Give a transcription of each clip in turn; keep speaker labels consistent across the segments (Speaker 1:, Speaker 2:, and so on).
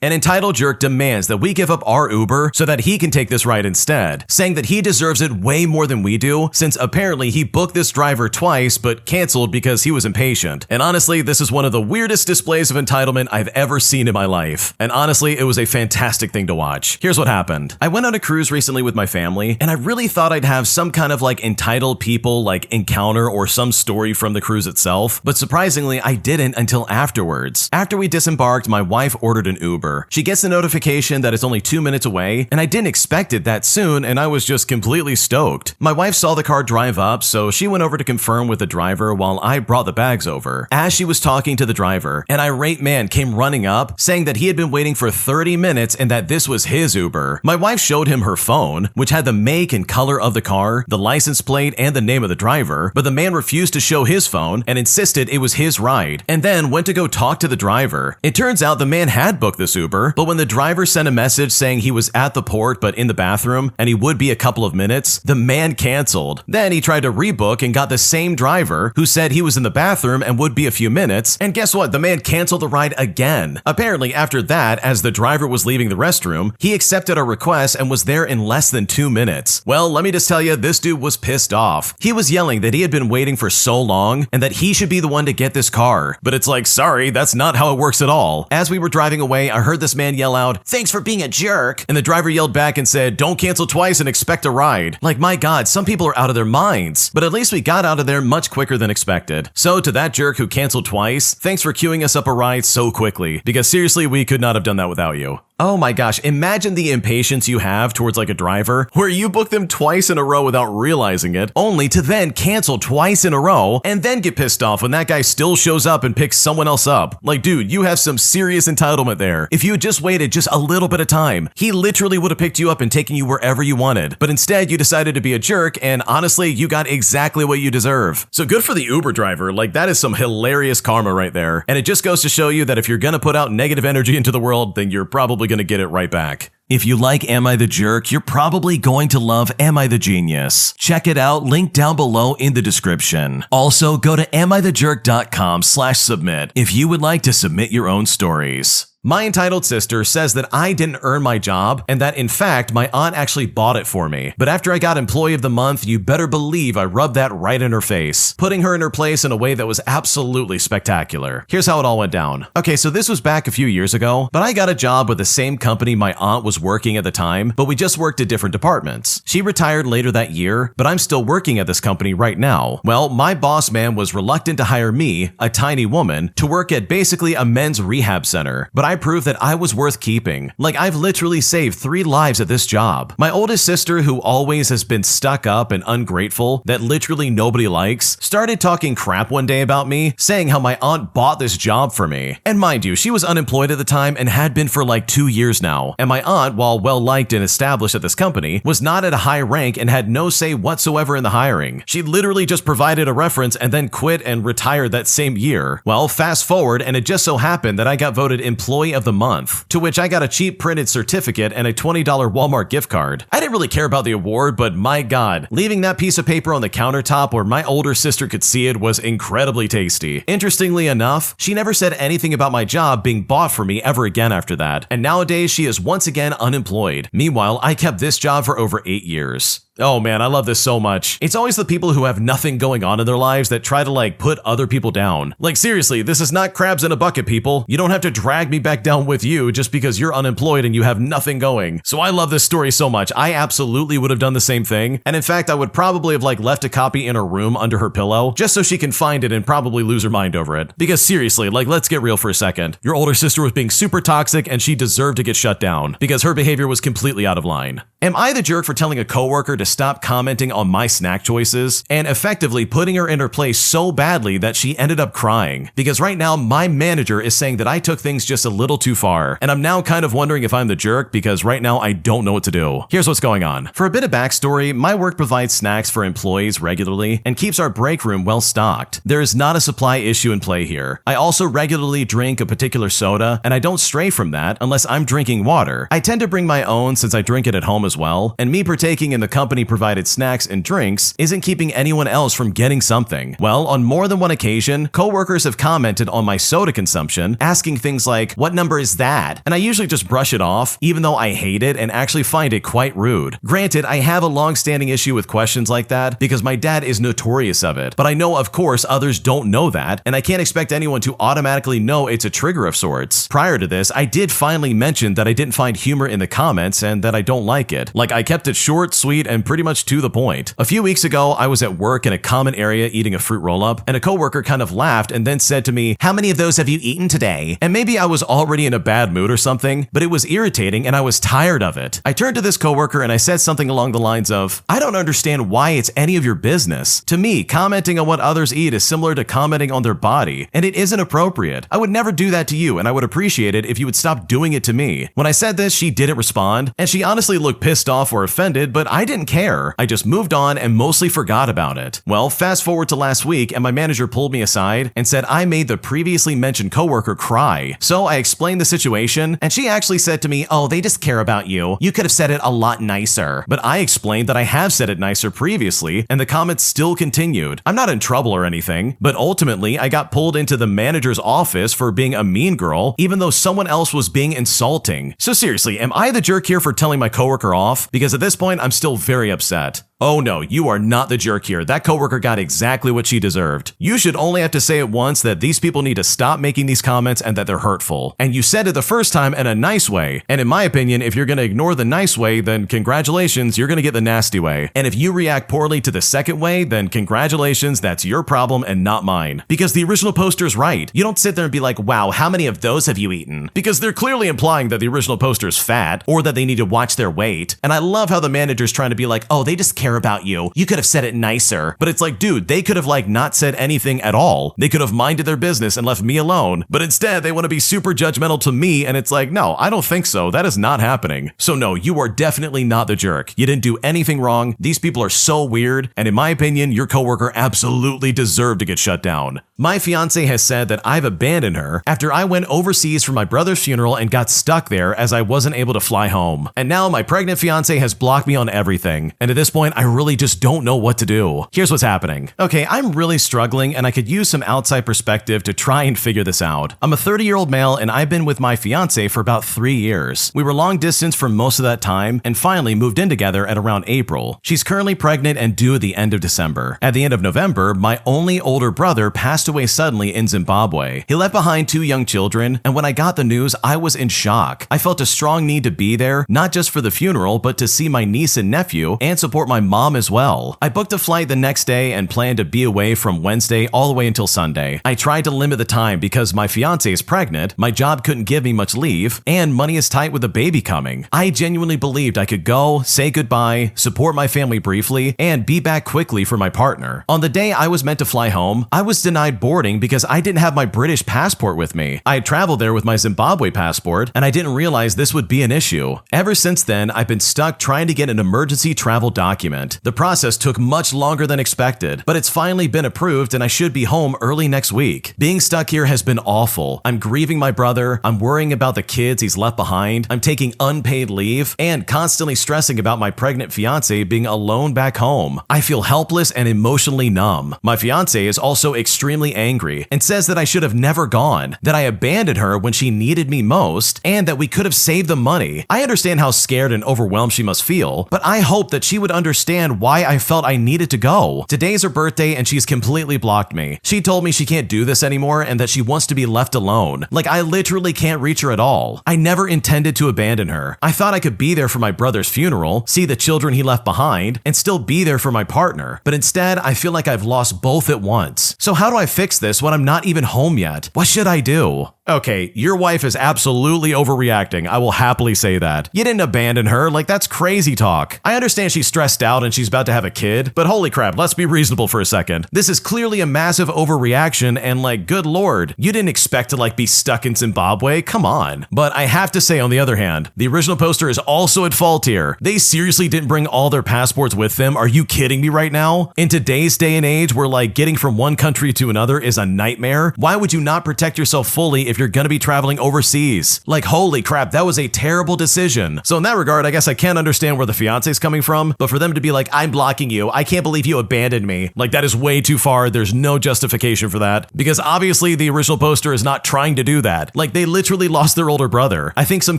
Speaker 1: An entitled jerk demands that we give up our Uber so that he can take this ride instead, saying that he deserves it way more than we do since apparently he booked this driver twice but canceled because he was impatient. And honestly, this is one of the weirdest displays of entitlement I've ever seen in my life. And honestly, it was a fantastic thing to watch. Here's what happened. I went on a cruise recently with my family, and I really thought I'd have some kind of entitled people encounter or some story from the cruise itself, but surprisingly, I didn't until afterwards. After we disembarked, my wife ordered an Uber. She gets the notification that it's only 2 minutes away, and I didn't expect it that soon, and I was just completely stoked. My wife saw the car drive up, so she went over to confirm with the driver while I brought the bags over. As she was talking to the driver, an irate man came running up, saying that he had been waiting for 30 minutes and that this was his Uber. My wife showed him her phone, which had the make and color of the car, the license plate, and the name of the driver, but the man refused to show his phone and insisted it was his ride, and then went to go talk to the driver. It turns out the man had booked this Uber, but when the driver sent a message saying he was at the port but in the bathroom and he would be a couple of minutes, the man canceled. Then he tried to rebook and got the same driver who said he was in the bathroom and would be a few minutes, and guess what? The man canceled the ride again. Apparently after that, as the driver was leaving the restroom, he accepted our request and was there in less than 2 minutes. Well, let me just tell you, this dude was pissed off. He was yelling that he had been waiting for so long and that he should be the one to get this car. But it's sorry, that's not how it works at all. As we were driving away, I heard this man yell out, "Thanks for being a jerk." And the driver yelled back and said, "Don't cancel twice and expect a ride." My God, some people are out of their minds. But at least we got out of there much quicker than expected. So to that jerk who canceled twice, thanks for queuing us up a ride so quickly. Because seriously, we could not have done that without you. Oh my gosh, imagine the impatience you have towards a driver where you book them twice in a row without realizing it, only to then cancel twice in a row and then get pissed off when that guy still shows up and picks someone else up. Dude, you have some serious entitlement there. If you had just waited just a little bit of time, he literally would have picked you up and taken you wherever you wanted. But instead, you decided to be a jerk, and honestly, you got exactly what you deserve. So good for the Uber driver. That is some hilarious karma right there. And it just goes to show you that if you're gonna put out negative energy into the world, then you're probably going to get it right back. If you like Am I the Jerk, you're probably going to love Am I the Genius. Check it out, link down below in the description. Also, go to amithejerk.com/submit if you would like to submit your own stories. My entitled sister says that I didn't earn my job and that in fact my aunt actually bought it for me. But after I got Employee of the Month, you better believe I rubbed that right in her face, putting her in her place in a way that was absolutely spectacular. Here's how it all went down. Okay, so this was back a few years ago, but I got a job with the same company my aunt was working at the time, but we just worked at different departments. She retired later that year, but I'm still working at this company right now. Well, my boss man was reluctant to hire me, a tiny woman, to work at basically a men's rehab center, but I proved that I was worth keeping. I've literally saved 3 lives at this job. My oldest sister, who always has been stuck up and ungrateful that literally nobody likes, started talking crap one day about me, saying how my aunt bought this job for me. And mind you, she was unemployed at the time and had been for 2 years now. And my aunt, while well liked and established at this company, was not at a high rank and had no say whatsoever in the hiring. She literally just provided a reference and then quit and retired that same year. Well, fast forward, and it just so happened that I got voted Employee of the Month, to which I got a cheap printed certificate and a $20 Walmart gift card. I didn't really care about the award, but my God, leaving that piece of paper on the countertop where my older sister could see it was incredibly tasty. Interestingly enough, she never said anything about my job being bought for me ever again after that, and nowadays she is once again unemployed. Meanwhile, I kept this job for over 8 years. Oh man, I love this so much. It's always the people who have nothing going on in their lives that try to put other people down. Seriously, this is not crabs in a bucket, people. You don't have to drag me back down with you just because you're unemployed and you have nothing going. So I love this story so much. I absolutely would have done the same thing. And in fact, I would probably have left a copy in her room under her pillow just so she can find it and probably lose her mind over it. Because seriously, let's get real for a second. Your older sister was being super toxic and she deserved to get shut down because her behavior was completely out of line. Am I the jerk for telling a coworker to stop commenting on my snack choices and effectively putting her in her place so badly that she ended up crying? Because right now my manager is saying that I took things just a little too far, and I'm now kind of wondering if I'm the jerk because right now I don't know what to do. Here's what's going on. For a bit of backstory, my work provides snacks for employees regularly and keeps our break room well stocked. There is not a supply issue in play here. I also regularly drink a particular soda, and I don't stray from that unless I'm drinking water. I tend to bring my own since I drink it at home as well, and me partaking in the company provided snacks and drinks isn't keeping anyone else from getting something. Well, on more than one occasion, coworkers have commented on my soda consumption, asking things like, "What what number is that? And I usually just brush it off, even though I hate it and actually find it quite rude. Granted, I have a long-standing issue with questions like that because my dad is notorious of it, but I know of course others don't know that, and I can't expect anyone to automatically know it's a trigger of sorts. Prior to this, I did finally mention that I didn't find humor in the comments and that I don't like it. Like, I kept it short, sweet, and pretty much to the point. A few weeks ago, I was at work in a common area eating a fruit roll-up, and a coworker kind of laughed and then said to me, "How many of those have you eaten today?" And maybe I was already in a bad mood or something, but it was irritating and I was tired of it. I turned to this coworker and I said something along the lines of, "I don't understand why it's any of your business. To me, commenting on what others eat is similar to commenting on their body, and it isn't appropriate. I would never do that to you, and I would appreciate it if you would stop doing it to me." When I said this, she didn't respond, and she honestly looked pissed off or offended, but I didn't care. I just moved on and mostly forgot about it. Well, fast forward to last week, and my manager pulled me aside and said I made the previously mentioned coworker cry. So I explained the situation, and she actually said to me, "Oh, they just care about you. You could have said it a lot nicer." But I explained that I have said it nicer previously, and the comments still continued. I'm not in trouble or anything, but ultimately I got pulled into the manager's office for being a mean girl, even though someone else was being insulting. So seriously, am I the jerk here for telling my coworker off? Because at this point, I'm still very upset. Oh no, you are not the jerk here. That coworker got exactly what she deserved. You should only have to say it once that these people need to stop making these comments and that they're hurtful. And you said it the first time in a nice way. And in my opinion, if you're gonna ignore the nice way, then congratulations, you're gonna get the nasty way. And if you react poorly to the second way, then congratulations, that's your problem and not mine. Because the original poster's right. You don't sit there and be like, "Wow, how many of those have you eaten?" Because they're clearly implying that the original poster's fat or that they need to watch their weight. And I love how the manager's trying to be like, "Oh, they just care about you. You could have said it nicer." But it's like, dude, they could have not said anything at all. They could have minded their business and left me alone. But instead, they want to be super judgmental to me, and it's like, no, I don't think so. That is not happening. So no, you are definitely not the jerk. You didn't do anything wrong. These people are so weird, and in my opinion, your coworker absolutely deserved to get shut down. My fiance has said that I've abandoned her after I went overseas for my brother's funeral and got stuck there as I wasn't able to fly home. And now my pregnant fiance has blocked me on everything. And at this point, I really just don't know what to do. Here's what's happening. Okay, I'm really struggling and I could use some outside perspective to try and figure this out. I'm a 30-year-old male and I've been with my fiance for about 3 years. We were long distance for most of that time and finally moved in together at around April. She's currently pregnant and due at the end of December. At the end of November, my only older brother passed away suddenly in Zimbabwe. He left behind 2 young children, and when I got the news, I was in shock. I felt a strong need to be there, not just for the funeral, but to see my niece and nephew and support my mom as well. I booked a flight the next day and planned to be away from Wednesday all the way until Sunday. I tried to limit the time because my fiance is pregnant, my job couldn't give me much leave, and money is tight with a baby coming. I genuinely believed I could go, say goodbye, support my family briefly, and be back quickly for my partner. On the day I was meant to fly home, I was denied boarding because I didn't have my British passport with me. I had traveled there with my Zimbabwe passport, and I didn't realize this would be an issue. Ever since then, I've been stuck trying to get an emergency travel document. The process took much longer than expected, but it's finally been approved and I should be home early next week. Being stuck here has been awful. I'm grieving my brother, I'm worrying about the kids he's left behind, I'm taking unpaid leave, and constantly stressing about my pregnant fiance being alone back home. I feel helpless and emotionally numb. My fiance is also extremely angry and says that I should have never gone, that I abandoned her when she needed me most, and that we could have saved the money. I understand how scared and overwhelmed she must feel, but I hope that she would understand why I felt I needed to go. Today's her birthday and she's completely blocked me. She told me she can't do this anymore and that she wants to be left alone. Like, I literally can't reach her at all. I never intended to abandon her. I thought I could be there for my brother's funeral, see the children he left behind, and still be there for my partner. But instead, I feel like I've lost both at once. So how do I fix this when I'm not even home yet? What should I do? Okay, your wife is absolutely overreacting. I will happily say that. You didn't abandon her, that's crazy talk. I understand she's stressed out and she's about to have a kid, but holy crap, let's be reasonable for a second. This is clearly a massive overreaction and good lord, you didn't expect to be stuck in Zimbabwe, come on. But I have to say, on the other hand, the original poster is also at fault here. They seriously didn't bring all their passports with them, are you kidding me right now? In today's day and age where getting from one country to another is a nightmare, why would you not protect yourself fully if you're gonna be traveling overseas? Holy crap, that was a terrible decision. So in that regard, I guess I can't understand where the fiance's coming from, but for them to to be like, I'm blocking you. I can't believe you abandoned me. Like, that is way too far. There's no justification for that. Because obviously the original poster is not trying to do that. Like, they literally lost their older brother. I think some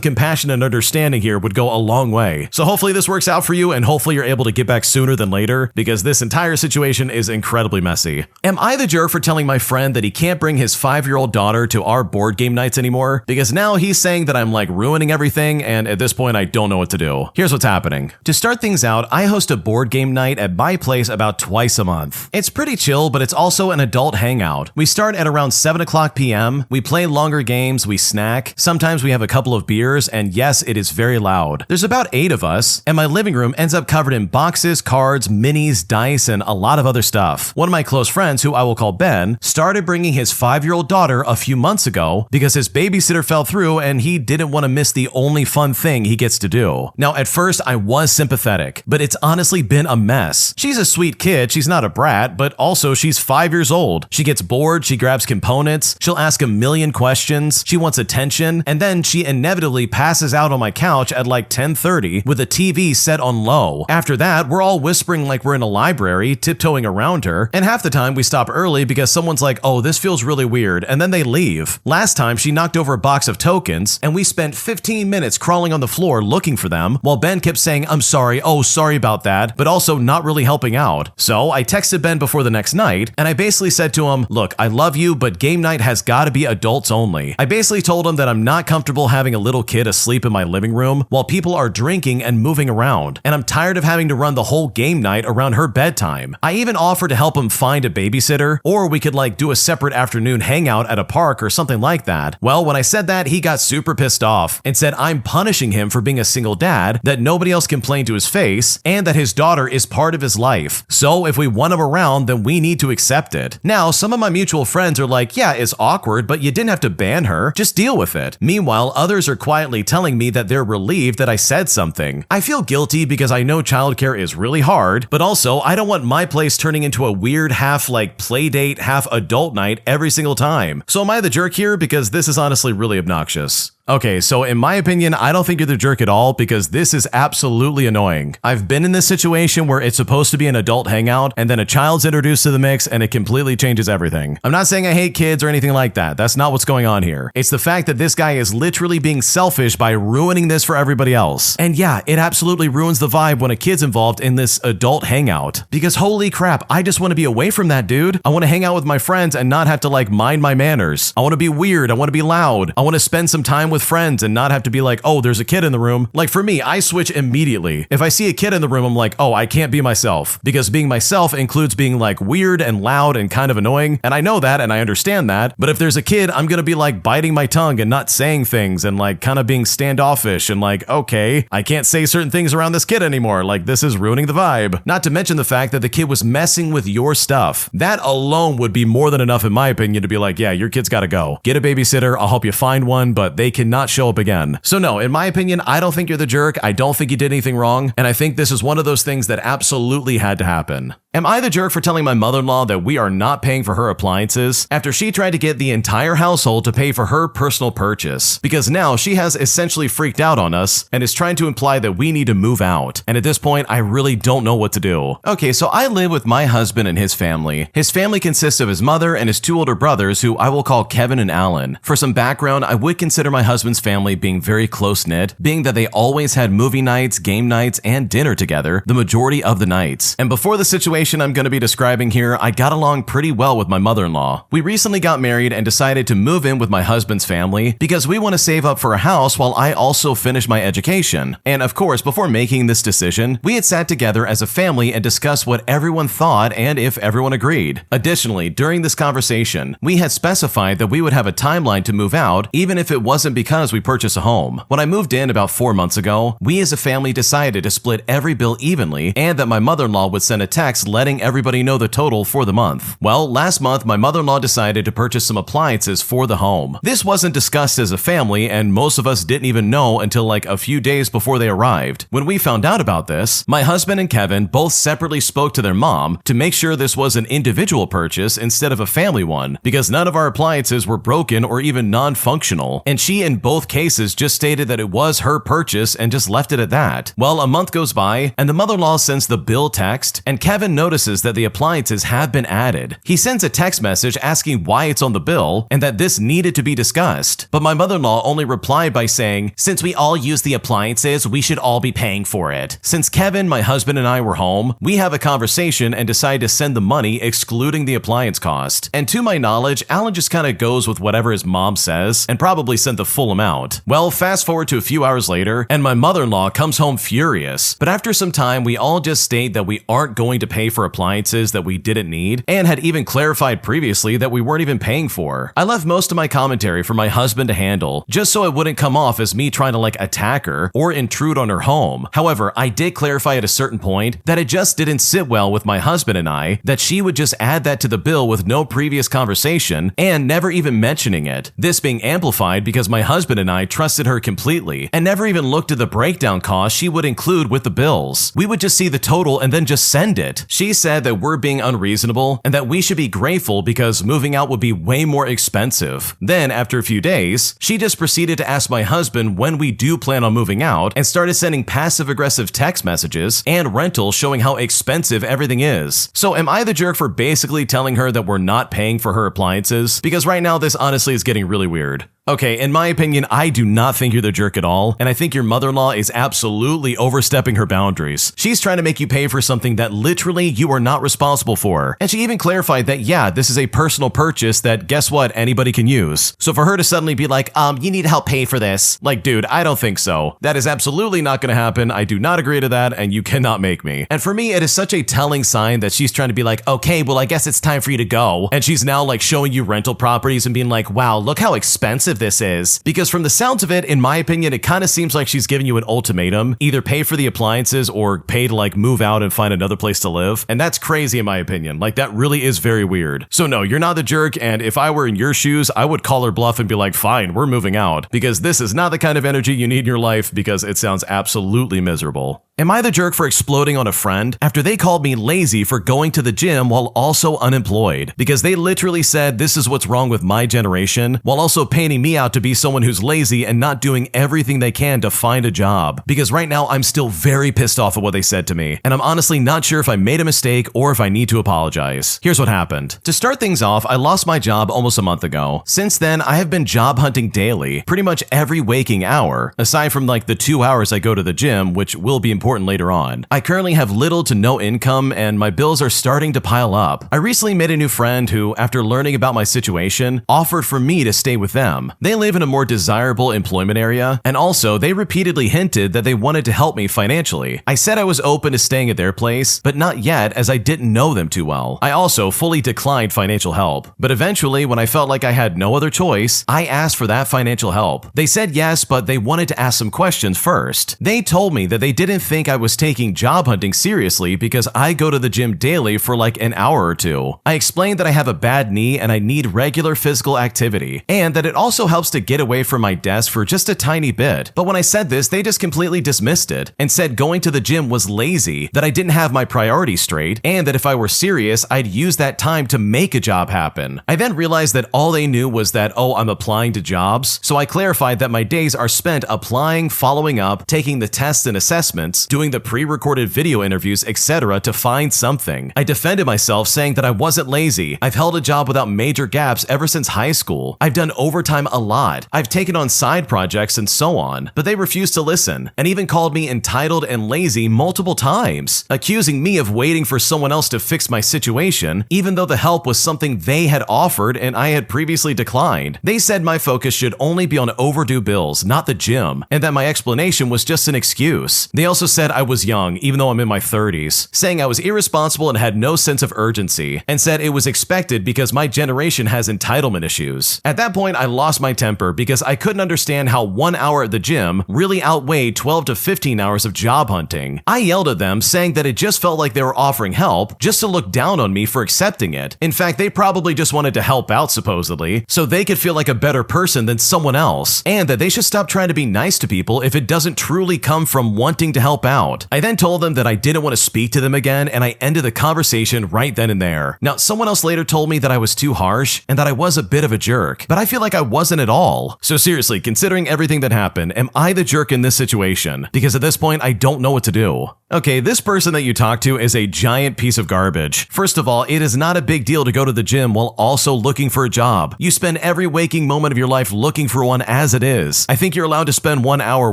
Speaker 1: compassion and understanding here would go a long way. So hopefully this works out for you, and hopefully you're able to get back sooner than later, because this entire situation is incredibly messy. Am I the jerk for telling my friend that he can't bring his 5-year-old daughter to our board game nights anymore? Because now he's saying that I'm like ruining everything, and at this point I don't know what to do. Here's what's happening. To start things out, I host a board game night at my place about twice a month. It's pretty chill, but it's also an adult hangout. We start at around 7 o'clock p.m. We play longer games, we snack, sometimes we have a couple of beers, and yes, it is very loud. There's about 8 of us, and my living room ends up covered in boxes, cards, minis, dice, and a lot of other stuff. One of my close friends, who I will call Ben, started bringing his 5-year-old daughter a few months ago because his babysitter fell through and he didn't want to miss the only fun thing he gets to do. Now, at first, I was sympathetic, but it's honestly been a mess. She's a sweet kid, she's not a brat, but also she's 5 years old. She gets bored, she grabs components, she'll ask a million questions, she wants attention, and then she inevitably passes out on my couch at like 10:30 with a TV set on low. After that, we're all whispering like we're in a library, tiptoeing around her, and half the time we stop early because someone's like, oh, this feels really weird, and then they leave. Last time, she knocked over a box of tokens, and we spent 15 minutes crawling on the floor looking for them, while Ben kept saying, I'm sorry, oh, sorry about that, but also not really helping out. So I texted Ben before the next night, and I basically said to him, look, I love you, but game night has got to be adults only. I basically told him that I'm not comfortable having a little kid asleep in my living room while people are drinking and moving around, and I'm tired of having to run the whole game night around her bedtime. I even offered to help him find a babysitter, or we could like do a separate afternoon hangout at a park or something like that. Well, when I said that, he got super pissed off and said I'm punishing him for being a single dad, that nobody else complained to his face, and that his daughter is part of his life. So if we want him around, then we need to accept it. Now, some of my mutual friends are like, yeah, it's awkward, but you didn't have to ban her. Just deal with it. Meanwhile, others are quietly telling me that they're relieved that I said something. I feel guilty because I know childcare is really hard, but also I don't want my place turning into a weird half like play date, half adult night every single time. So am I the jerk here? Because this is honestly really obnoxious. Okay, so in my opinion, I don't think you're the jerk at all, because this is absolutely annoying. I've been in this situation where it's supposed to be an adult hangout and then a child's introduced to the mix and it completely changes everything. I'm not saying I hate kids or anything like that. That's not what's going on here. It's the fact that this guy is literally being selfish by ruining this for everybody else. And yeah, it absolutely ruins the vibe when a kid's involved in this adult hangout. Because holy crap, I just want to be away from that, dude. I want to hang out with my friends and not have to like mind my manners. I want to be weird. I want to be loud. I want to spend some time with friends and not have to be like, oh, there's a kid in the room. Like for me, I switch immediately. If I see a kid in the room, I'm like, oh, I can't be myself, because being myself includes being like weird and loud and kind of annoying. And I know that and I understand that. But if there's a kid, I'm going to be like biting my tongue and not saying things and like kind of being standoffish and like, okay, I can't say certain things around this kid anymore. Like this is ruining the vibe. Not to mention the fact that the kid was messing with your stuff. That alone would be more than enough in my opinion to be like, yeah, your kid's got to go. Get a babysitter. I'll help you find one, but they cannot show up again. So no, in my opinion, I don't think you're the jerk. I don't think you did anything wrong. And I think this is one of those things that absolutely had to happen. Am I the jerk for telling my mother-in-law that we are not paying for her appliances after she tried to get the entire household to pay for her personal purchase? Because now she has essentially freaked out on us and is trying to imply that we need to move out. And at this point, I really don't know what to do. Okay, so I live with my husband and his family. His family consists of his mother and his 2 older brothers, who I will call Kevin and Alan. For some background, I would consider my husband's family being very close-knit, being that they always had movie nights, game nights, and dinner together the majority of the nights. And before the situation I'm going to be describing here, I got along pretty well with my mother-in-law. We recently got married and decided to move in with my husband's family because we want to save up for a house while I also finish my education. And of course, before making this decision, we had sat together as a family and discussed what everyone thought and if everyone agreed. Additionally, during this conversation, we had specified that we would have a timeline to move out, even if it wasn't because we purchased a home. When I moved in about 4 months ago, we as a family decided to split every bill evenly and that my mother-in-law would send a text letting everybody know the total for the month. Well, last month, my mother-in-law decided to purchase some appliances for the home. This wasn't discussed as a family, and most of us didn't even know until like a few days before they arrived. When we found out about this, my husband and Kevin both separately spoke to their mom to make sure this was an individual purchase instead of a family one, because none of our appliances were broken or even non-functional, and she in both cases just stated that it was her purchase and just left it at that. Well, a month goes by, and the mother-in-law sends the bill text, and Kevin notices that the appliances have been added. He sends a text message asking why it's on the bill and that this needed to be discussed, but my mother-in-law only replied by saying, "Since we all use the appliances, we should all be paying for it." Since Kevin, my husband, and I were home, we have a conversation and decide to send the money excluding the appliance cost. And to my knowledge, Alan just kind of goes with whatever his mom says and probably sent the full amount. Well, fast forward to a few hours later, and my mother-in-law comes home furious. But after some time, we all just state that we aren't going to pay for appliances that we didn't need, and had even clarified previously that we weren't even paying for. I left most of my commentary for my husband to handle, just so it wouldn't come off as me trying to like attack her or intrude on her home. However, I did clarify at a certain point that it just didn't sit well with my husband and I that she would just add that to the bill with no previous conversation and never even mentioning it. This being amplified because my husband and I trusted her completely and never even looked at the breakdown cost she would include with the bills. We would just see the total and then just send it. She said that we're being unreasonable and that we should be grateful because moving out would be way more expensive. Then, after a few days, she just proceeded to ask my husband when we do plan on moving out and started sending passive-aggressive text messages and rentals showing how expensive everything is. So am I the jerk for basically telling her that we're not paying for her appliances? Because right now this honestly is getting really weird. Okay, in my opinion, I do not think you're the jerk at all, and I think your mother-in-law is absolutely overstepping her boundaries. She's trying to make you pay for something that literally you are not responsible for. And she even clarified that, yeah, this is a personal purchase that, guess what, anybody can use. So for her to suddenly be like, you need help pay for this. Like, dude, I don't think so. That is absolutely not gonna happen. I do not agree to that, and you cannot make me. And for me, it is such a telling sign that she's trying to be like, okay, well, I guess it's time for you to go. And she's now like showing you rental properties and being like, wow, look how expensive this is. Because from the sounds of it, in my opinion, it kind of seems like she's giving you an ultimatum, either pay for the appliances or pay to like move out and find another place to live. And that's crazy in my opinion. Like that really is very weird. So no, you're not the jerk. And if I were in your shoes, I would call her bluff and be like, fine, we're moving out, because this is not the kind of energy you need in your life, because it sounds absolutely miserable. Am I the jerk for exploding on a friend after they called me lazy for going to the gym while also unemployed? Because they literally said this is what's wrong with my generation, while also painting me out to be someone who's lazy and not doing everything they can to find a job. Because right now I'm still very pissed off at what they said to me, and I'm honestly not sure if I made a mistake or if I need to apologize. Here's what happened. To start things off, I lost my job almost a month ago. Since then, I have been job hunting daily, pretty much every waking hour, aside from like the 2 hours I go to the gym, which will be important later on. I currently have little to no income, and my bills are starting to pile up. I recently made a new friend who, after learning about my situation, offered for me to stay with them. They live in a more desirable employment area, and also they repeatedly hinted that they wanted to help me financially. I said I was open to staying at their place, but not yet, as I didn't know them too well. I also fully declined financial help, but eventually, when I felt like I had no other choice, I asked for that financial help. They said yes, but they wanted to ask some questions first. They told me that they didn't think I was taking job hunting seriously because I go to the gym daily for like an hour or two. I explained that I have a bad knee and I need regular physical activity, and that it also helps to get away from my desk for just a tiny bit. But when I said this, they just completely dismissed it and said going to the gym was lazy, that I didn't have my priorities straight, and that if I were serious, I'd use that time to make a job happen. I then realized that all they knew was that, oh, I'm applying to jobs, so I clarified that my days are spent applying, following up, taking the tests and assessments, doing the pre-recorded video interviews, etc. to find something. I defended myself, saying that I wasn't lazy. I've held a job without major gaps ever since high school. I've done overtime a lot. I've taken on side projects and so on. But they refused to listen, and even called me entitled and lazy multiple times, accusing me of waiting for someone else to fix my situation, even though the help was something they had offered and I had previously declined. They said my focus should only be on overdue bills, not the gym, and that my explanation was just an excuse. They also said I was young, even though I'm in my 30s, saying I was irresponsible and had no sense of urgency, and said it was expected because my generation has entitlement issues. At that point, I lost my temper because I couldn't understand how 1 hour at the gym really outweighed 12 to 15 hours of job hunting. I yelled at them, saying that it just felt like they were offering help just to look down on me for accepting it. In fact, they probably just wanted to help out, supposedly, so they could feel like a better person than someone else, and that they should stop trying to be nice to people if it doesn't truly come from wanting to help out. I then told them that I didn't want to speak to them again, and I ended the conversation right then and there. Now, someone else later told me that I was too harsh and that I was a bit of a jerk, but I feel like I wasn't at all. So seriously, considering everything that happened, am I the jerk in this situation? Because at this point, I don't know what to do. Okay, this person that you talk to is a giant piece of garbage. First of all, it is not a big deal to go to the gym while also looking for a job. You spend every waking moment of your life looking for one as it is. I think you're allowed to spend 1 hour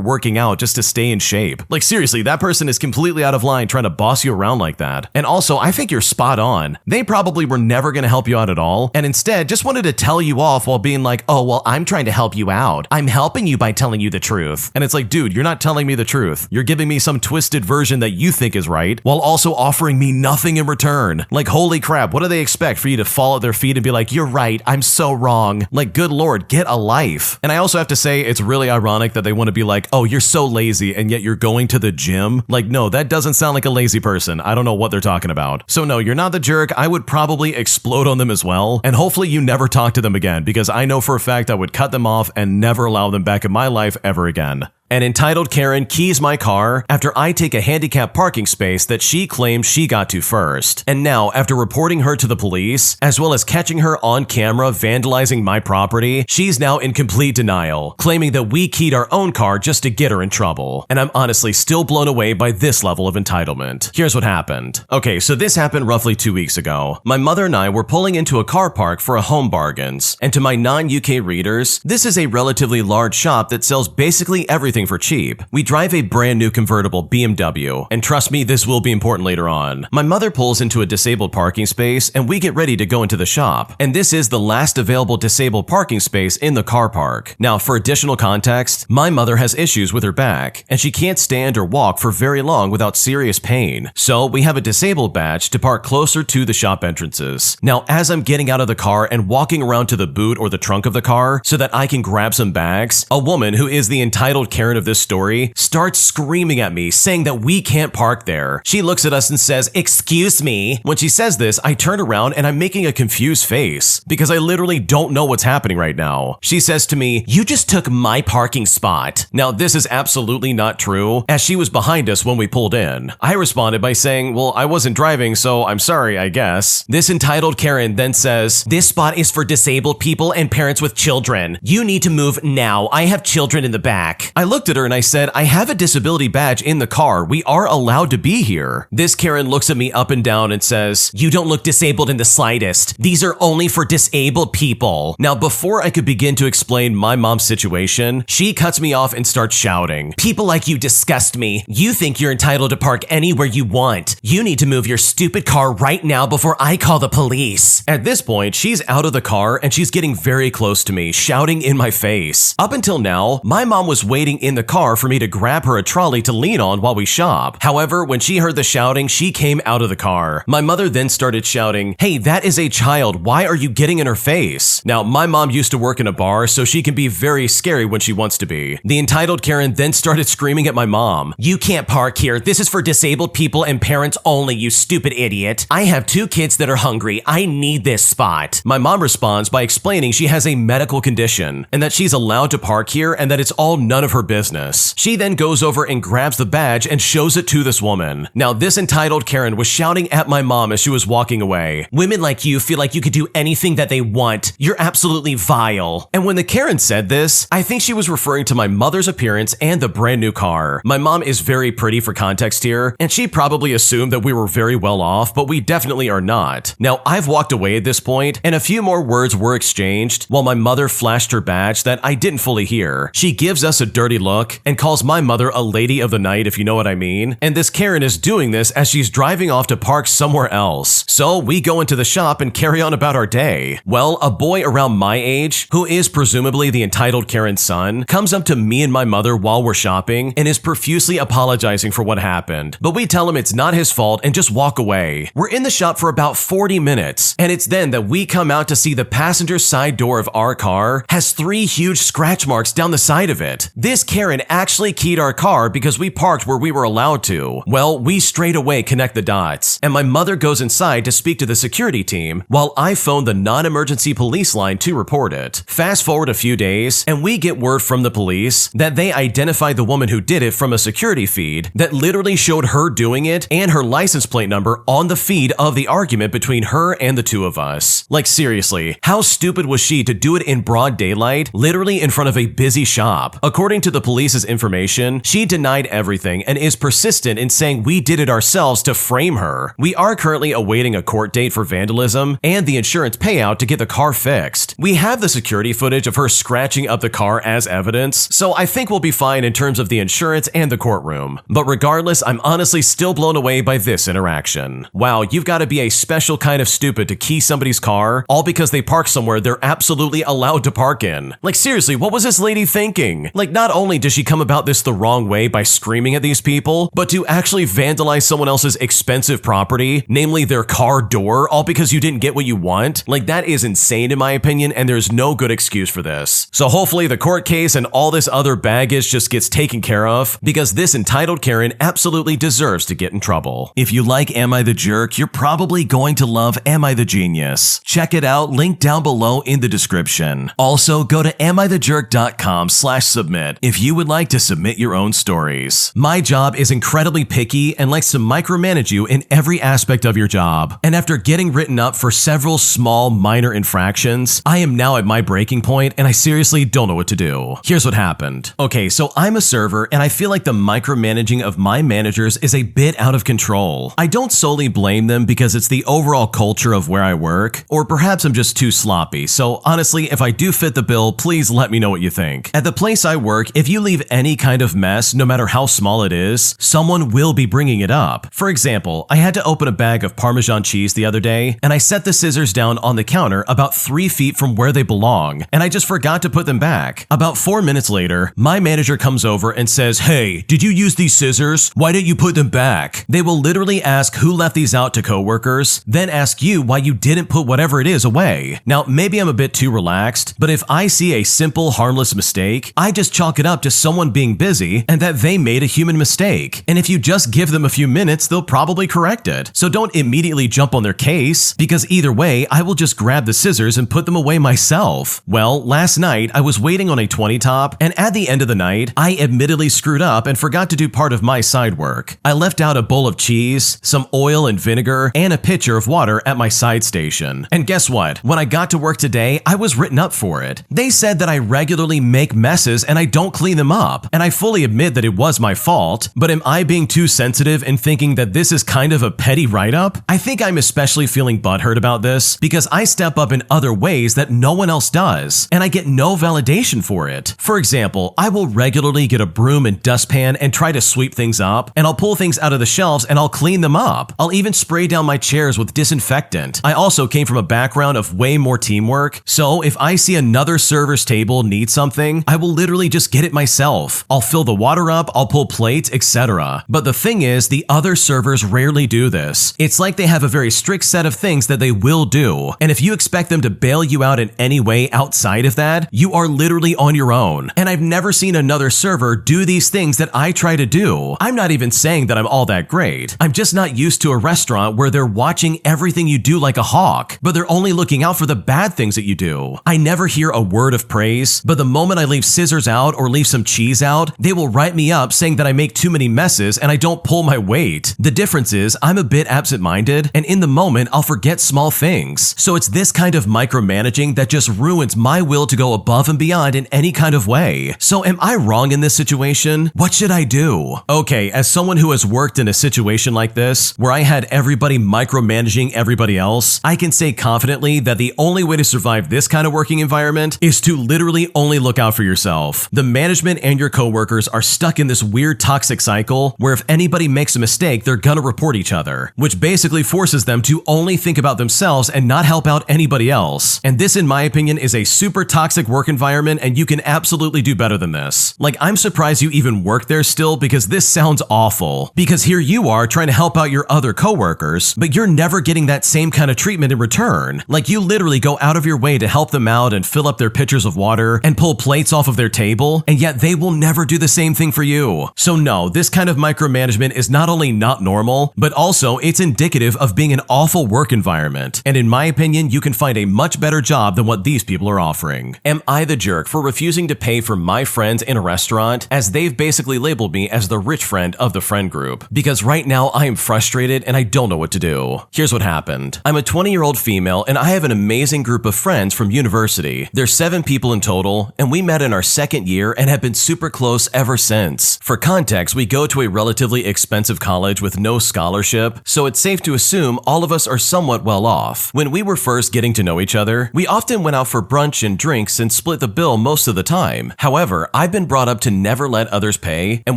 Speaker 1: working out just to stay in shape. Like seriously, that person is completely out of line trying to boss you around like that. And also, I think you're spot on. They probably were never going to help you out at all, and instead just wanted to tell you off while being like, oh, well, I'm trying to help you out. I'm helping you by telling you the truth. And it's like, dude, you're not telling me the truth. You're giving me some twisted version that you think is right, while also offering me nothing in return. Like, holy crap, what do they expect, for you to fall at their feet and be like, you're right, I'm so wrong? Like, good lord, get a life. And I also have to say, it's really ironic that they want to be like, oh, you're so lazy and yet you're going to the gym. Like, no, that doesn't sound like a lazy person. I don't know what they're talking about. So no, you're not the jerk. I would probably explode on them as well, and hopefully you never talk to them again, because I know for a fact I would cut them off and never allow them back in my life ever again. An entitled Karen keys my car after I take a handicapped parking space that she claims she got to first. And now, after reporting her to the police, as well as catching her on camera vandalizing my property, she's now in complete denial, claiming that we keyed our own car just to get her in trouble. And I'm honestly still blown away by this level of entitlement. Here's what happened. Okay, so this happened roughly 2 weeks ago. My mother and I were pulling into a car park for a Home Bargains. And to my non-UK readers, this is a relatively large shop that sells basically everything for cheap. We drive a brand new convertible BMW, and trust me, this will be important later on. My mother pulls into a disabled parking space, and we get ready to go into the shop. And this is the last available disabled parking space in the car park. Now, for additional context, my mother has issues with her back, and she can't stand or walk for very long without serious pain. So we have a disabled badge to park closer to the shop entrances. Now, as I'm getting out of the car and walking around to the boot or the trunk of the car so that I can grab some bags, a woman who is the entitled Karen of this story starts screaming at me, saying that we can't park there. She looks at us and says, "Excuse me." When she says this, I turn around and I'm making a confused face because I literally don't know what's happening right now. She says to me, "You just took my parking spot." Now, this is absolutely not true, as she was behind us when we pulled in. I responded by saying, "Well, I wasn't driving, so I'm sorry, I guess." This entitled Karen then says, "This spot is for disabled people and parents with children. You need to move now. I have children in the back." I looked at her and I said, "I have a disability badge in the car. We are allowed to be here." This Karen looks at me up and down and says, "You don't look disabled in the slightest. These are only for disabled people." Now, before I could begin to explain my mom's situation, she cuts me off and starts shouting, "People like you disgust me. You think you're entitled to park anywhere you want. You need to move your stupid car right now before I call the police." At this point, she's out of the car and she's getting very close to me, shouting in my face. Up until now, my mom was waiting in the car for me to grab her a trolley to lean on while we shop. However, when she heard the shouting, she came out of the car. My mother then started shouting, "Hey, that is a child. Why are you getting in her face?" Now, my mom used to work in a bar, so she can be very scary when she wants to be. The entitled Karen then started screaming at my mom, "You can't park here. This is for disabled people and parents only, you stupid idiot. I have 2 kids that are hungry. I need this spot." My mom responds by explaining she has a medical condition and that she's allowed to park here and that it's all none of her business. She then goes over and grabs the badge and shows it to this woman. Now, this entitled Karen was shouting at my mom as she was walking away, "Women like you feel like you could do anything that they want. You're absolutely vile." And when the Karen said this, I think she was referring to my mother's appearance and the brand new car. My mom is very pretty for context here, and she probably assumed that we were very well off, but we definitely are not. Now, I've walked away at this point, and a few more words were exchanged while my mother flashed her badge that I didn't fully hear. She gives us a dirty dirty look and calls my mother a lady of the night, if you know what I mean. And this Karen is doing this as she's driving off to park somewhere else. So we go into the shop and carry on about our day. Well, a boy around my age, who is presumably the entitled Karen's son, comes up to me and my mother while we're shopping and is profusely apologizing for what happened. But we tell him it's not his fault and just walk away. We're in the shop for about 40 minutes, and it's then that we come out to see the passenger side door of our car has 3 huge scratch marks down the side of it. This Karen actually keyed our car because we parked where we were allowed to. Well, we straight away connect the dots, and my mother goes inside to speak to the security team while I phone the non-emergency police line to report it. Fast forward a few days, and we get word from the police that they identified the woman who did it from a security feed that literally showed her doing it and her license plate number on the feed of the argument between her and the two of us. Like seriously, how stupid was she to do it in broad daylight, literally in front of a busy shop? According to the police's information, she denied everything and is persistent in saying we did it ourselves to frame her. We are currently awaiting a court date for vandalism and the insurance payout to get the car fixed. We have the security footage of her scratching up the car as evidence, so I think we'll be fine in terms of the insurance and the courtroom. But regardless, I'm honestly still blown away by this interaction. Wow, you've got to be a special kind of stupid to key somebody's car, all because they park somewhere they're absolutely allowed to park in. Like seriously, what was this lady thinking? Like not only does she come about this the wrong way by screaming at these people, but to actually vandalize someone else's expensive property, namely their car door, all because you didn't get what you want? Like that is insane in my opinion, and there's no good excuse for this. So hopefully the court case and all this other baggage just gets taken care of, because this entitled Karen absolutely deserves to get in trouble. If you like Am I the Jerk, you're probably going to love Am I the Genius. Check it out, link down below in the description. Also, go to amithejerk.com/submit if you would like to submit your own stories. My job is incredibly picky and likes to micromanage you in every aspect of your job. And after getting written up for several small minor infractions, I am now at my breaking point and I seriously don't know what to do. Here's what happened. Okay, so I'm a server and I feel like the micromanaging of my managers is a bit out of control. I don't solely blame them because it's the overall culture of where I work, or perhaps I'm just too sloppy. So honestly, if I do fit the bill, please let me know what you think. At the place I work, if you leave any kind of mess, no matter how small it is, someone will be bringing it up. For example, I had to open a bag of Parmesan cheese the other day, and I set the scissors down on the counter about 3 feet from where they belong, and I just forgot to put them back. About 4 minutes later, my manager comes over and says, "Hey, did you use these scissors? Why didn't you put them back?" They will literally ask who left these out to coworkers, then ask you why you didn't put whatever it is away. Now, maybe I'm a bit too relaxed, but if I see a simple, harmless mistake, I just chalk it up to someone being busy and that they made a human mistake. And if you just give them a few minutes, they'll probably correct it. So don't immediately jump on their case, because either way, I will just grab the scissors and put them away myself. Well, last night, I was waiting on a 20 top, and at the end of the night, I admittedly screwed up and forgot to do part of my side work. I left out a bowl of cheese, some oil and vinegar, and a pitcher of water at my side station. And guess what? When I got to work today, I was written up for it. They said that I regularly make messes and I don't clean them up, and I fully admit that it was my fault, but am I being too sensitive and thinking that this is kind of a petty write-up? I think I'm especially feeling butthurt about this because I step up in other ways that no one else does, and I get no validation for it. For example, I will regularly get a broom and dustpan and try to sweep things up, and I'll pull things out of the shelves and I'll clean them up. I'll even spray down my chairs with disinfectant. I also came from a background of way more teamwork, so if I see another server's table need something, I will literally just get it myself. I'll fill the water up, I'll pull plates, etc. But the thing is, the other servers rarely do this. It's like they have a very strict set of things that they will do, and if you expect them to bail you out in any way outside of that, you are literally on your own. And I've never seen another server do these things that I try to do. I'm not even saying that I'm all that great. I'm just not used to a restaurant where they're watching everything you do like a hawk, but they're only looking out for the bad things that you do. I never hear a word of praise, but the moment I leave scissors out or leave some cheese out, they will write me up saying that I make too many messes and I don't pull my weight. The difference is I'm a bit absent-minded, and in the moment I'll forget small things. So it's this kind of micromanaging that just ruins my will to go above and beyond in any kind of way. So am I wrong in this situation? What should I do? Okay, as someone who has worked in a situation like this, where I had everybody micromanaging everybody else, I can say confidently that the only way to survive this kind of working environment is to literally only look out for yourself. The management and your coworkers are stuck in this weird toxic cycle where if anybody makes a mistake, they're gonna report each other, which basically forces them to only think about themselves and not help out anybody else. And this, in my opinion, is a super toxic work environment, and you can absolutely do better than this. Like, I'm surprised you even work there still, because this sounds awful. Because here you are trying to help out your other coworkers, but you're never getting that same kind of treatment in return. Like, you literally go out of your way to help them out and fill up their pitchers of water and pull plates off of their table, and yet they will never do the same thing for you. So no, this kind of micromanagement is not only not normal, but also it's indicative of being an awful work environment. And in my opinion, you can find a much better job than what these people are offering. Am I the jerk for refusing to pay for my friends in a restaurant, as they've basically labeled me as the rich friend of the friend group? Because right now I am frustrated and I don't know what to do. Here's what happened. I'm a 20-year-old female and I have an amazing group of friends from university. There's 7 people in total, and we met in our second year and have been super close ever since. For context, we go to a relatively expensive college with no scholarship, so it's safe to assume all of us are somewhat well off. When we were first getting to know each other, we often went out for brunch and drinks and split the bill most of the time. However, I've been brought up to never let others pay and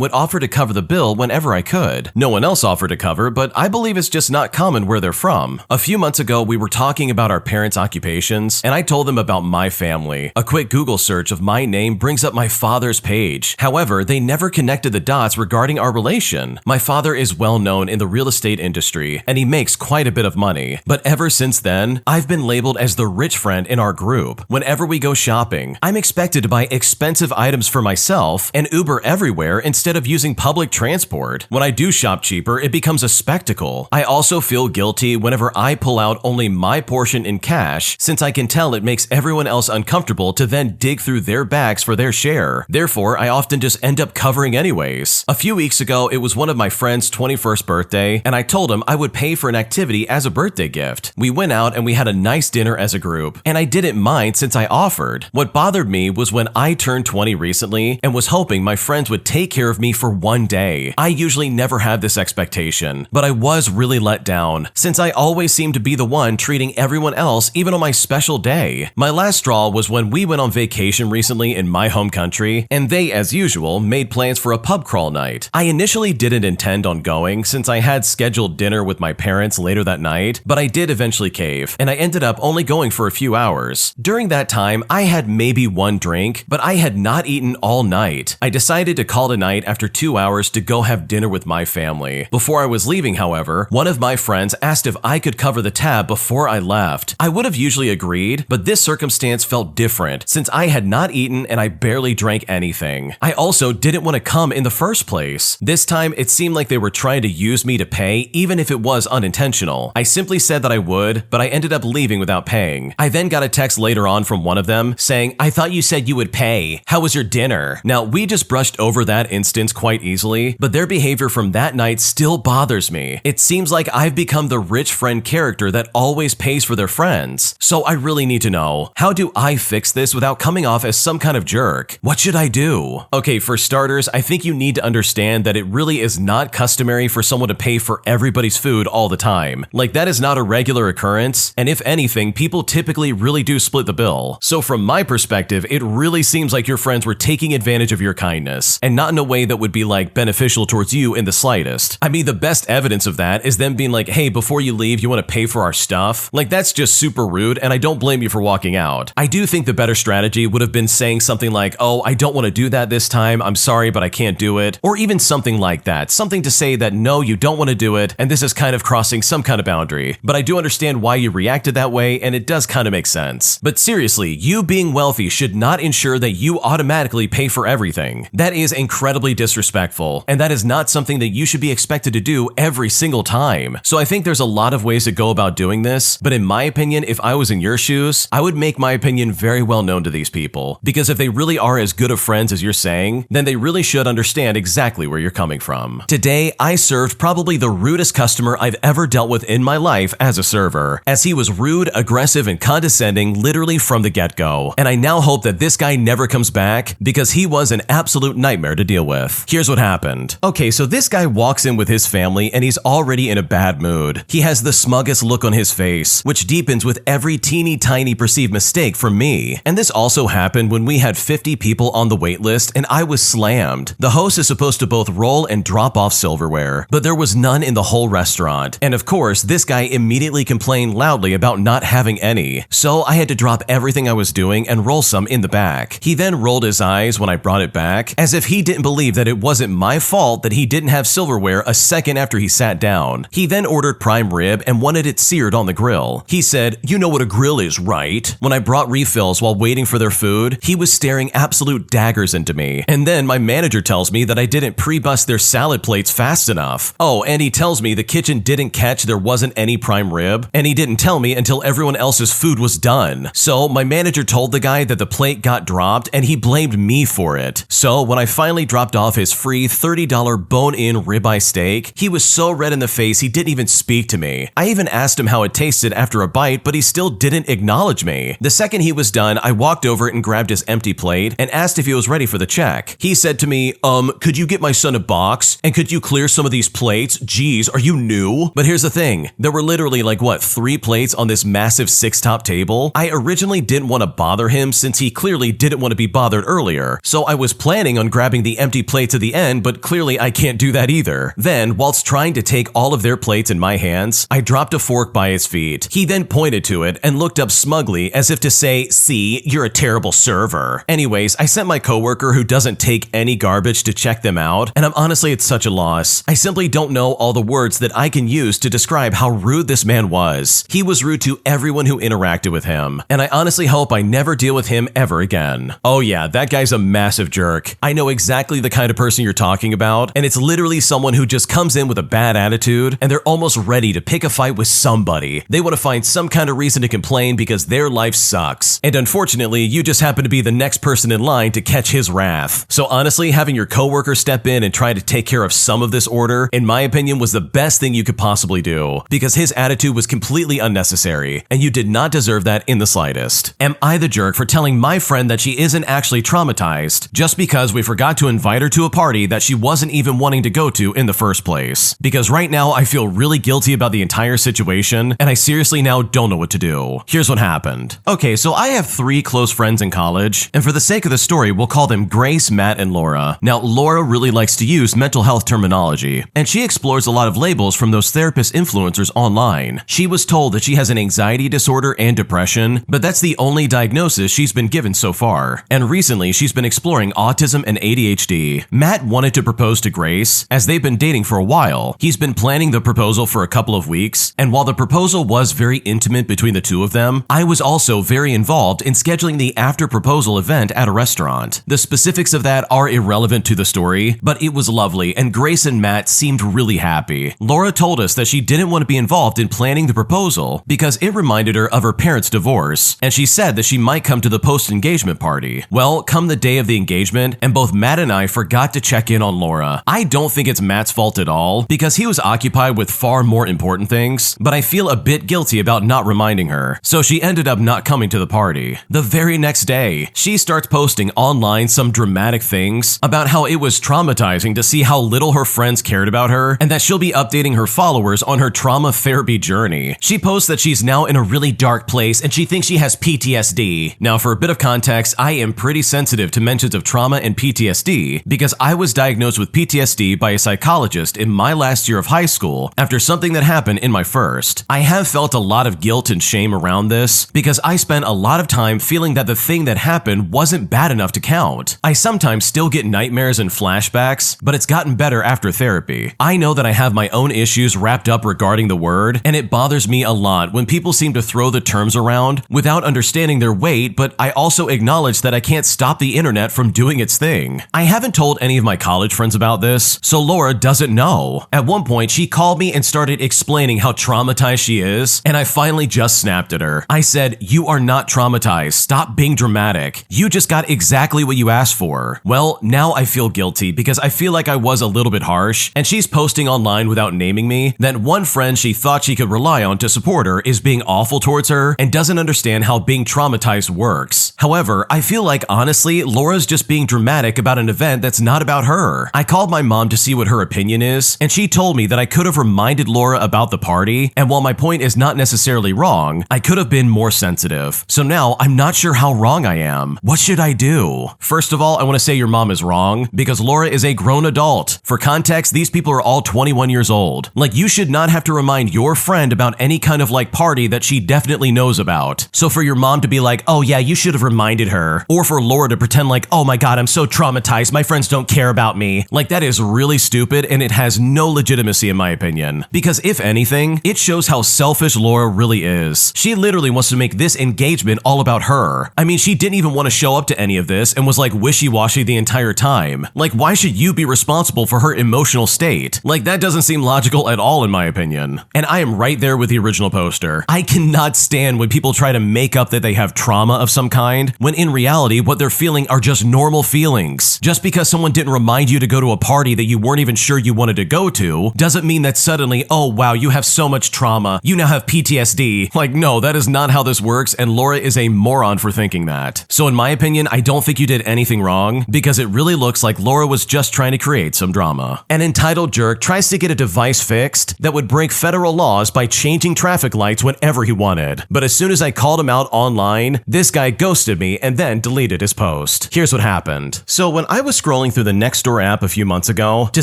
Speaker 1: would offer to cover the bill whenever I could. No one else offered to cover, but I believe it's just not common where they're from. A few months ago, we were talking about our parents' occupations, and I told them about my family. A quick Google search of my name brings up my father's page. However, they never connected the dots regarding our relation. My father is well known in the real estate industry, and he makes quite a bit of money. But ever since then, I've been labeled as the rich friend in our group. Whenever we go shopping, I'm expected to buy expensive items for myself and Uber everywhere instead of using public transport. When I do shop cheaper, it becomes a spectacle. I also feel guilty whenever I pull out only my portion in cash, since I can tell it makes everyone else uncomfortable to then dig through their bags for their share. Therefore, I often just end up covering anyways. A few weeks ago, it was one of my friend's 21st birthday, and I told him I would pay for an activity as a birthday gift. We went out and we had a nice dinner as a group, and I didn't mind since I offered. What bothered me was when I turned 20 recently and was hoping my friends would take care of me for one day. I usually never have this expectation, but I was really let down, since I always seem to be the one treating everyone else even on my special day. My last straw was when we went on vacation recently in my home country, and they, as usual, made plans for a pub crawl night. I initially didn't intend on going since I had scheduled dinner with my parents later that night, but I did eventually cave, and I ended up only going for a few hours. During that time, I had maybe one drink, but I had not eaten all night. I decided to call it a night after 2 hours to go have dinner with my family. Before I was leaving, however, one of my friends asked if I could cover the tab before I left. I would have usually agreed, but this circumstance felt different since I had not eaten and I barely drank anything. I also didn't want to come in the first place. This time, it seemed like they were trying to use me to pay, even if it was unintentional. I simply said that I would, but I ended up leaving without paying. I then got a text later on from one of them saying, "I thought you said you would pay. How was your dinner?" Now, we just brushed over that instance quite easily, but their behavior from that night still bothers me. It seems like I've become the rich friend character that always pays for their friends. So I really need to know, how do I fix this without coming off as some kind of jerk? What should I do? Okay, for starters, I think you need to understand that it really is not customary for someone to pay for everybody's food all the time. Like, that is not a regular occurrence, and if anything, people typically really do split the bill. So from my perspective, it really seems like your friends were taking advantage of your kindness, and not in a way that would be like beneficial towards you in the slightest. I mean, the best evidence of that is them being like, "Hey, before you leave, you want to pay for our stuff?" Like, that's just super rude, and I don't blame you for walking out. I do think the better strategy would have been saying something like, "Oh, I don't want to do that this time, I'm sorry, but I can't do it," or even something like that. Something to say that no, you don't want to do it, and this is kind of crossing some kind of boundary. But I do understand why you reacted that way, and it does kind of make sense. But seriously, you being wealthy should not ensure that you automatically pay for everything. That is incredibly disrespectful, and that is not something that you should be expected to do every single time. So I think there's a lot of ways to go about doing this, but in my opinion, if I was in your shoes, I would make my opinion very well known to these people. Because if they really are as good of friends as you're saying, then they really should understand exactly where you're coming from. Today, I served probably the rudest customer I've ever dealt with in my life as a server, as he was rude, aggressive, and condescending literally from the get-go. And I now hope that this guy never comes back, because he was an absolute nightmare to deal with. Here's what happened. Okay, so this guy walks in with his family and he's already in a bad mood. He has the smuggest look on his face, which deepens with every teeny tiny perceived mistake from me. And this also happened when we had 50 people on the wait list and I was slammed. The host is supposed to both roll and drop off silverware, but there was none in the whole restaurant. And of course, this guy immediately complained loudly about not having any. So I had to drop everything I was doing and roll some in the back. He then rolled his eyes when I brought it back, as if he didn't believe that it wasn't my fault that he didn't have silverware a second after he sat down. He then ordered prime rib and wanted it seared on the grill. He said, "You know what a grill is, right?" When I brought refills while waiting for their food, he was staring absolute daggers into me. And then my manager tells me that I didn't pre-bust their salad plates fast enough. Oh, and he tells me the kitchen didn't catch there wasn't any prime rib, and he didn't tell me until everyone else's food was done. So my manager told the guy that the plate got dropped and he blamed me for it. So when I finally dropped off his free $30 bone-in ribeye steak, he was so red in the face he didn't even speak to me. I even asked him how it tasted after a bite, but he still didn't acknowledge me. The second he was done, I walked over and grabbed his empty plate and asked if he was ready for the check. He said to me, could you get my son a box? And could you clear some of these plates? Geez, are you new? But here's the thing. There were literally 3 plates on this massive 6-top table. I originally didn't want to bother him since he clearly didn't want to be bothered earlier. So I was planning on grabbing the empty plates at the end, but clearly I can't do that either. Then, whilst trying to take all of their plates in my hands, I dropped a fork by his feet. He then pointed to it and looked up smugly as if to say, "See, you're a terrible server." Anyways, I sent my coworker who doesn't take any garbage to check them out, and I'm honestly at such a loss. I simply don't know all the words that I can use to describe how rude this man was. He was rude to everyone who interacted with him, and I honestly hope I never deal with him ever again. Oh yeah, that guy's a massive jerk. I know exactly the kind of person you're talking about, and it's literally someone who just comes in with a bad attitude, and they're almost ready to pick a fight with somebody. They want to find some kind of reason to complain because their life sucks. And unfortunately, you just happen to be the next person in line to catch his wrath. So honestly, having your coworker step in and try to take care of some of this order, in my opinion, was the best thing you could possibly do, because his attitude was completely unnecessary, and you did not deserve that in the slightest. Am I the jerk for telling my friend that she isn't actually traumatized just because we forgot to invite her to a party that she wasn't even wanting to go to in the first place? Because right now I feel really guilty about the entire situation, and I seriously now don't know what to do. Here's what happened. Okay, so I have 3 close friends in college, and for the sake of the story, we'll call them Grace, Matt, and Laura. Now, Laura really likes to use mental health terminology, and she explores a lot of labels from those therapist influencers online. She was told that she has an anxiety disorder and depression, but that's the only diagnosis she's been given so far. And recently, she's been exploring autism and ADHD. Matt wanted to propose to Grace, as they've been dating for a while. He's been planning the proposal for a couple of weeks, and while the proposal was very intimate between the two of them, I was also very involved in scheduling the after-proposal event at a restaurant. The specifics of that are irrelevant to the story, but it was lovely, and Grace and Matt seemed really happy. Laura told us that she didn't want to be involved in planning the proposal because it reminded her of her parents' divorce, and she said that she might come to the post-engagement party. Well, come the day of the engagement, and both Matt and I forgot to check in on Laura. I don't think it's Matt's fault at all, because he was occupied with far more important things, but I feel a bit guilty about not reminding her, so she ended up not coming to the party. The very next day, she starts posting online some dramatic things about how it was traumatizing to see how little her friends cared about her, and that she'll be updating her followers on her trauma therapy journey. She posts that she's now in a really dark place and she thinks she has PTSD. Now, for a bit of context, I am pretty sensitive to mentions of trauma and PTSD because I was diagnosed with PTSD by a psychologist in my last year of high school after something that happened in my first. I have felt a lot of guilt and shame around this because I spent a lot of time feeling that the thing that happened wasn't bad enough to count. I sometimes still get nightmares and flashbacks, but it's gotten better after therapy. I know that I have my own issues wrapped up regarding the word, and it bothers me a lot when people seem to throw the terms around without understanding their weight, but I also acknowledge that I can't stop the internet from doing its thing. I haven't told any of my college friends about this, so Laura doesn't know. At one point, she called me and started explaining how traumatized she is, and I finally just snapped at her. I said, "You are not traumatized. Stop being dramatic. You just got exactly what you asked for." Well, now I feel guilty because I feel like I was a little bit harsh, and she's posting online without naming me that one friend she thought she could rely on to support her is being awful towards her and doesn't understand how being traumatized works. However, I feel like honestly, Laura's just being dramatic about an event that's not about her. I called my mom to see what her opinion is, and she told me that I could have reminded Laura about the party, and while my point is not necessarily wrong, I could have been more sensitive. So now I'm not sure how wrong I am. What should I do? do? First of all, I want to say your mom is wrong because Laura is a grown adult. For context, these people are all 21 years old. Like, you should not have to remind your friend about any kind of like party that she definitely knows about. So for your mom to be like, oh yeah, you should have reminded her. Or for Laura to pretend like, oh my God, I'm so traumatized, my friends don't care about me. Like, that is really stupid and it has no legitimacy in my opinion. Because if anything, it shows how selfish Laura really is. She literally wants to make this engagement all about her. I mean, she didn't even want to show up to any of this and was like wishy-washy the entire time. Like, why should you be responsible for her emotional state? Like, that doesn't seem logical at all in my opinion. And I am right there with the original poster. I cannot stand when people try to make up that they have trauma of some kind, when in reality, what they're feeling are just normal feelings. Just because someone didn't remind you to go to a party that you weren't even sure you wanted to go to, doesn't mean that suddenly, oh wow, you have so much trauma, you now have PTSD. Like, no, that is not how this works, and Laura is a moron for thinking that. So in my opinion, I don't think you did anything wrong, because it really looks like Laura was just trying to create some drama. An entitled jerk tries to get a device fixed that would break federal laws by changing traffic lights whenever he wanted. But as soon as I called him out online, this guy ghosted me and then deleted his post. Here's what happened. So when I was scrolling through the Nextdoor app a few months ago to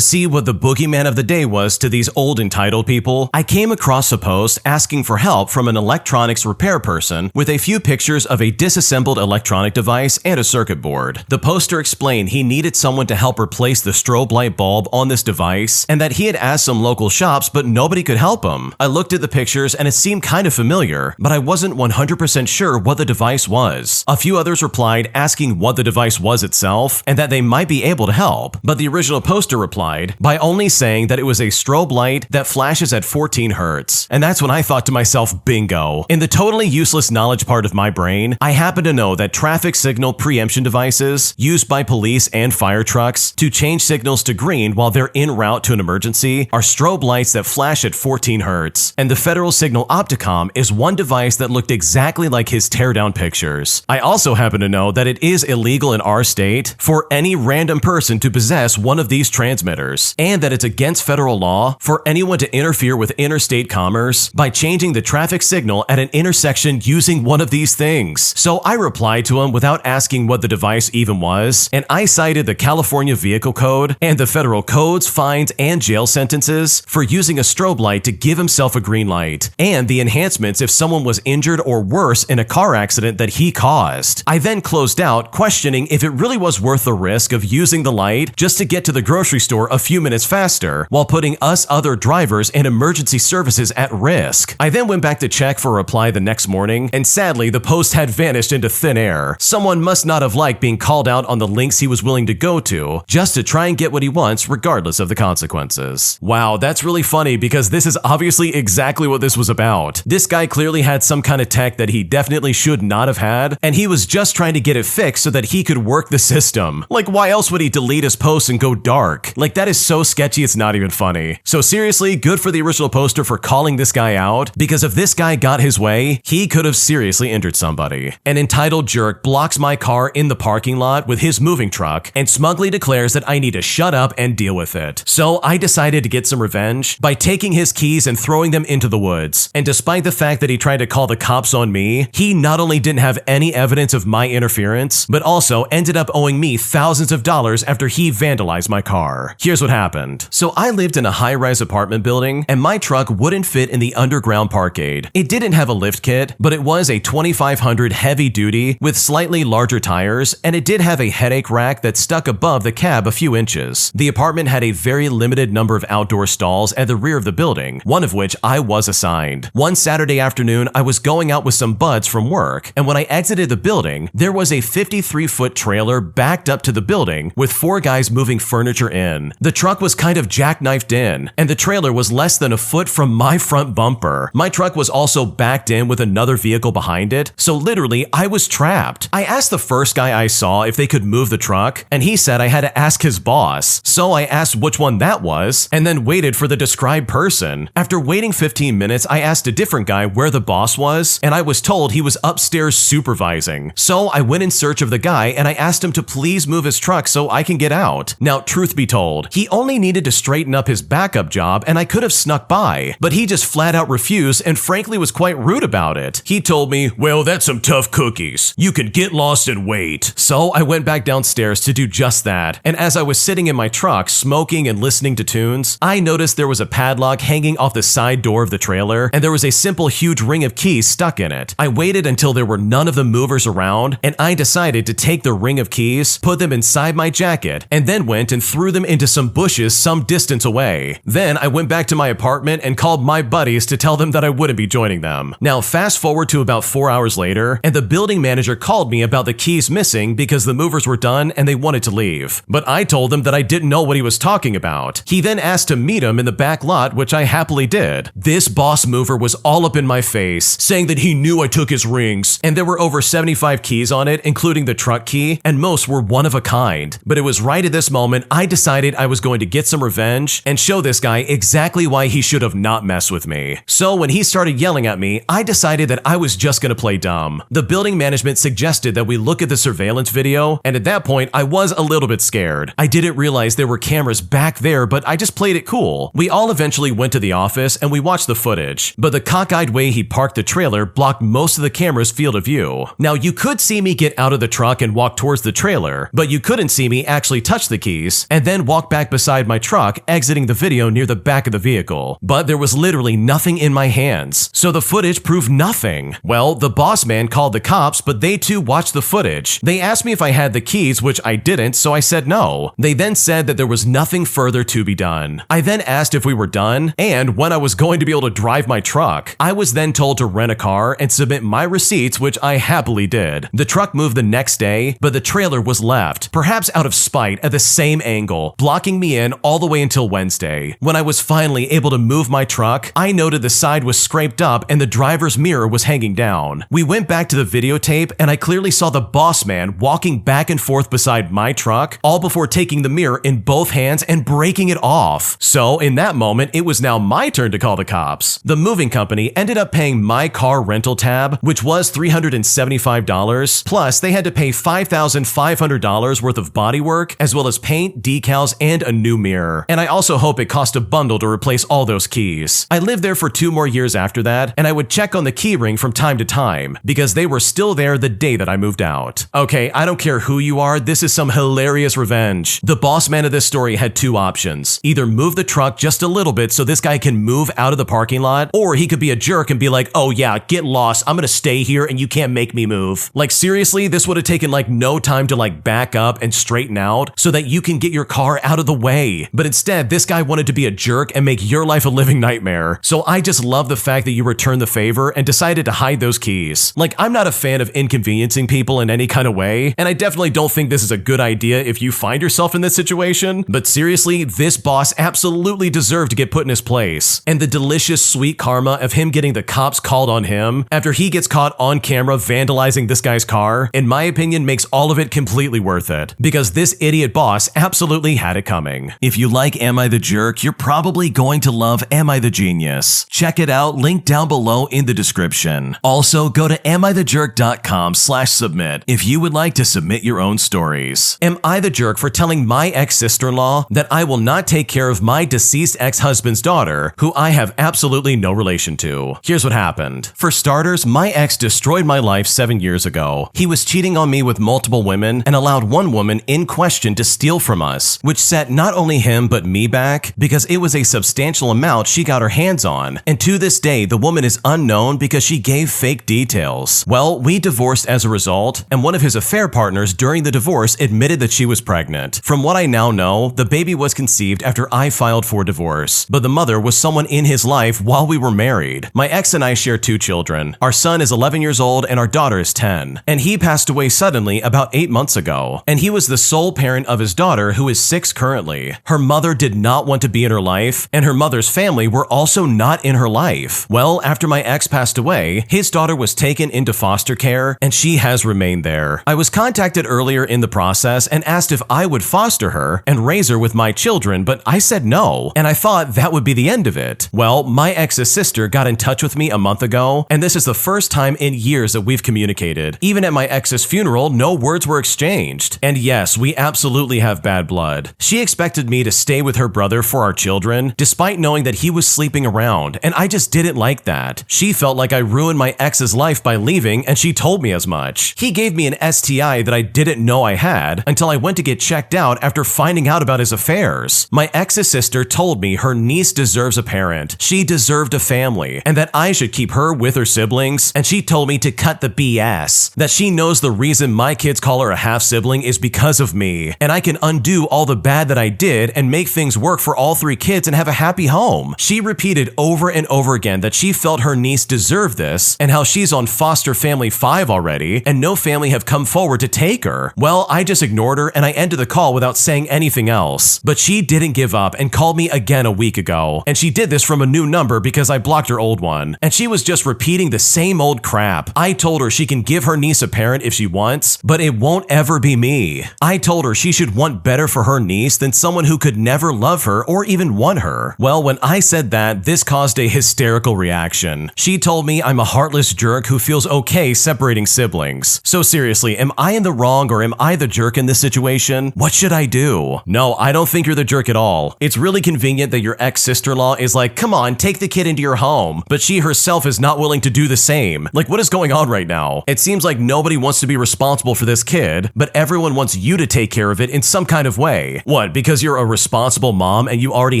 Speaker 1: see what the boogeyman of the day was to these old entitled people, I came across a post asking for help from an electronics repair person with a few pictures of a disassembled electronic device and a circuit board. The poster explained he needed someone to help replace the strobe light bulb on this device and that he had asked some local shops but nobody could help him. I looked at the pictures and it seemed kind of familiar, but I wasn't 100% sure what the device was. A few others replied asking what the device was itself and that they might be able to help, but the original poster replied by only saying that it was a strobe light that flashes at 14 hertz. And that's when I thought to myself, bingo. In the totally useless knowledge part of my brain, I happen to know that traffic signal preemption devices used by police and fire trucks to change signals to green while they're en route to an emergency are strobe lights that flash at 14 hertz. And the Federal Signal Opticom is one device that looked exactly like his teardown pictures. I also happen to know that it is illegal in our state for any random person to possess one of these transmitters, and that it's against federal law for anyone to interfere with interstate commerce by changing the traffic signal at an intersection using one of these things. So I replied to him without asking what the device even was, and I cited the California Vehicle Code and the federal codes, fines, and jail sentences for using a strobe light to give himself a green light, and the enhancements if someone was injured or worse in a car accident that he caused. I then closed out, questioning if it really was worth the risk of using the light just to get to the grocery store a few minutes faster while putting us other drivers and emergency services at risk. I then went back to check for a reply the next morning, and sadly the post had vanished into thin air. Someone must not have liked being called out on the links he was willing to go to just to try and get what he wants regardless of the consequences. Wow, that's really funny because this is obviously exactly what this was about. This guy clearly had some kind of tech that he definitely should not have had, and he was just trying to get it fixed so that he could work the system. Like, why else would he delete his posts and go dark? Like, that is so sketchy it's not even funny. So seriously, good for the original poster for calling this guy out, because if this guy got his way, he could have seriously injured somebody. An entitled jerk blocks my car in the parking lot with his moving truck and smugly declares that I need to shut up and deal with it. So I decided to get some revenge by taking his keys and throwing them into the woods. And despite the fact that he tried to call the cops on me, he not only didn't have any evidence of my interference, but also ended up owing me thousands of dollars after he vandalized my car. Here's what happened. So I lived in a high-rise apartment building, and my truck wouldn't fit in the underground parkade. It didn't have a lift kit, but it was a 2500 heavy-duty with slightly larger tires, and it did have a headache rack that stuck above the cab a few inches. The apartment had a very limited number of outdoor stalls at the rear of the building, one of which I was assigned. One Saturday afternoon, I was going out with some buds from work, and when I exited the building, there was a 53-foot trailer backed up to the building with 4 guys moving furniture in. The truck was kind of jackknifed in, and the trailer was less than a foot from my front bumper. My truck was also backed in with another vehicle behind it, so literally I was trapped. I asked the first guy I saw if they could move the truck, and he said I had to ask his boss. So I asked which one that was, and then waited for the described person. After waiting 15 minutes, I asked a different guy where the boss was, and I was told he was upstairs supervising. So I went in search of the guy, and I asked him to please move his truck so I can get out. Now, truth be told, he only needed to straighten up his backup job, and I could have snuck by, but he just flat out refused and frankly was quite rude about it. He told me, "Well, that's some tough cookies. You can get lost and wait." Right. So I went back downstairs to do just that, and as I was sitting in my truck smoking and listening to tunes, I noticed there was a padlock hanging off the side door of the trailer, and there was a simple huge ring of keys stuck in it. I waited until there were none of the movers around, and I decided to take the ring of keys, put them inside my jacket, and then went and threw them into some bushes some distance away. Then I went back to my apartment and called my buddies to tell them that I wouldn't be joining them. Now fast forward to about 4 hours later, and the building manager called me about the keys missing because the movers were done and they wanted to leave. But I told him that I didn't know what he was talking about. He then asked to meet him in the back lot, which I happily did. This boss mover was all up in my face, saying that he knew I took his rings, and there were over 75 keys on it, including the truck key, and most were one of a kind. But it was right at this moment I decided I was going to get some revenge and show this guy exactly why he should have not messed with me. So when he started yelling at me, I decided that I was just gonna play dumb. The building management suggested that we look at the surveillance video, and at that point I was a little bit scared. I didn't realize there were cameras back there, but I just played it cool. We all eventually went to the office and we watched the footage, but the cockeyed way he parked the trailer blocked most of the camera's field of view. Now you could see me get out of the truck and walk towards the trailer, but you couldn't see me actually touch the keys and then walk back beside my truck, exiting the video near the back of the vehicle. But there was literally nothing in my hands, so the footage proved nothing. Well, the boss man called the cops, but they too watched the footage. They asked me if I had the keys, which I didn't, so I said no. They then said that there was nothing further to be done. I then asked if we were done and when I was going to be able to drive my truck. I was then told to rent a car and submit my receipts, which I happily did. The truck moved the next day, but the trailer was left, perhaps out of spite, at the same angle, blocking me in all the way until Wednesday. When I was finally able to move my truck, I noted the side was scraped up and the driver's mirror was hanging down. We went back to the videotape and I clearly saw the boss man walking back and forth beside my truck, all before taking the mirror in both hands and breaking it off. So in that moment, it was now my turn to call the cops. The moving company ended up paying my car rental tab, which was $375, plus they had to pay $5,500 worth of bodywork, as well as paint, decals, and a new mirror. And I also hope it cost a bundle to replace all those keys. I lived there for 2 more years after that, and I would check on the key ring from time to time, because they were still there the day that I moved out. Okay, I don't care who you are, this is some hilarious revenge. The boss man of this story had 2 options. Either move the truck just a little bit so this guy can move out of the parking lot, or he could be a jerk and be like, oh yeah, get lost, I'm gonna stay here and you can't make me move. Like seriously, this would have taken like no time to like back up and straighten out so that you can get your car out of the way. But instead, this guy wanted to be a jerk and make your life a living nightmare. So I just love the fact that you returned the favor and decided to hide those keys. Like, I'm not a fan of inconveniencing people in any kind of way, and I definitely don't think this is a good idea if you find yourself in this situation, but seriously, this boss absolutely deserved to get put in his place. And the delicious sweet karma of him getting the cops called on him after he gets caught on camera vandalizing this guy's car, in my opinion, makes all of it completely worth it, because this idiot boss absolutely had it coming. If you like Am I the Jerk, you're probably going to love Am I the Genius. Check it out, link down below in the description. Also, go to amithejerk.com/submit if you would like to submit your own stories. Am I the jerk for telling my ex-sister-in-law that I will not take care of my deceased ex-husband's daughter, who I have absolutely no relation to? Here's what happened. For starters, my ex destroyed my life 7 years ago. He was cheating on me with multiple women and allowed one woman in question to steal from us, which set not only him but me back because it was a substantial amount she got her hands on. And to this day, the woman is unknown because she gave fake details. Well, we divorced as a result, and one of his affair partners during the divorce admitted that she was pregnant. From what I now know, the baby was conceived after I filed for divorce, but the mother was someone in his life while we were married. My ex and I share 2 children. Our son is 11 years old and our daughter is 10. And he passed away suddenly about 8 months ago. And he was the sole parent of his daughter, who is 6 currently. Her mother did not want to be in her life, and her mother's family were also not in her life. Well, after my ex passed away, his daughter was taken into foster care, and she has remained there. I was contacted earlier in the process and asked if I would foster her and raise her with my children, but I said no, and I thought that would be the end of it. Well, my ex's sister got in touch with me a month ago, and this is the first time in years that we've communicated. Even at my ex's funeral, no words were exchanged. And yes, we absolutely have bad blood. She expected me to stay with her brother for our children, despite knowing that he was sleeping around, and I just didn't like that. She felt like I ruined my ex's life by leaving, and she told me as much. He gave me an STI that I didn't know I had until I went to get checked out after finding out about his affairs. My ex's sister told me her niece deserves a parent, she deserved a family, and that I should keep her with her siblings, and she told me to cut the BS, that she knows the reason my kids call her a half-sibling is because of me, and I can undo all the bad that I did and make things work for all 3 kids and have a happy home. She repeated over and over again that she felt her niece deserved this, and how she's on foster family 5 already, and no family have come forward to take her. Well, I just ignored her and I ended the call without saying anything else. But she didn't give up and called me again a week ago, and she did this from a new number because I blocked her old one, and she was just repeating the same old crap. I told her she can give her niece a parent if she wants, but it won't ever be me. I told her she should want better for her niece than someone who could never love her or even want her. Well, when I said that, this caused a hysterical reaction. She told me I'm a heartless jerk who feels okay separating siblings. So seriously, am I in the wrong or am I the jerk in this situation? What should I do? No, I don't think you're the jerk at all. It's really convenient that your ex-sister-in-law is like, come on, take the kid into your home, but she herself is not willing to do the same. Like, what is going on right now? It seems like nobody wants to be responsible for this kid, but everyone wants you to take care of it in some kind of way. What, because you're a responsible mom and you already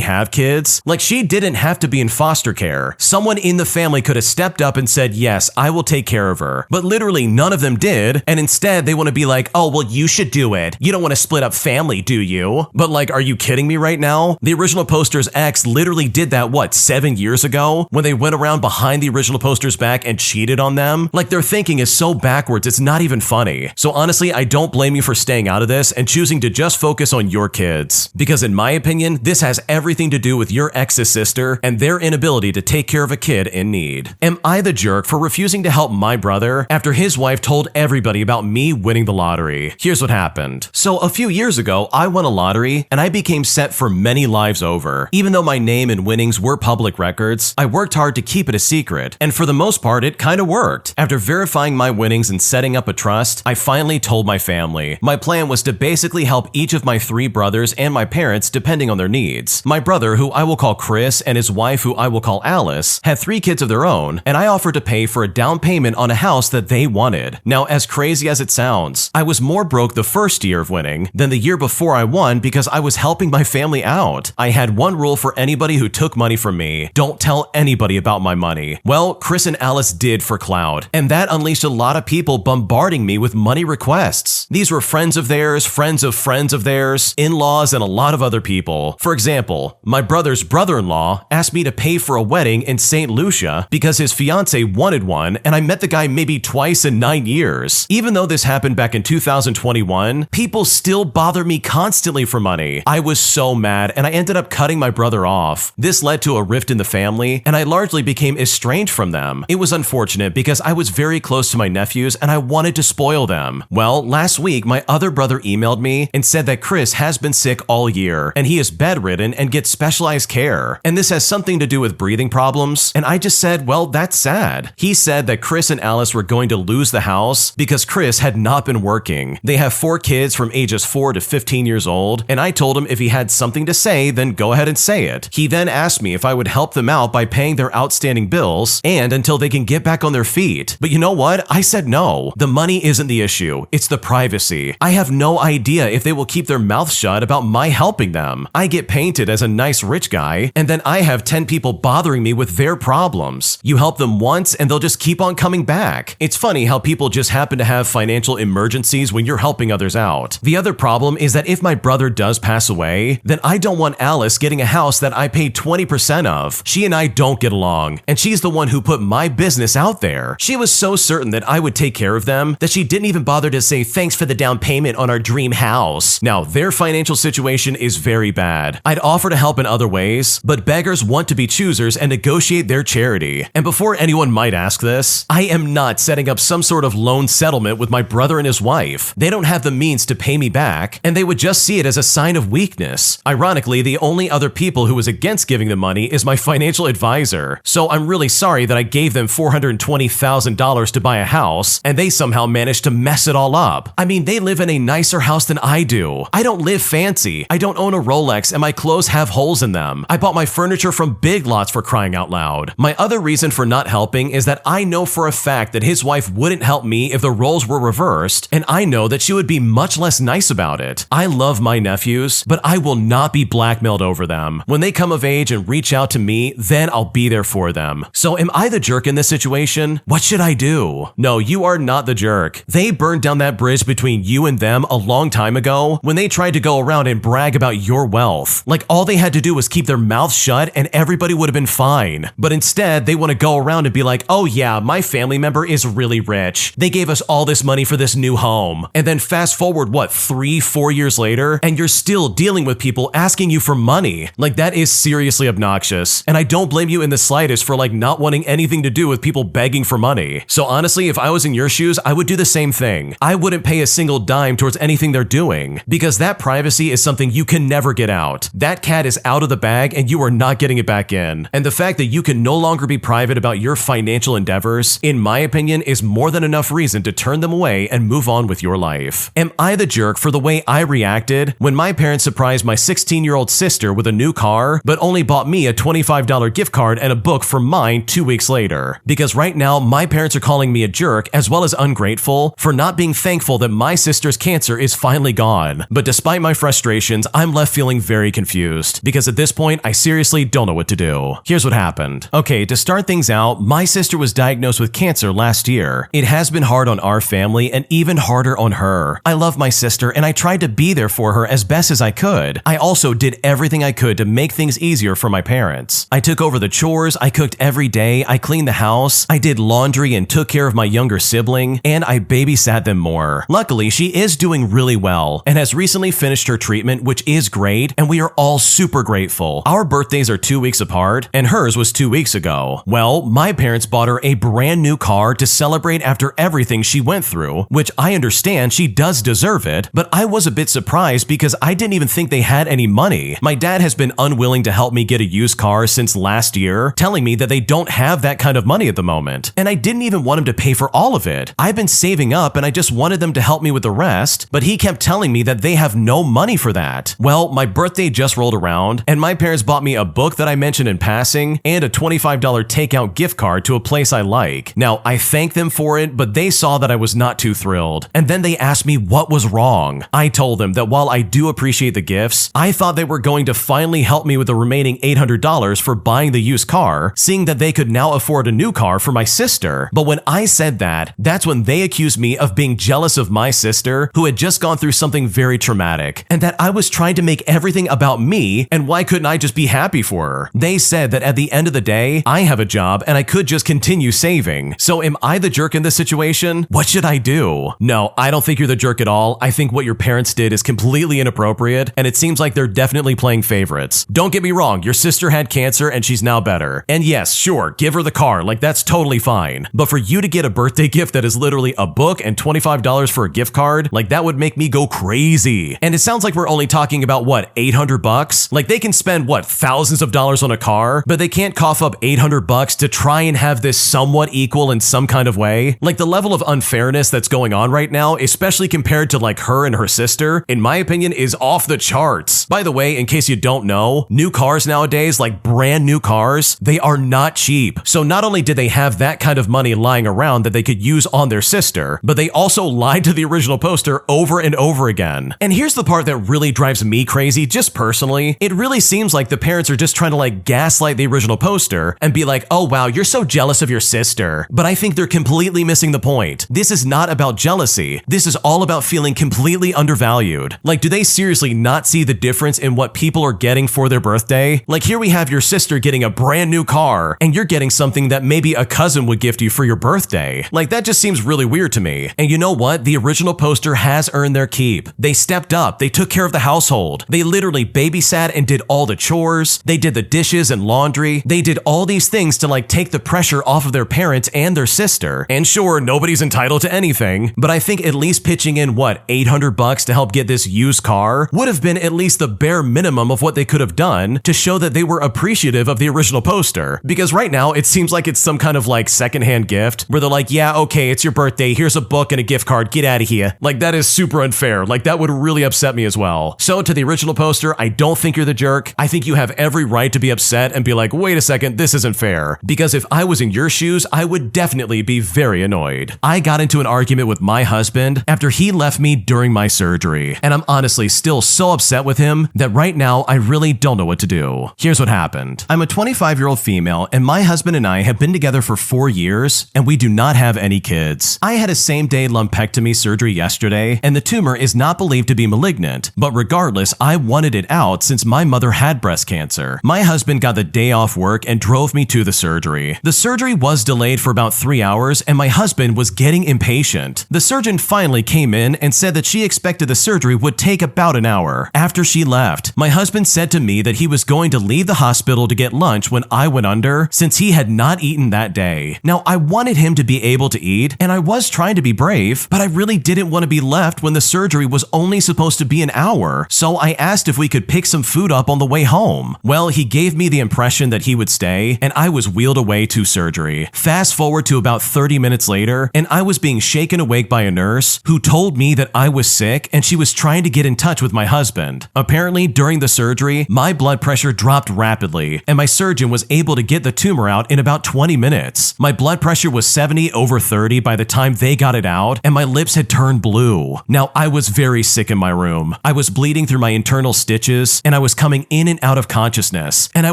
Speaker 1: have kids? Like, she didn't have to be in foster care. Someone in the family could have stepped up and said, yes, I will take care of her. But literally none of them did, and instead they want to be like, oh, well, you should do it. You don't want to split up family, do you? But like, are you kidding me right now? The original poster's ex literally did that, what, 7 years ago? When they went around behind the original poster's back and cheated on them? Like, their thinking is so backwards, it's not even funny. So honestly, I don't blame you for staying out of this and choosing to just focus on your kids. Because in my opinion, this has everything to do with your ex's sister and their inability to take care of a kid in need. Am I the jerk for refusing to help my brother after his wife told everybody about me winning the lottery? Here's what happened. So a few years ago, I won a lottery and I became set for many lives over. Even though my name and winnings were public records, I worked hard to keep it a secret, and for the most part, it kind of worked. After verifying my winnings and setting up a trust, I finally told my family. My plan was to basically help each of my 3 brothers and my parents depending on their needs. My brother, who I will call Chris, and his wife, who I will call Alice, had 3 kids of their own, and I offered to pay for a down payment on a house that they wanted. Now, as crazy as it sounds, I was more broke the first year of winning than the year before I won because I was helping my family out. I had one rule for anybody who took money from me: don't tell anybody about my money. Well, Chris and Alice did for clout, and that unleashed a lot of people bombarding me with money requests. These were friends of theirs, friends of theirs, in-laws, and a lot of other people. For example, my brother's brother-in-law asked me to pay for a wedding in St. Lucia because his fiance wanted one, and I met the guy maybe twice in 9 years. Even though this happened back in 2021, people still bother me constantly for money. I was so mad, and I ended up cutting my brother off. This led to a rift in the family, and I largely became estranged from them. It was unfortunate because I was very close to my nephews and I wanted to spoil them. Well, last week, my other brother emailed me and said that Chris has been sick all year, and he is bedridden and gets specialized care. And this has something to do with breathing problems, and I just said, well, that's sad. He said that Chris and Alice were going to lose the house because Chris had not been working. They have 4 kids from ages 4 to 15 years old, and I told him if he had something to say, then go ahead and say it. He then asked me if I would help them out by paying their outstanding bills and until they can get back on their feet. But you know what? I said no. The money isn't the issue. It's the privacy. I have no idea if they will keep their mouths shut about my helping them. I get painted as a nice rich guy, and then I have 10 people bothering me with their problems. You help them once and they'll just keep on coming back. It's funny how people just happen to have financial emergencies when you're helping others out. The other problem is that if my brother does pass away, then I don't want Alice getting a house that I paid 20% of. She and I don't get along, and she's the one who put my business out there. She was so certain that I would take care of them that she didn't even bother to say thanks for the down payment on our dream house. Now, their financial situation is very bad. I'd offer to help in other ways, but beggars want to be choosers and negotiate their charity. And before anyone might ask this, I am not setting up some sort of loan settlement with my brother and his wife. They don't have the means to pay me back, and they would just see it as a sign of weakness. Ironically, the only other people who was against giving them money is my financial advisor. So I'm really sorry that I gave them $420,000 to buy a house, and they somehow managed to mess it all up. I mean, they live in a nicer house than I do. I don't live fancy. I don't own a Rolex, and my clothes have holes in them. I bought my furniture from Big Lots, for crying out loud. My other reason for not helping is that I know for a fact that his wife wouldn't help me if the roles were reversed, and I know that she would be much less nice about it. I love my nephews, but I will not be blackmailed over them. When they come of age and reach out to me, then I'll be there for them. So am I the jerk in this situation? What should I do? No, you are not the jerk. They burned down that bridge between you and them a long time ago when they tried to go around and brag about your wealth. Like all they had to do was keep their mouth shut and everybody would have been fine. But instead, they want to go around and be like, oh yeah, my family member is really rich. They gave us all this money for this new home. And then fast forward, what, 3-4 years later, and you're still dealing with people asking you for money. Like that is seriously obnoxious. And I don't blame you in the slightest for like not wanting anything to do with people begging for money. So honestly, if I was in your shoes, I would do the same thing. I wouldn't pay a single dime towards anything they're doing because that privacy is something you can never get out. That cat is out of the bag and you are not getting it back in. And the fact that you can no longer be private about your financial endeavors, in my opinion, is more than enough reason to turn them away and move on with your life. Am I the jerk for the way I reacted when my parents surprised my 16-year-old sister with a new car, but only bought me a $25 gift card and a book for mine 2 weeks later? Because right now, my parents are calling me a jerk as well as ungrateful for not being thankful that my sister's cancer is finally gone. But despite my frustrations, I'm left feeling very confused because at this point, I seriously don't know what to do. Here's what happened. Okay, to start things out, my sister was diagnosed with cancer last year. It has been hard on our family and even harder on her. I love my sister and I tried to be there for her as best as I could. I also did everything I could to make things easier for my parents. I took over the chores, I cooked every day, I cleaned the house, I did laundry and took care of my younger sibling, and I babysat them more. Luckily, she is doing really well and has recently finished her treatment, which is great, and we are all super grateful. Our birthdays are 2 weeks apart, and hers was 2 weeks ago. Well, my parents bought her a brand new car to celebrate after everything she went through, which I understand she does deserve it, but I was a bit surprised because I didn't even think they had any money. My dad has been unwilling to help me get a used car since last year, telling me that they don't have that kind of money at the moment, and I didn't even want him to pay for all of it. I've been saving up and I just wanted them to help me with the rest, but he kept telling me that they have no money for that. Well, my birthday just rolled around and my parents bought me a book that I mentioned in passing and a $25 takeout gift card to a place I like. Now, I thanked them for it, but they saw that I was not too thrilled, and then they asked me what was wrong. I told them that while I do appreciate the gifts, I thought they were going to finally help me with the remaining $800 for buying the used car, seeing that they could now afford a new car for my sister. But when I said that, that's when they accused me of being jealous of my sister, who had just gone through something very traumatic, and that I was trying to make everything about me, and why couldn't I just be happy for her? They said that at the end of the day, I have a job and I could just continue saving. So am I the jerk in this situation? What should I do? No, I don't think you're the jerk at all. I think what your parents did is completely inappropriate, and it seems like they're definitely playing favorites. Don't get me wrong, your sister had cancer and she's now better. And yes, sure, give her the car, like that's totally fine. But for you to get a birthday gift that is literally a book and $25 for a gift card, like that would make me go crazy. And it sounds like we're only talking about what, $800? Like they can spend what, thousands of dollars on a car, but they can't cough up $800 to try and have this somewhat equal in some kind of way. Like the level of unfairness that's going on right now, especially compared to like her and her sister, in my opinion, is off the charts. By the way, in case you don't know, new cars nowadays, like brand new cars, they are not cheap. So not only did they have that kind of money lying around that they could use on their sister, but they also lied to the original poster over and over again. And here's the part that really drives me crazy, just personally. It really seems like the parents are just trying to like gaslight the original poster and be like, oh wow, you're so jealous of your sister. But I think they're completely missing the point. This is not about jealousy. This is all about feeling completely undervalued. Like, do they seriously not see the difference in what people are getting for their birthday? Like here we have your sister getting a brand new car and you're getting something that maybe a cousin would gift you for your birthday. Like that just seems really weird to me. And you know what? The original poster has earned their keep. They stepped up. They took care of the household. They literally babysat and did all the chores. They did the dishes and laundry. They did all these things to like take the pressure off of their parents and their sister. And sure, nobody's entitled to anything, but I think at least pitching in what, $800 to help get this used car would have been at least the bare minimum of what they could have done to show that they were appreciative of the original poster. Because right now it seems like it's some kind of like secondhand gift where they're like, yeah, okay, it's your birthday, here's a book and a gift card, get out of here. Like that is super unfair. Like that would really upset me as well. So to the original poster, I don't think you're the jerk. I think you have every right to be upset and be like, wait a second, this isn't fair. Because if I was in your shoes, I would definitely be very annoyed. I got into into an argument with my husband after he left me during my surgery, and I'm honestly still so upset with him that right now I really don't know what to do. Here's what happened. I'm a 25-year-old female, and my husband and I have been together for 4 years, and we do not have any kids. I had a same-day lumpectomy surgery yesterday, and the tumor is not believed to be malignant, but regardless, I wanted it out since my mother had breast cancer. My husband got the day off work and drove me to the surgery. The surgery was delayed for about 3 hours, and my husband was getting impatient. The surgeon finally came in and said that she expected the surgery would take about an hour. After she left, my husband said to me that he was going to leave the hospital to get lunch when I went under, since he had not eaten that day. Now, I wanted him to be able to eat, and I was trying to be brave, but I really didn't want to be left when the surgery was only supposed to be an hour, so I asked if we could pick some food up on the way home. Well, he gave me the impression that he would stay, and I was wheeled away to surgery. Fast forward to about 30 minutes later, and I was being shaken awake by a nurse who told me that I was sick and she was trying to get in touch with my husband. Apparently, during the surgery, my blood pressure dropped rapidly, and my surgeon was able to get the tumor out in about 20 minutes. My blood pressure was 70/30 by the time they got it out, and my lips had turned blue. Now, I was very sick in my room. I was bleeding through my internal stitches, and I was coming in and out of consciousness, and I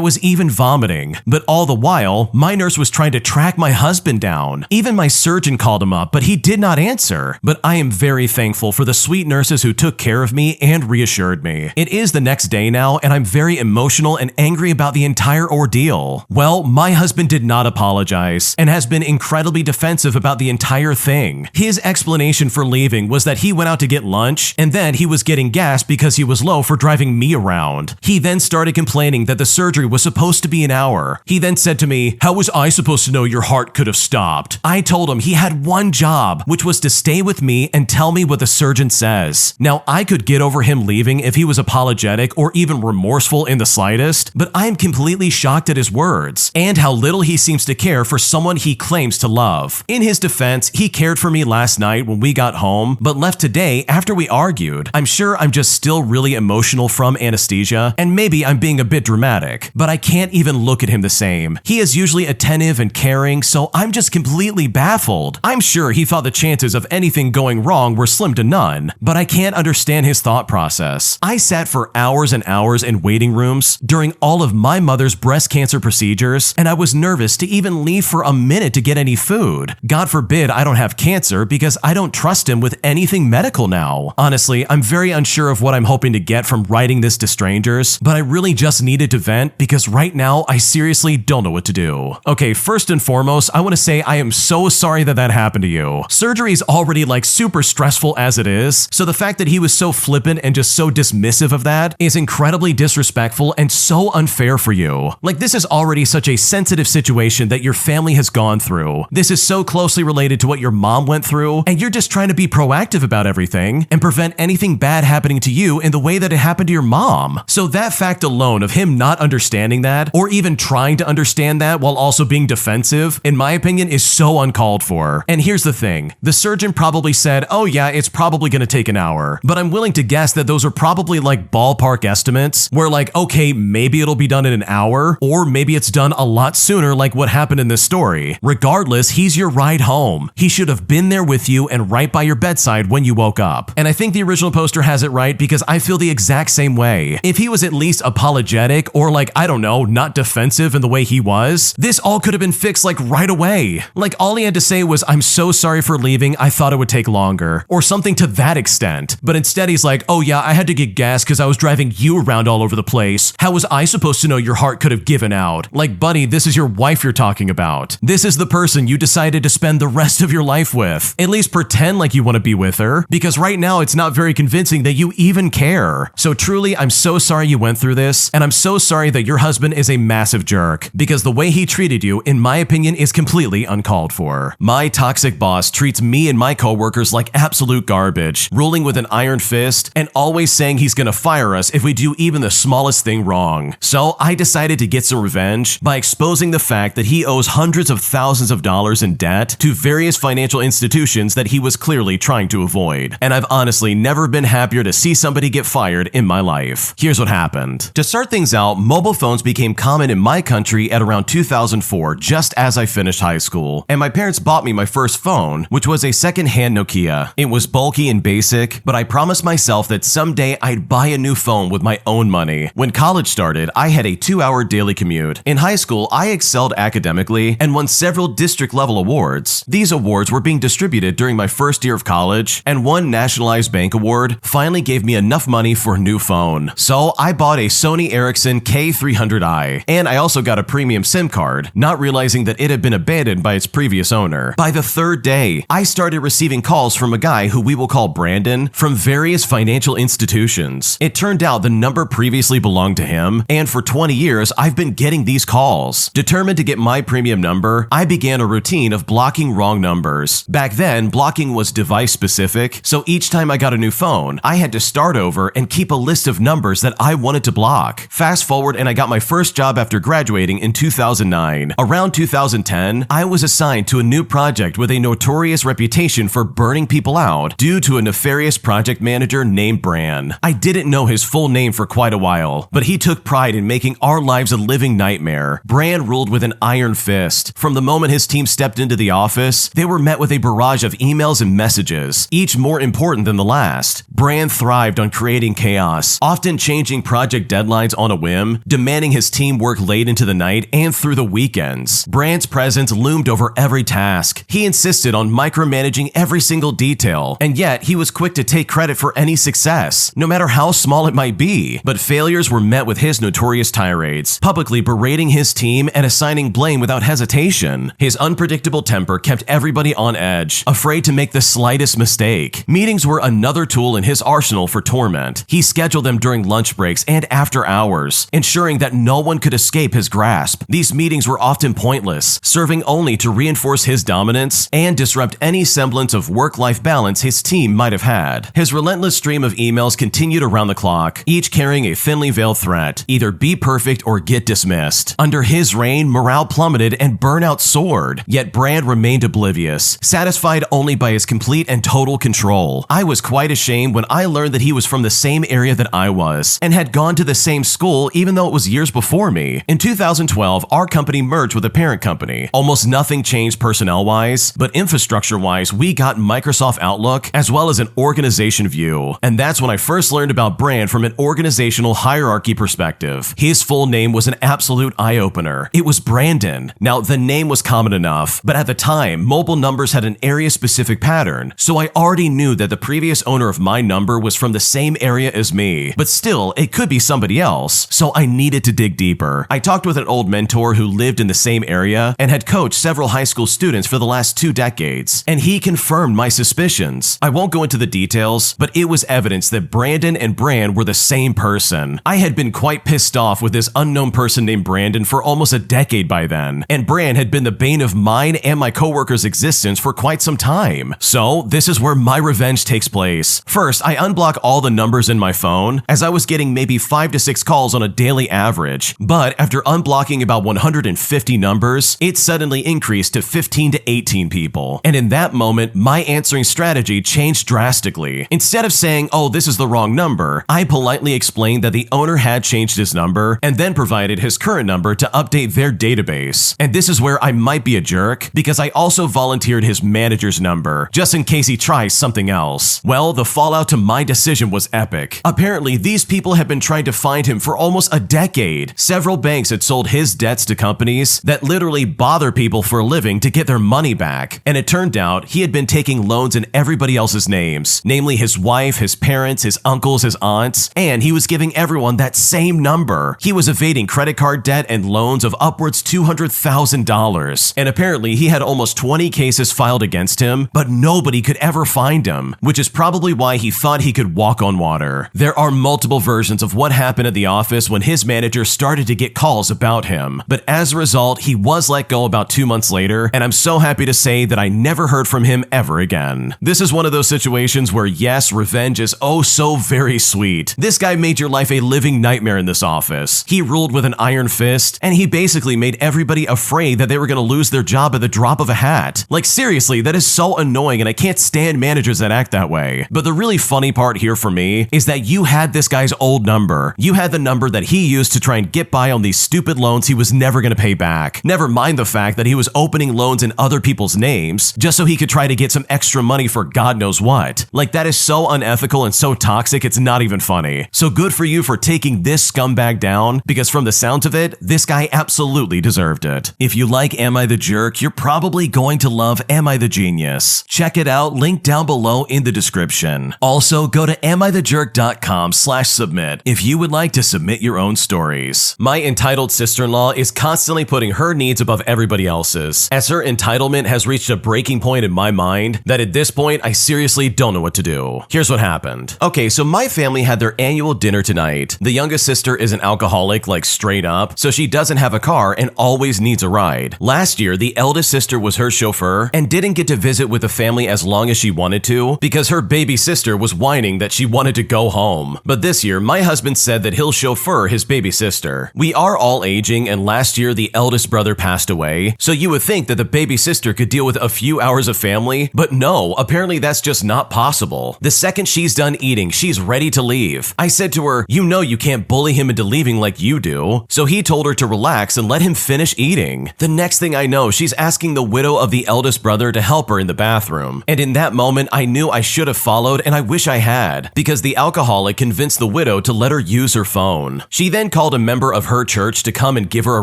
Speaker 1: was even vomiting. But all the while, my nurse was trying to track my husband down. Even my surgeon called him up, but he did not answer. But I am very thankful for the sweet nurses who took care of me and reassured me. It is the next day now, and I'm very emotional and angry about the entire ordeal. Well, my husband did not apologize and has been incredibly defensive about the entire thing. His explanation for leaving was that he went out to get lunch, and then he was getting gas because he was low for driving me around. He then started complaining that the surgery was supposed to be an hour. He then said to me, "How was I supposed to know your heart could have stopped?" I told him he had one job, which was to stay with me and tell me what the surgeon says. Now, I could get over him leaving if he was apologetic or even remorseful in the slightest, but I am completely shocked at his words and how little he seems to care for someone he claims to love. In his defense, he cared for me last night when we got home, but left today after we argued. I'm sure I'm just still really emotional from anesthesia, and maybe I'm being a bit dramatic, but I can't even look at him the same. He is usually attentive and caring, so I'm just completely baffled. I'm sure he thought the chances of anything going wrong were slim to none, but I can't understand his thought process. I sat for hours and hours in waiting rooms during all of my mother's breast cancer procedures, and I was nervous to even leave for a minute to get any food. God forbid I don't have cancer, because I don't trust him with anything medical now. Honestly, I'm very unsure of what I'm hoping to get from writing this to strangers, but I really just needed to vent because right now I seriously don't know what to do. Okay, first and foremost, I want to say I am so sorry that that happened to you. Surgery is already like super stressful as it is, so the fact that he was so flippant and just so dismissive of that is incredibly disrespectful and so unfair for you. Like, this is already such a sensitive situation that your family has gone through. This is so closely related to what your mom went through, and you're just trying to be proactive about everything and prevent anything bad happening to you in the way that it happened to your mom. So that fact alone of him not understanding that, or even trying to understand that while also being defensive, in my opinion, is so uncalled for. And here's the thing. The surgeon probably said, "Oh yeah, it's probably gonna take an hour." But I'm willing to guess that those are probably like ballpark estimates, where like, okay, maybe it'll be done in an hour, or maybe it's done a lot sooner like what happened in this story. Regardless, he's your ride home. He should have been there with you and right by your bedside when you woke up. And I think the original poster has it right, because I feel the exact same way. If he was at least apologetic or like, I don't know, not defensive in the way he was, this all could have been fixed like right away. Like, all he had to say was, "I'm so sorry for leaving, I thought it would take longer," or something to that extent. But instead he's like, "Oh yeah, I had to get gas because I was driving you around all over the place. How was I supposed to know your heart could have given out?" Like, buddy, this is your wife you're talking about. This is the person you decided to spend the rest of your life with. At least pretend like you want to be with her, because right now it's not very convincing that you even care. So truly, I'm so sorry you went through this, and I'm so sorry that your husband is a massive jerk, because the way he treated you, in my opinion, is completely uncalled for. My toxic boss treats me and my coworkers like absolute garbage, ruling with an iron fist and always saying he's gonna fire us if we do even the smallest thing wrong. So I decided to get some revenge by exposing the fact that he owes hundreds of thousands of dollars in debt to various financial institutions that he was clearly trying to avoid. And I've honestly never been happier to see somebody get fired in my life. Here's what happened. To start things out, mobile phones became common in my country at around 2004, just as I finished high school. And my parents bought me my first phone, phone, which was a second-hand Nokia. It was bulky and basic, but I promised myself that someday I'd buy a new phone with my own money. When college started, I had a 2-hour daily commute. In high school, I excelled academically and won several district-level awards. These awards were being distributed during my first year of college, and one nationalized bank award finally gave me enough money for a new phone. So I bought a Sony Ericsson K300i, and I also got a premium SIM card, not realizing that it had been abandoned by its previous owner. By the third day, I started receiving calls from a guy who we will call Brandon from various financial institutions. It turned out the number previously belonged to him, and for 20 years, I've been getting these calls. Determined to get my premium number, I began a routine of blocking wrong numbers. Back then, blocking was device specific, so each time I got a new phone, I had to start over and keep a list of numbers that I wanted to block. Fast forward and I got my first job after graduating in 2009. Around 2010, I was assigned to a new project with a notorious reputation for burning people out due to a nefarious project manager named Bran. I didn't know his full name for quite a while, but he took pride in making our lives a living nightmare. Bran ruled with an iron fist. From the moment his team stepped into the office, they were met with a barrage of emails and messages, each more important than the last. Bran thrived on creating chaos, often changing project deadlines on a whim, demanding his team work late into the night and through the weekends. Bran's presence loomed over every task. He insisted on micromanaging every single detail, and yet he was quick to take credit for any success, no matter how small it might be. But failures were met with his notorious tirades, publicly berating his team and assigning blame without hesitation. His unpredictable temper kept everybody on edge, afraid to make the slightest mistake. Meetings were another tool in his arsenal for torment. He scheduled them during lunch breaks and after hours, ensuring that no one could escape his grasp. These meetings were often pointless, serving only to reinforce his dominance and disrupt any semblance of work-life balance his team might have had. His relentless stream of emails continued around the clock, each carrying a thinly veiled threat: either be perfect or get dismissed. Under his reign, morale plummeted and burnout soared, yet Brand remained oblivious, satisfied only by his complete and total control. I was quite ashamed when I learned that he was from the same area that I was, and had gone to the same school even though it was years before me. In 2012, our company merged with a parent company. Almost nothing changed personnel-wise, but infrastructure-wise, we got Microsoft Outlook as well as an organization view. And that's when I first learned about Brand from an organizational hierarchy perspective. His full name was an absolute eye-opener. It was Brandon. Now, the name was common enough, but at the time, mobile numbers had an area-specific pattern, so I already knew that the previous owner of my number was from the same area as me. But still, it could be somebody else, so I needed to dig deeper. I talked with an old mentor who lived in the same area and had coached several high school students for the last 2 decades, and he confirmed my suspicions. I won't go into the details, but it was evidence that Brandon and Brand were the same person. I had been quite pissed off with this unknown person named Brandon for almost a decade by then, and Brand had been the bane of mine and my coworker's existence for quite some time. So this is where my revenge takes place. First, I unblock all the numbers in my phone, as I was getting maybe 5 to 6 calls on a daily average. But after unblocking about 150 numbers, it suddenly increased to 15 to 18 people. And in that moment, my answering strategy changed drastically. Instead of saying, "Oh, this is the wrong number," I politely explained that the owner had changed his number and then provided his current number to update their database. And this is where I might be a jerk, because I also volunteered his manager's number, just in case he tries something else. Well, the fallout to my decision was epic. Apparently, these people had been trying to find him for almost a decade. Several banks had sold his debts to companies that literally bother people for a living to get their money back. And it turned out he had been taking loans in everybody else's names, namely his wife, his parents, his uncles, his aunts, and he was giving everyone that same number. He was evading credit card debt and loans of upwards $200,000. And apparently he had almost 20 cases filed against him, but nobody could ever find him, which is probably why he thought he could walk on water. There are multiple versions of what happened at the office when his manager started to get calls about him. But as a result, he was let go about 2 months later, and I'm so happy to say that I never heard from him ever again. This is one of those situations where yes, revenge is oh so very sweet. This guy made your life a living nightmare in this office. He ruled with an iron fist, and he basically made everybody afraid that they were going to lose their job at the drop of a hat. Like seriously, that is so annoying, and I can't stand managers that act that way. But the really funny part here for me is that you had this guy's old number. You had the number that he used to try and get by on these stupid loans he was never going to pay back. Never mind the fact that he was opening loans in other people's names, house just so he could try to get some extra money for God knows what. Like, that is so unethical and so toxic, it's not even funny. So good for you for taking this scumbag down, because from the sounds of it, this guy absolutely deserved it. If you like Am I the Jerk, you're probably going to love Am I the Genius. Check it out, link down below in the description. Also, go to amithejerk.com/submit if you would like to submit your own stories. My entitled sister-in-law is constantly putting her needs above everybody else's, as her entitlement has reached a breaking point in my mind that at this point I seriously don't know what to do. Here's what happened. Okay, so my family had their annual dinner tonight. The youngest sister is an alcoholic, like straight up, so she doesn't have a car and always needs a ride. Last year, the eldest sister was her chauffeur and didn't get to visit with the family as long as she wanted to because her baby sister was whining that she wanted to go home. But this year, my husband said that he'll chauffeur his baby sister. We are all aging, and last year the eldest brother passed away, so you would think that the baby sister could deal with a few hours of family, but no, apparently that's just not possible. The second she's done eating, she's ready to leave. I said to her, you know you can't bully him into leaving like you do. So he told her to relax and let him finish eating. The next thing I know, she's asking the widow of the eldest brother to help her in the bathroom. And in that moment, I knew I should have followed, and I wish I had, because the alcoholic convinced the widow to let her use her phone. She then called a member of her church to come and give her a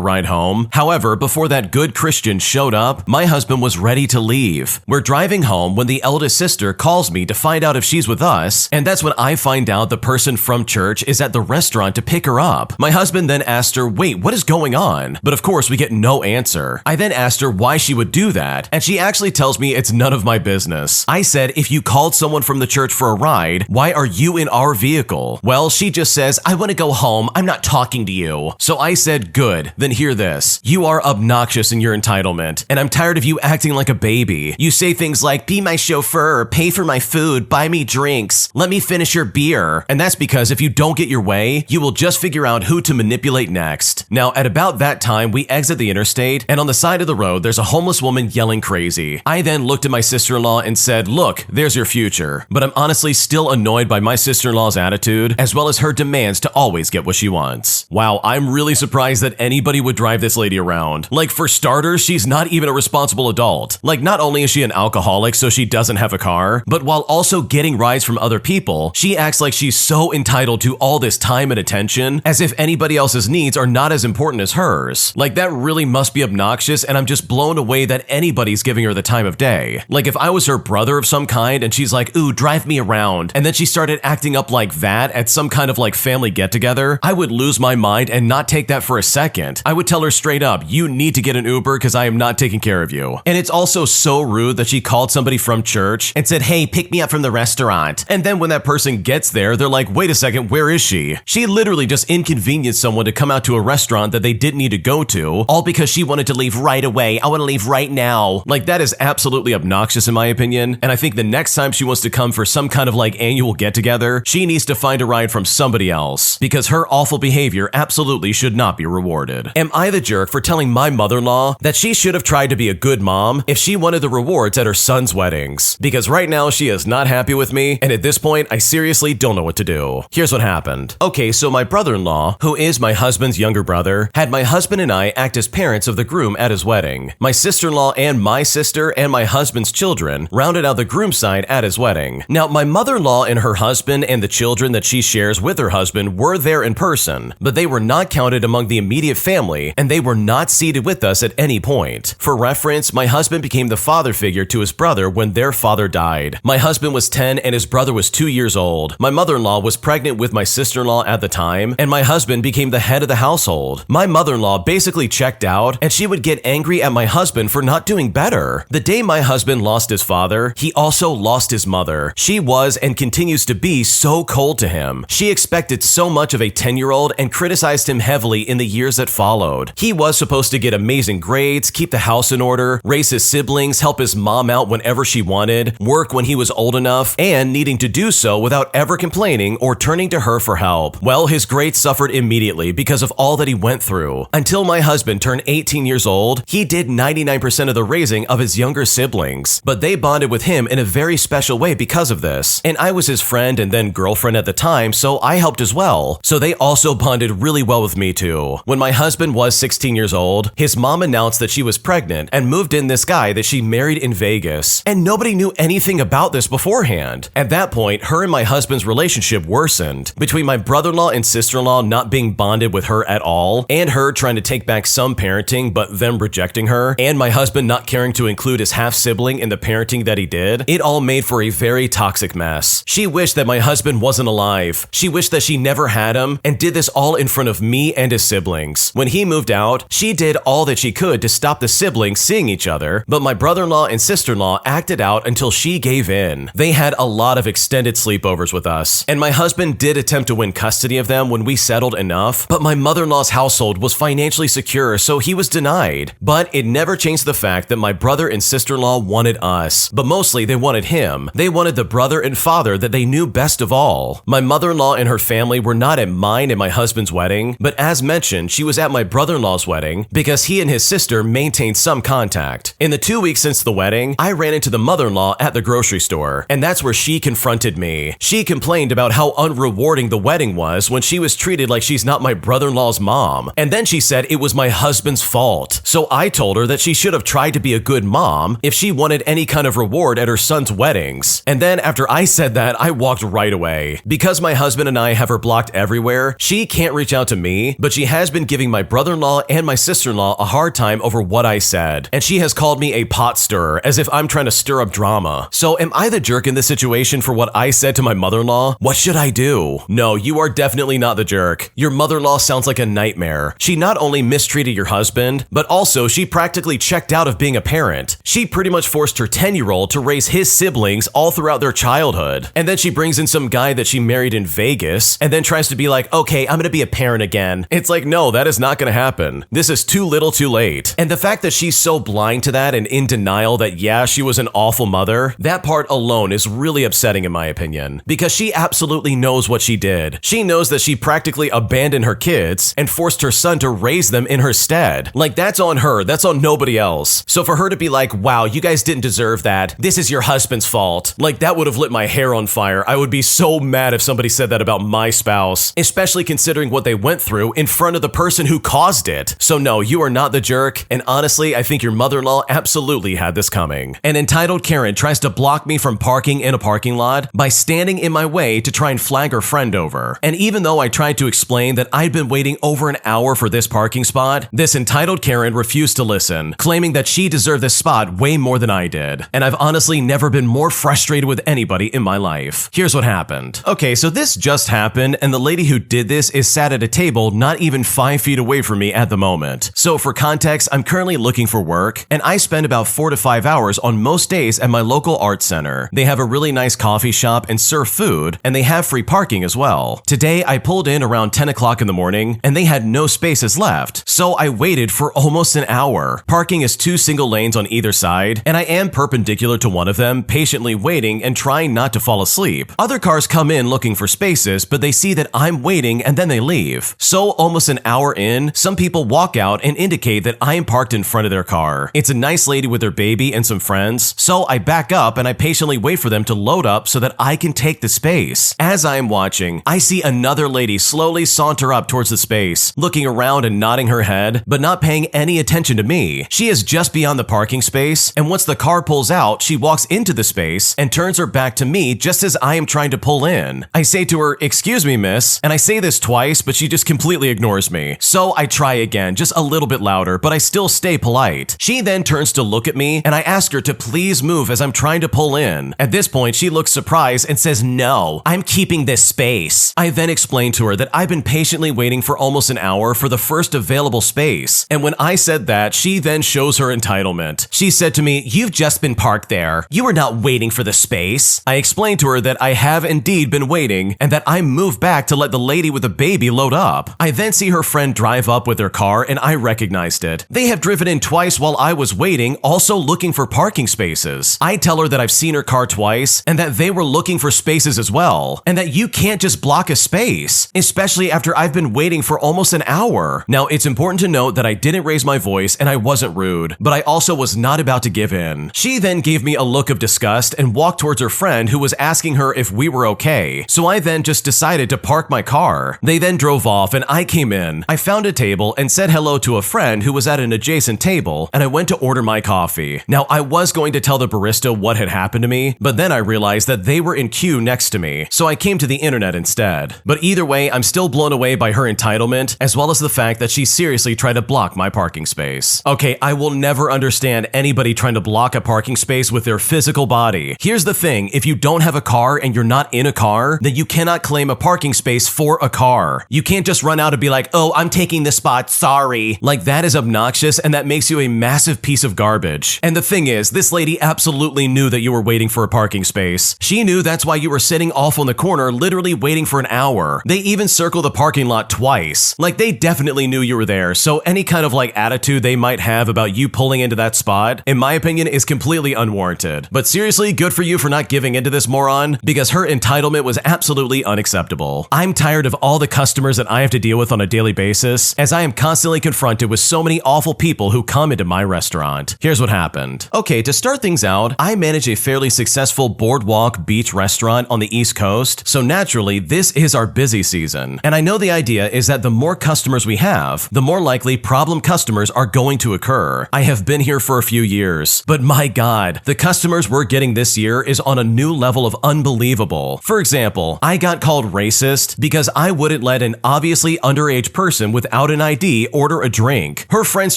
Speaker 1: ride home. However, before that good Christian showed up, my husband was ready to leave. We're driving home when the eldest sister calls me to find out if she's with us, and that's when I find out the person from church is at the restaurant to pick her up. My husband then asked her, wait, what is going on? But of course, we get no answer. I then asked her why she would do that, and she actually tells me it's none of my business. I said, if you called someone from the church for a ride, why are you in our vehicle? Well, she just says, I want to go home. I'm not talking to you. So I said, good, then hear this. You are obnoxious in your entitlement, and I'm tired of you acting like a baby. You say things like, be my chauffeur, pay for my food, buy me drinks, let me finish your beer. And that's because if you don't get your way, you will just figure out who to manipulate next. Now, at about that time, we exit the interstate, and on the side of the road, there's a homeless woman yelling crazy. I then looked at my sister-in-law and said, look, there's your future. But I'm honestly still annoyed by my sister-in-law's attitude, as well as her demands to always get what she wants. Wow, I'm really surprised that anybody would drive this lady around. Like, for starters, she's not even a responsible adult. Like, not only is she an alcoholic, so she doesn't have a car, but while also getting rides from other people, she acts like she's so entitled to all this time and attention, as if anybody else's needs are not as important as hers. Like, that really must be obnoxious, and I'm just blown away that anybody's giving her the time of day. Like, if I was her brother of some kind and she's like, ooh, drive me around, and then she started acting up like that at some kind of like family get-together, I would lose my mind and not take that for a second. I would tell her straight up, you need to get an Uber because I am not taking care of you. And it's also so rude that she called somebody from church and said, hey, pick me up from the restaurant. And then when that person gets there, they're like, wait a second, where is she? She literally just inconvenienced someone to come out to a restaurant that they didn't need to go to, all because she wanted to leave right away. I want to leave right now. Like, that is absolutely obnoxious in my opinion. And I think the next time she wants to come for some kind of like annual get-together, she needs to find a ride from somebody else, because her awful behavior absolutely should not be rewarded. Am I the jerk for telling my mother-in-law that she should have tried to be a good mom if she wanted the rewards at her son's weddings? Because right now she is not happy with me, and at this point I seriously don't know what to do. Here's what happened. Okay, so my brother-in-law, who is my husband's younger brother, had my husband and I act as parents of the groom at his wedding. My sister-in-law and my sister and my husband's children rounded out the groom's side at his wedding. Now, my mother-in-law and her husband and the children that she shares with her husband were there in person, but they were not counted among the immediate family, and they were not seated with us at any point. For reference, my husband became the father figure to his brother when their father died. My husband was 10 and his brother was 2 years old. My mother-in-law was pregnant with my sister-in-law at the time, and my husband became the head of the household. My mother-in-law basically checked out, and she would get angry at my husband for not doing better. The day my husband lost his father, he also lost his mother. She was and continues to be so cold to him. She expected so much of a 10-year-old and criticized him heavily in the years that followed. He was supposed to get amazing grades, keep the house in order, raise his siblings, help his mom out whenever she wanted, work when he was old enough, and needing to do so without ever complaining or turning to her for help. Well, his grades suffered immediately because of all that he went through. Until my husband turned 18 years old, he did 99% of the raising of his younger siblings, but they bonded with him in a very special way because of this. And I was his friend and then girlfriend at the time, so I helped as well. So they also bonded really well with me too. When my husband was 16 years old, his mom announced that she was pregnant and moved in this guy that that she married in Vegas, and nobody knew anything about this beforehand. At that point, her and my husband's relationship worsened, between my brother-in-law and sister-in-law not being bonded with her at all, and her trying to take back some parenting but them rejecting her, and my husband not caring to include his half-sibling in the parenting that he did. It all made for a very toxic mess. She wished that my husband wasn't alive. She wished that she never had him, and did this all in front of me and his siblings. When he moved out, she did all that she could to stop the siblings seeing each other, but my brother-in-law and sister-in-law acted out until she gave in. They had a lot of extended sleepovers with us, and my husband did attempt to win custody of them when we settled enough, but my mother-in-law's household was financially secure, so he was denied. But it never changed the fact that my brother and sister-in-law wanted us, but mostly they wanted him. They wanted the brother and father that they knew best of all. My mother-in-law and her family were not at mine and my husband's wedding, but as mentioned, she was at my brother-in-law's wedding because he and his sister maintained some contact. In the 2 weeks since the wedding, I ran into the mother-in-law at the grocery store, and that's where she confronted me. She complained about how unrewarding the wedding was when she was treated like she's not my brother-in-law's mom, and then she said it was my husband's fault. So I told her that she should have tried to be a good mom if she wanted any kind of reward at her son's weddings. And then after I said that, I walked right away. Because my husband and I have her blocked everywhere, she can't reach out to me, but she has been giving my brother-in-law and my sister-in-law a hard time over what I said. And she has called me a pot stirrer, as if I'm trying to stir up drama. So am I the jerk in this situation for what I said to my mother-in-law? What should I do? No, you are definitely not the jerk. Your mother-in-law sounds like a nightmare. She not only mistreated your husband, but also she practically checked out of being a parent. She pretty much forced her 10-year-old to raise his siblings all throughout their childhood. And then she brings in some guy that she married in Vegas, and then tries to be like, okay, I'm gonna be a parent again. It's like, no, that is not gonna happen. This is too little too late. And the fact that she's so blind to that and in denial that, yeah, she was an awful mother, that part alone is really upsetting in my opinion, because she absolutely knows what she did. She knows that she practically abandoned her kids and forced her son to raise them in her stead. Like, that's on her, that's on nobody else. So for her to be like, wow, you guys didn't deserve that, this is your husband's fault, like that would have lit my hair on fire. I would be so mad if somebody said that about my spouse, especially considering what they went through in front of the person who caused it. So no, you are not the jerk, and honestly, I think your mother-in-law absolutely had this coming. An entitled Karen tries to block me from parking in a parking lot by standing in my way to try and flag her friend over. And even though I tried to explain that I'd been waiting over an hour for this parking spot, this entitled Karen refused to listen, claiming that she deserved this spot way more than I did. And I've honestly never been more frustrated with anybody in my life. Here's what happened. Okay, so this just happened, and the lady who did this is sat at a table not even 5 feet away from me at the moment. So for context, I'm currently looking for work, and I spend about 4 to 5 hours on most days at my local art center. They have a really nice coffee shop and serve food, and they have free parking as well. Today, I pulled in around 10 o'clock in the morning, and they had no spaces left, so I waited for almost an hour. Parking is 2 single lanes on either side, and I am perpendicular to one of them, patiently waiting and trying not to fall asleep. Other cars come in looking for spaces, but they see that I'm waiting and then they leave. So almost an hour in, some people walk out and indicate that I am parked in front of their car. It's a nice lady with her baby and some friends, so I back up and I patiently wait for them to load up so that I can take the space. As I am watching, I see another lady slowly saunter up towards the space, looking around and nodding her head, but not paying any attention to me. She is just beyond the parking space, and once the car pulls out, she walks into the space and turns her back to me just as I am trying to pull in. I say to her, "Excuse me, miss," and I say this twice, but she just completely ignores me. So I try again, just a little bit louder, but I still stay polite. She then turns to look at me, and I ask her to please move as I'm trying to pull in. At this point, she looks surprised and says, "No, I'm keeping this space." I then explain to her that I've been patiently waiting for almost an hour for the first available space. And when I said that, she then shows her entitlement. She said to me, "You've just been parked there. You were not waiting for the space." I explained to her that I have indeed been waiting and that I moved back to let the lady with the baby load up. I then see her friend drive up with their car and I recognized it. They have driven in twice while I was waiting, also looking for parking spaces. I tell her that I've seen her car twice and that they were looking for spaces as well, and that you can't just block a space, especially after I've been waiting for almost an hour. Now, it's important to note that I didn't raise my voice and I wasn't rude, but I also was not about to give in. She then gave me a look of disgust and walked towards her friend who was asking her if we were okay. So I then just decided to park my car. They then drove off and I came in. I found a table and said hello to a friend who was at an adjacent table, and I went to order my coffee. coffee. Now, I was going to tell the barista what had happened to me, but then I realized that they were in queue next to me, so I came to the internet instead. But either way, I'm still blown away by her entitlement, as well as the fact that she seriously tried to block my parking space. Okay, I will never understand anybody trying to block a parking space with their physical body. Here's the thing, if you don't have a car and you're not in a car, then you cannot claim a parking space for a car. You can't just run out and be like, oh, I'm taking this spot, sorry. Like, that is obnoxious, and that makes you a massive piece of garbage. And the thing is, this lady absolutely knew that you were waiting for a parking space. She knew that's why you were sitting off on the corner literally waiting for an hour. They even circled the parking lot twice. Like, they definitely knew you were there, so any kind of attitude they might have about you pulling into that spot, in my opinion, is completely unwarranted. But seriously, good for you for not giving into this moron, because her entitlement was absolutely unacceptable. I'm tired of all the customers that I have to deal with on a daily basis, as I am constantly confronted with so many awful people who come into my restaurant. Here's what happened. Okay, to start things out, I manage a fairly successful boardwalk beach restaurant on the East Coast, so naturally, this is our busy season. And I know the idea is that the more customers we have, the more likely problem customers are going to occur. I have been here for a few years, but my God, the customers we're getting this year is on a new level of unbelievable. For example, I got called racist because I wouldn't let an obviously underage person without an ID order a drink. Her friends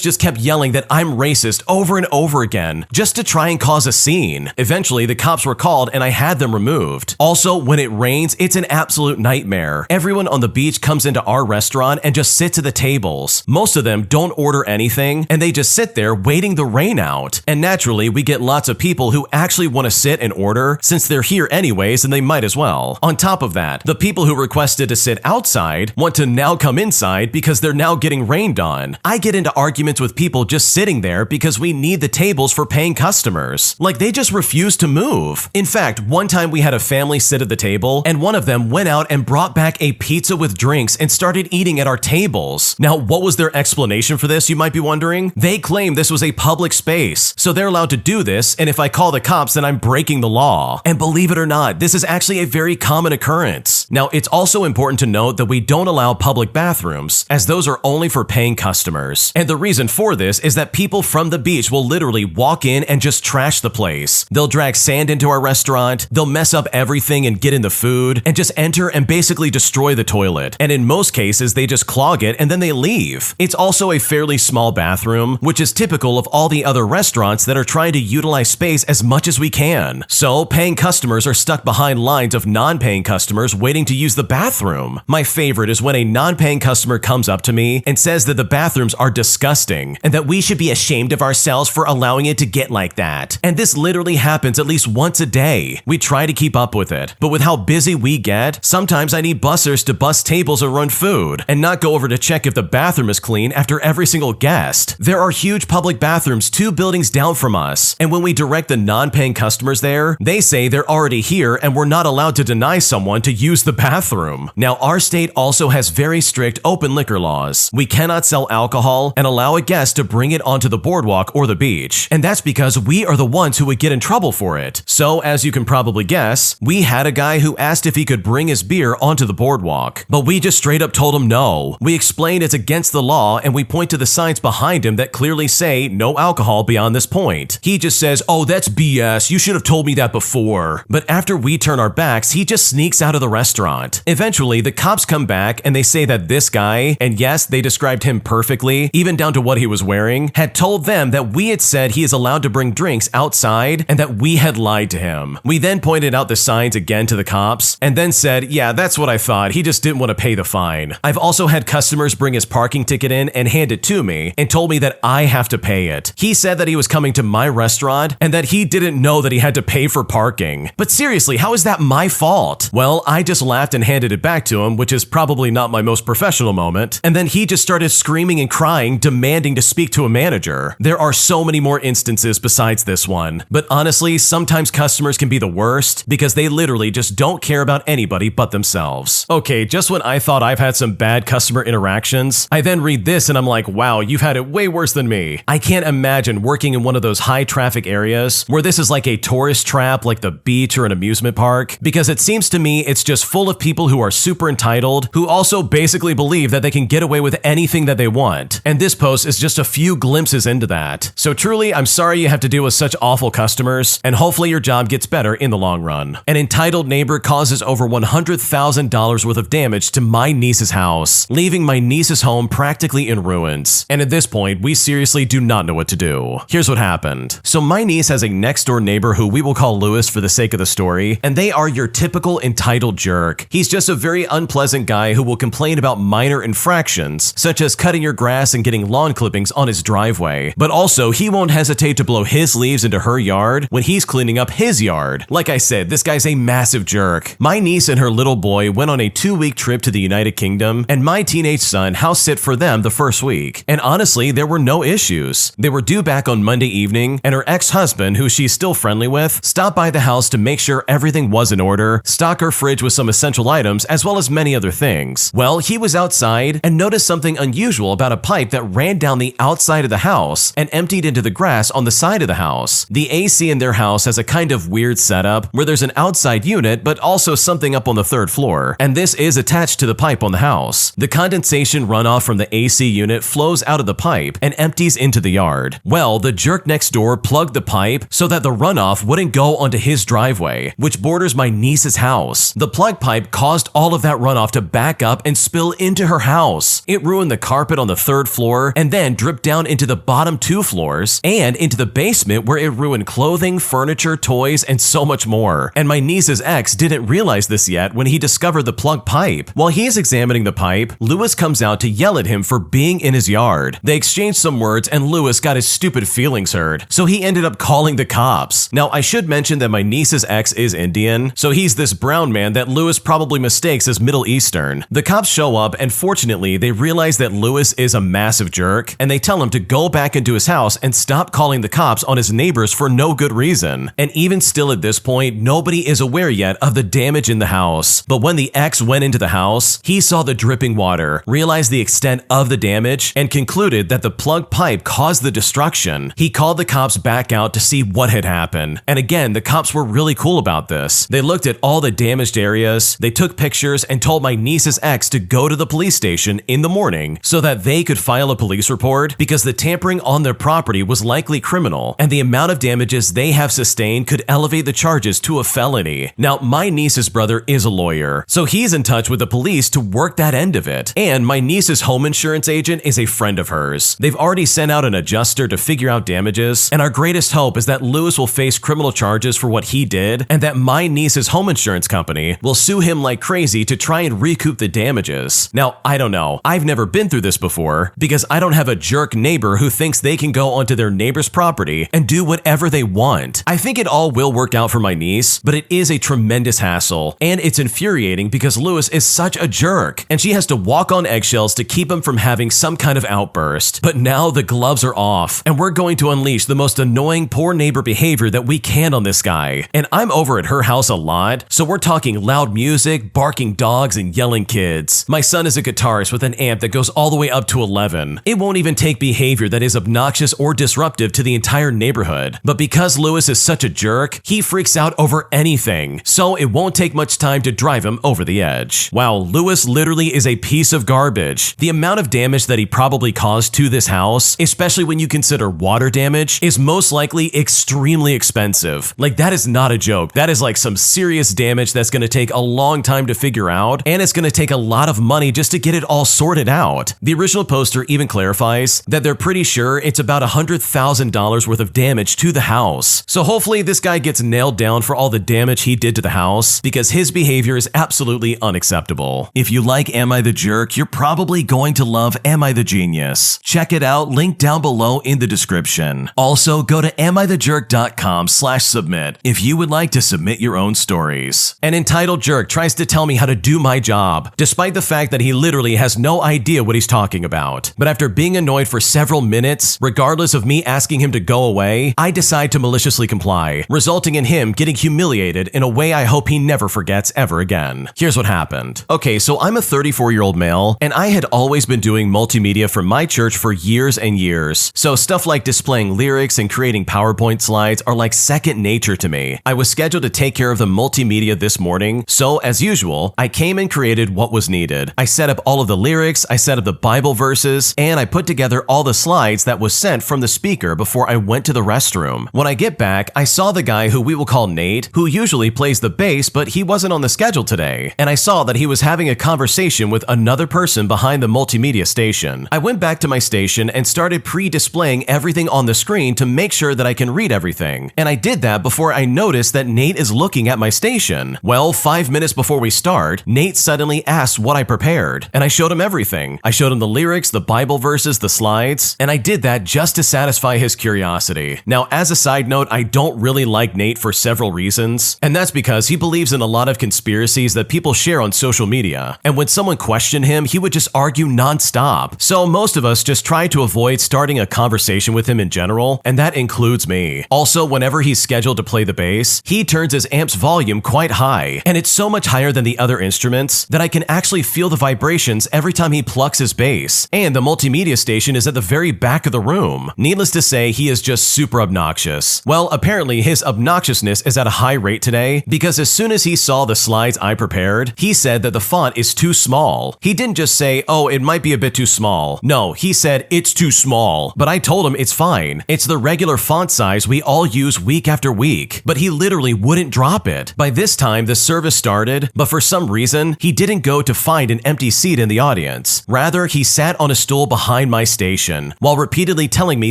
Speaker 1: just kept yelling that I'm racist over and over again, just to try and cause a scene. Eventually, the cops were called and I had them removed. Also, when it rains, it's an absolute nightmare. Everyone on the beach comes into our restaurant and just sits at the tables. Most of them don't order anything, and they just sit there waiting the rain out. And naturally, we get lots of people who actually want to sit and order, since they're here anyways and they might as well. On top of that, the people who requested to sit outside want to now come inside because they're now getting rained on. I get into arguments with people just sitting there because we need the tables for paying customers. Like, they just refuse to move. In fact, one time we had a family sit at the table, and one of them went out and brought back a pizza with drinks and started eating at our tables. Now, what was their explanation for this, you might be wondering? They claim this was a public space, so they're allowed to do this, and if I call the cops, then I'm breaking the law. And believe it or not, this is actually a very common occurrence. Now, it's also important to note that we don't allow public bathrooms, as those are only for paying customers. And the reason for this is that people from the beach will literally walk in and just trash the place. They'll drag sand into our restaurant, they'll mess up everything and get in the food, and just enter and basically destroy the toilet. And in most cases, they just clog it and then they leave. It's also a fairly small bathroom, which is typical of all the other restaurants that are trying to utilize space as much as we can. So, paying customers are stuck behind lines of non-paying customers waiting to use the bathroom. My favorite is when a non-paying customer comes up to me and says that the bathrooms are disgusting and that we should be ashamed of ourselves for allowing it to get like that. And this literally happens at least once a day. We try to keep up with it, but with how busy we get, sometimes I need bussers to bus tables or run food and not go over to check if the bathroom is clean after every single guest. There are huge public bathrooms 2 buildings down from us, and when we direct the non-paying customers there, they say they're already here and we're not allowed to deny someone to use the bathroom. Now, our state also has very strict open liquor laws. We cannot sell alcohol and allow a guest to bring it onto the boardwalk or the beach, and that's because we are the ones who would get in trouble for it. So, as you can probably guess, we had a guy who asked if he could bring his beer onto the boardwalk, but we just straight up told him no. We explained it's against the law, and we point to the signs behind him that clearly say no alcohol beyond this point. He just says, "Oh, that's BS, you should have told me that before." But after we turn our backs, he just sneaks out of the restaurant. Eventually, the cops come back and they say that this guy, and yes, they described him perfectly, even down to what he was wearing, had told them that we had said he is allowed to bring drinks outside and that we had lied to him. We then pointed out the signs again to the cops and then said, "Yeah, that's what I thought, he just didn't want to pay the fine." I've also had customers bring his parking ticket in and hand it to me and told me that I have to pay it. He said that he was coming to my restaurant and that he didn't know that he had to pay for parking. But seriously, how is that my fault? Well, I just laughed and handed it back to him, which is probably not my most professional moment, and then he just started screaming and crying, demanding to speak to a manager. There are so many more instances besides this one, but honestly, sometimes customers can be the worst because they literally just don't care about anybody but themselves. Okay, just when I thought I've had some bad customer interactions, I then read this and I'm like, wow, you've had it way worse than me. I can't imagine working in one of those high traffic areas where this is like a tourist trap like the beach or an amusement park, because it seems to me it's just full of people who are super entitled, who also basically believe that they can get away with anything that they want. And this post is just a few glimpses into that. So So truly, I'm sorry you have to deal with such awful customers, and hopefully your job gets better in the long run. An entitled neighbor causes over $100,000 worth of damage to my niece's house, leaving my niece's home practically in ruins. And at this point, we seriously do not know what to do. Here's what happened. So my niece has a next door neighbor who we will call Lewis for the sake of the story, and they are your typical entitled jerk. He's just a very unpleasant guy who will complain about minor infractions, such as cutting your grass and getting lawn clippings on his driveway. But also, he won't hesitate to blow his leaves into her yard when he's cleaning up his yard. Like I said, this guy's a massive jerk. My niece and her little boy went on a 2-week trip to the United Kingdom, and my teenage son house sit for them the first week. And honestly, there were no issues. They were due back on Monday evening, and her ex-husband, who she's still friendly with, stopped by the house to make sure everything was in order, stock her fridge with some essential items, as well as many other things. Well, he was outside and noticed something unusual about a pipe that ran down the outside of the house and emptied into the grass on the side of the house. The AC in their house has a kind of weird setup where there's an outside unit, but also something up on the 3rd floor, and this is attached to the pipe on the house. The condensation runoff from the AC unit flows out of the pipe and empties into the yard. Well, the jerk next door plugged the pipe so that the runoff wouldn't go onto his driveway, which borders my niece's house. The plug pipe caused all of that runoff to back up and spill into her house. It ruined the carpet on the 3rd floor and then dripped down into the bottom 2 floors and into the basement, where it ruined clothing, furniture, toys, and so much more. And my niece's ex didn't realize this yet when he discovered the plug pipe. While he is examining the pipe, Lewis comes out to yell at him for being in his yard. They exchanged some words and Lewis got his stupid feelings hurt, so he ended up calling the cops. Now, I should mention that my niece's ex is Indian, so he's this brown man that Lewis probably mistakes as Middle Eastern. The cops show up, and fortunately, they realize that Lewis is a massive jerk, and they tell him to go back into his house and stop calling the cops on his neighbors for no good reason. And even still at this point, nobody is aware yet of the damage in the house. But when the ex went into the house, he saw the dripping water, realized the extent of the damage, and concluded that the plug pipe caused the destruction. He called the cops back out to see what had happened. And again, the cops were really cool about this. They looked at all the damaged areas, they took pictures, and told my niece's ex to go to the police station in the morning so that they could file a police report, because the tampering on their property was likely criminal, and the amount of damages they have sustained could elevate the charges to a felony. Now, my niece's brother is a lawyer, so he's in touch with the police to work that end of it. And my niece's home insurance agent is a friend of hers. They've already sent out an adjuster to figure out damages, and our greatest hope is that Lewis will face criminal charges for what he did, and that my niece's home insurance company will sue him like crazy to try and recoup the damages. Now, I don't know. I've never been through this before, because I don't have a jerk neighbor who thinks they can go onto their neighbor's property and do whatever they want. I think it all will work out for my niece, but it is a tremendous hassle, and it's infuriating because Lewis is such a jerk, and she has to walk on eggshells to keep him from having some kind of outburst. But now the gloves are off, and we're going to unleash the most annoying poor neighbor behavior that we can on this guy. And I'm over at her house a lot, so we're talking loud music, barking dogs, and yelling kids. My son is a guitarist with an amp that goes all the way up to 11. It won't even take behavior that is obnoxious or disruptive to the entire neighborhood. But because Lewis is such a jerk, he freaks out over anything, so it won't take much time to drive him over the edge. Wow, Lewis literally is a piece of garbage. The amount of damage that he probably caused to this house, especially when you consider water damage, is most likely extremely expensive. Like, that is not a joke. That is like some serious damage that's going to take a long time to figure out, and it's going to take a lot of money just to get it all sorted out. The original poster even clarifies that they're pretty sure it's about $100,000 worth of damage to the house. So hopefully this guy gets nailed down for all the damage he did to the house, because his behavior is absolutely unacceptable. If you like Am I the Jerk, you're probably going to love Am I the Genius. Check it out, link down below in the description. Also, go to amithejerk.com/submit if you would like to submit your own stories. An entitled jerk tries to tell me how to do my job, despite the fact that he literally has no idea what he's talking about. But after being annoyed for several minutes, regardless of me asking him to go away, I decide to maliciously comply, resulting in him getting humiliated in a way I hope he never forgets ever again. Here's what happened. Okay, so I'm a 34-year-old male, and I had always been doing multimedia for my church for years and years. So stuff like displaying lyrics and creating PowerPoint slides are like second nature to me. I was scheduled to take care of the multimedia this morning, so as usual, I came and created what was needed. I set up all of the lyrics, I set up the Bible verses, and I put together all the slides that was sent from from the speaker before I went to the restroom. When I get back, I saw the guy who we will call Nate, who usually plays the bass, but he wasn't on the schedule today, and I saw that he was having a conversation with another person behind the multimedia station. I went back to my station and started pre-displaying everything on the screen to make sure that I can read everything, and I did that before I noticed that Nate is looking at my station. Well, 5 minutes before we start, Nate suddenly asked what I prepared, and I showed him everything. I showed him the lyrics, the Bible verses, the slides, and I did that just to satisfy his curiosity. Now, as a side note, I don't really like Nate for several reasons, and that's because he believes in a lot of conspiracies that people share on social media, and when someone questioned him, he would just argue nonstop. So most of us just try to avoid starting a conversation with him in general, and that includes me. Also, whenever he's scheduled to play the bass, he turns his amp's volume quite high, and it's so much higher than the other instruments that I can actually feel the vibrations every time he plucks his bass, and the multimedia station is at the very back of the room. Needless to say, he is just super obnoxious. Well, apparently his obnoxiousness is at a high rate today, because as soon as he saw the slides I prepared, he said that the font is too small. He didn't just say, oh, it might be a bit too small. No, he said it's too small, but I told him it's fine. It's the regular font size we all use week after week, but he literally wouldn't drop it. By this time, the service started, but for some reason, he didn't go to find an empty seat in the audience. Rather, he sat on a stool behind my station, while repeatedly telling me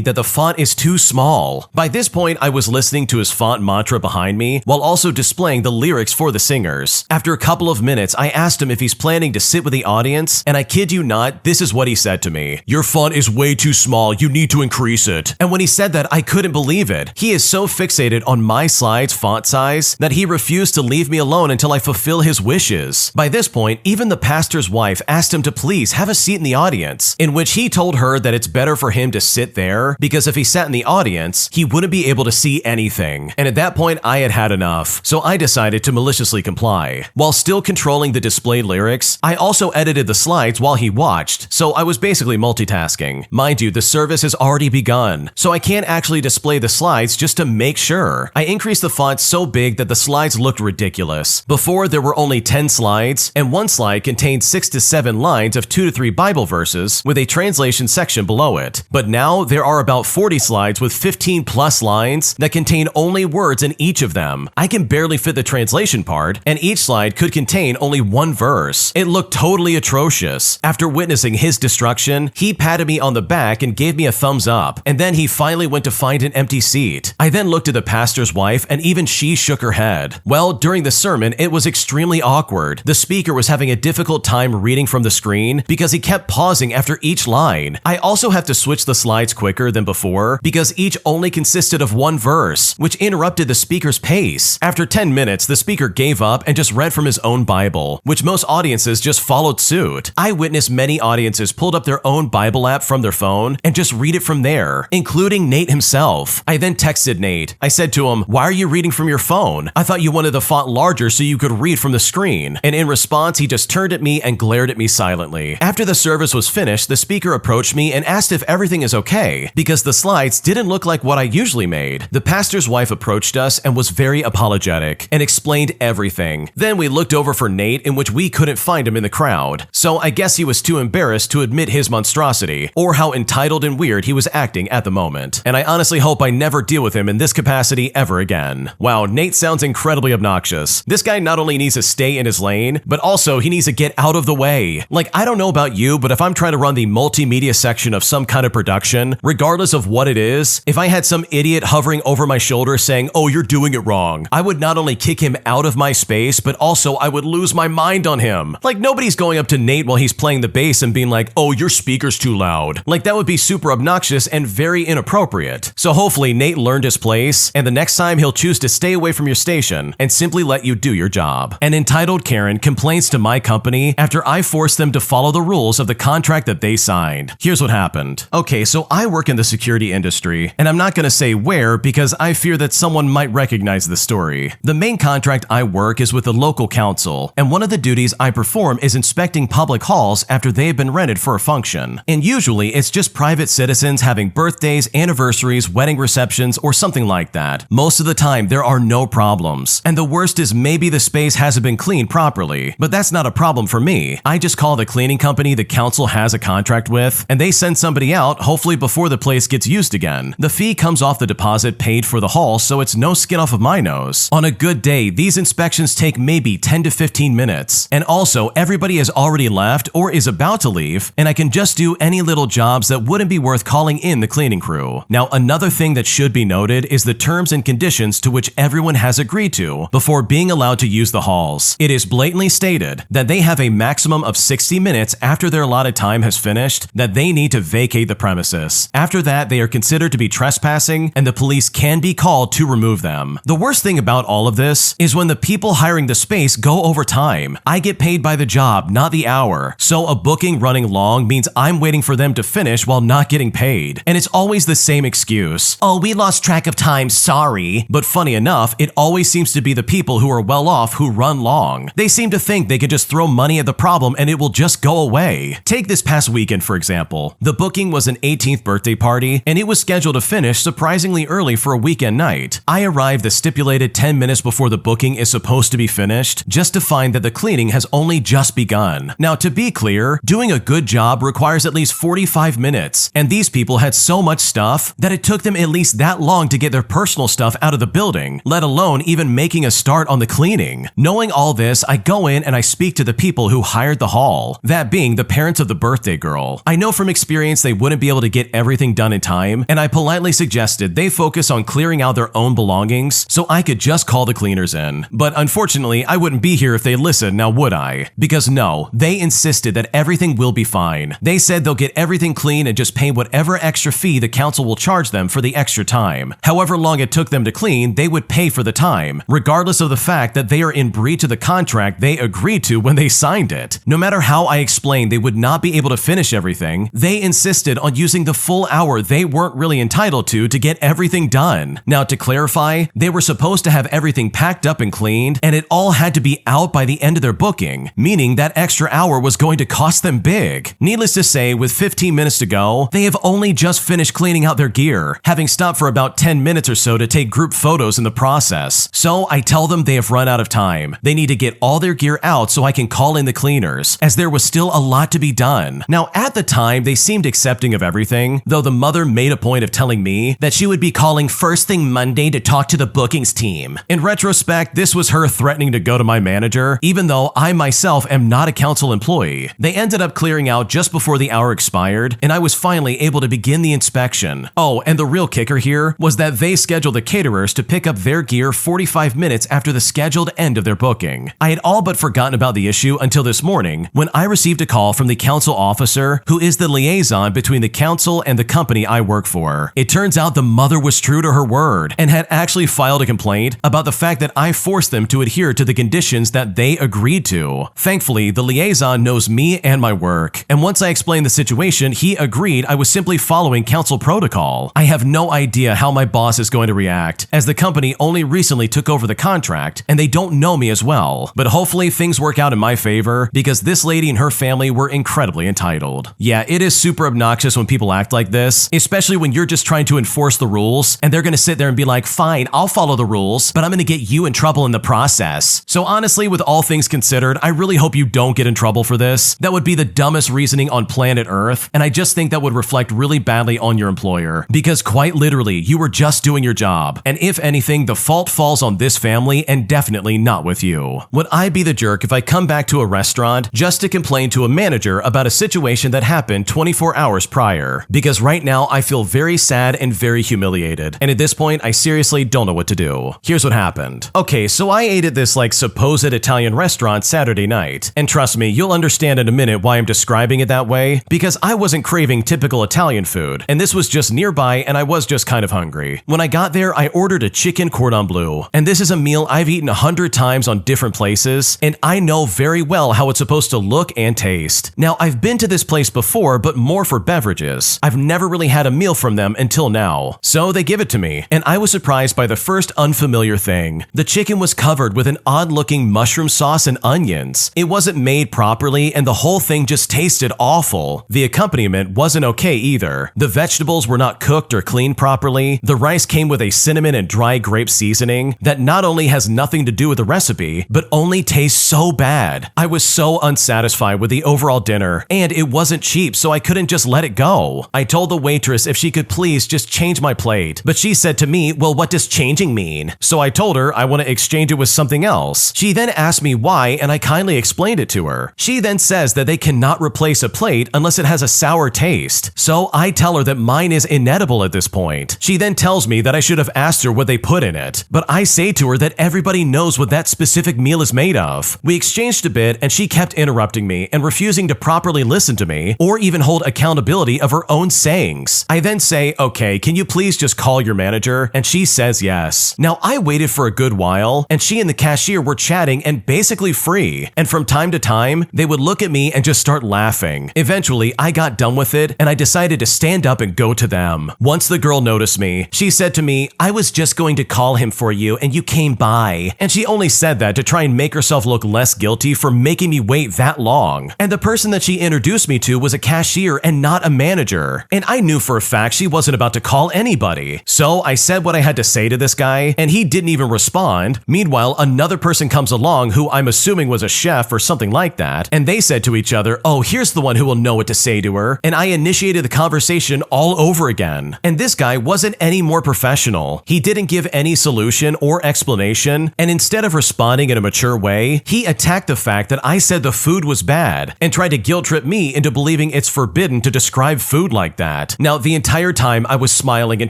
Speaker 1: that the font is too small. By this point, I was listening to his font mantra behind me, while also displaying the lyrics for the singers. After a couple of minutes, I asked him if he's planning to sit with the audience, and I kid you not, this is what he said to me. Your font is way too small, you need to increase it. And when he said that, I couldn't believe it. He is so fixated on my slide's font size that he refused to leave me alone until I fulfill his wishes. By this point, even the pastor's wife asked him to please have a seat in the audience, in which he told her that it's better for him to sit there because if he sat in the audience, he wouldn't be able to see anything. And at that point, I had had enough, so I decided to maliciously comply. While still controlling the displayed lyrics, I also edited the slides while he watched, so I was basically multitasking. Mind you, the service has already begun, so I can't actually display the slides just to make sure. I increased the font so big that the slides looked ridiculous. Before, there were only 10 slides, and one slide contained 6 to 7 lines of 2 to 3 Bible verses with a translation section below it. But now, there are about 40 slides with 15 plus lines that contain only words in each of them. I can barely fit the translation part, and each slide could contain only one verse. It looked totally atrocious. After witnessing his destruction, he patted me on the back and gave me a thumbs up, and then he finally went to find an empty seat. I then looked at the pastor's wife, and even she shook her head. Well, during the sermon, it was extremely awkward. The speaker was having a difficult time reading from the screen because he kept pausing after each line. I also have to switch the slides quicker than before because each only consisted of one verse, which interrupted the speaker's pace. After 10 minutes, the speaker gave up and just read from his own Bible, which most audiences just followed suit. I witnessed many audiences pulled up their own Bible app from their phone and just read it from there, including Nate himself. I then texted Nate. I said to him, "Why are you reading from your phone? I thought you wanted the font larger so you could read from the screen." And in response, he just turned at me and glared at me silently. After the service was finished, the speaker approached me and asked if everything is okay, because the slides didn't look like what I usually made. The pastor's wife approached us and was very apologetic and explained everything. Then we looked over for Nate, in which we couldn't find him in the crowd. So I guess he was too embarrassed to admit his monstrosity, or how entitled and weird he was acting at the moment. And I honestly hope I never deal with him in this capacity ever again. Wow, Nate sounds incredibly obnoxious. This guy not only needs to stay in his lane, but also he needs to get out of the way. Like, I don't know about you, but if I'm trying to run the multimedia section of some kind of production, regardless of what it is, if I had some idiot hovering over my shoulder saying, "Oh, you're doing it wrong," I would not only kick him out of my space, but also I would lose my mind on him. Like, nobody's going up to Nate while he's playing the bass and being like, "Oh, your speaker's too loud." Like, that would be super obnoxious and very inappropriate. So hopefully Nate learned his place, and the next time he'll choose to stay away from your station and simply let you do your job. An entitled Karen complains to my company after I forced them to follow the rules of the contract that they signed. Here's what happened. Okay, so I work in the security industry, and I'm not going to say where because I fear that someone might recognize the story. The main contract I work is with the local council, and one of the duties I perform is inspecting public halls after they have been rented for a function. And usually it's just private citizens having birthdays, anniversaries, wedding receptions, or something like that. Most of the time there are no problems, and the worst is maybe the space hasn't been cleaned properly, but that's not a problem for me. I just call the cleaning company the council has a contract with, and they send somebody out, hopefully before the place gets used again. The fee comes off the deposit paid for the haul, so it's no skin off of my nose. On a good day, these inspections take maybe 10 to 15 minutes. And also, everybody has already left or is about to leave, and I can just do any little jobs that wouldn't be worth calling in the cleaning crew. Now, another thing that should be noted is the terms and conditions to which everyone has agreed to before being allowed to use the halls. It is blatantly stated that they have a maximum of 60 minutes after their allotted time has finished that they need to vacate the premises. After that, they are considered to be trespassing, and the police can be called to remove them. The worst thing about all of this is when the people hiring the space go over time. I get paid by the job, not the hour. So a booking running long means I'm waiting for them to finish while not getting paid. And it's always the same excuse. Oh, we lost track of time, sorry. But funny enough, it always seems to be the people who are well off who run long. They seem to think they can just throw money at the problem and it will just go away. Take this past weekend, for example. The booking was an 18th birthday party, and it was scheduled to finish surprisingly early for a weekend night. I arrived the stipulated 10 minutes before the booking is supposed to be finished, just to find that the cleaning has only just begun. Now, to be clear, doing a good job requires at least 45 minutes, and these people had so much stuff that it took them at least that long to get their personal stuff out of the building, let alone even making a start on the cleaning. Knowing all this, I go in and I speak to the people who hired the hall, that being the parents of the birthday girl. I know from experience they wouldn't be able to get everything done in time, and I politely suggested they focus on clearing out their own belongings so I could just call the cleaners in. But unfortunately, I wouldn't be here if they listened, now would I? Because no, they insisted that everything will be fine. They said they'll get everything clean and just pay whatever extra fee the council will charge them for the extra time. However long it took them to clean, they would pay for the time, regardless of the fact that they are in breach of the contract they agreed to when they signed it. No matter how I explained they would not be able to finish everything, they insisted on using the full hour they weren't really entitled to get everything done. Now, to clarify, they were supposed to have everything packed up and cleaned, and it all had to be out by the end of their booking, meaning that extra hour was going to cost them big. Needless to say, with 15 minutes to go, they have only just finished cleaning out their gear, having stopped for about 10 minutes or so to take group photos in the process. So I tell them they have run out of time. They need to get all their gear out so I can call in the cleaners, as there was still a lot to be done. Now, at the time, they seemed accepting of everything, though the mother made a point of telling me that she would be calling first thing Monday to talk to the bookings team. In retrospect, this was her threatening to go to my manager, even though I myself am not a council employee. They ended up clearing out just before the hour expired, and I was finally able to begin the inspection. Oh, and the real kicker here was that they scheduled the caterers to pick up their gear 45 minutes after the scheduled end of their booking. I had all but forgotten about the issue until this morning when I received a call from the council officer, who is the liaison between the council and the company I work for. It turns out the mother was true to her word and had actually filed a complaint about the fact that I forced them to adhere to the conditions that they agreed to. Thankfully, the liaison knows me and my work, and once I explained the situation, he agreed I was simply following council protocol. I have no idea how my boss is going to react, as the company only recently took over the contract and they don't know me as well. But hopefully things work out in my favor, because this lady and her family were incredibly entitled. Yeah, it is super obnoxious when people act like this, especially when you're just trying to enforce the rules and they're gonna sit there and be like, fine, I'll follow the rules, but I'm gonna get you in trouble in the process. So honestly, with all things considered, I really hope you don't get in trouble for this. That would be the dumbest reasoning on planet Earth, and I just think that would reflect really badly on your employer, because quite literally, you were just doing your job, and if anything, the fault falls on this family and definitely not with you. Would I be the jerk if I come back to a restaurant just to complain to a manager about a situation that happened 24 hours prior? Because right now, I feel very sad and very humiliated, and at this point, I seriously don't know what to do. Here's what happened. Okay, so I ate at this supposed Italian restaurant Saturday night, and trust me, you'll understand in a minute why I'm describing it that way, because I wasn't craving typical Italian food, and this was just nearby and I was just kind of hungry. When I got there, I ordered a chicken cordon bleu, and this is a meal I've eaten 100 times on different places, and I know very well how it's supposed to look and taste. Now, I've been to this place before, but more for beverages. I've never really had a meal from them until now. So they give it to me, and I was surprised by the first unfamiliar thing. The chicken was covered with an odd-looking mushroom sauce and onions. It wasn't made properly, and the whole thing just tasted awful. The accompaniment wasn't okay either. The vegetables were not cooked or cleaned properly. The rice came with a cinnamon and dry grape seasoning that not only has nothing to do with the recipe, but only tastes so bad. I was so unsatisfied with the overall dinner, and it wasn't cheap, so I couldn't just let it go. I told told the waitress if she could please just change my plate, but she said to me, well, what does changing mean? So I told her I want to exchange it with something else. She then asked me why, and I kindly explained it to her. She then says that they cannot replace a plate unless it has a sour taste. So I tell her that mine is inedible at this point. She then tells me that I should have asked her what they put in it, but I say to her that everybody knows what that specific meal is made of. We exchanged a bit, and she kept interrupting me and refusing to properly listen to me or even hold accountability of her own sayings. I then say, okay, can you please just call your manager? And she says yes. Now I waited for a good while, and she and the cashier were chatting and basically free. And from time to time, they would look at me and just start laughing. Eventually, I got done with it, and I decided to stand up and go to them. Once the girl noticed me, she said to me, I was just going to call him for you, and you came by. And she only said that to try and make herself look less guilty for making me wait that long. And the person that she introduced me to was a cashier and not a manager. And I knew for a fact she wasn't about to call anybody. So I said what I had to say to this guy, and he didn't even respond. Meanwhile, another person comes along who I'm assuming was a chef or something like that, and they said to each other, oh, here's the one who will know what to say to her. And I initiated the conversation all over again. And this guy wasn't any more professional. He didn't give any solution or explanation, and instead of responding in a mature way, he attacked the fact that I said the food was bad and tried to guilt trip me into believing it's forbidden to describe food like that. Now, the entire time I was smiling and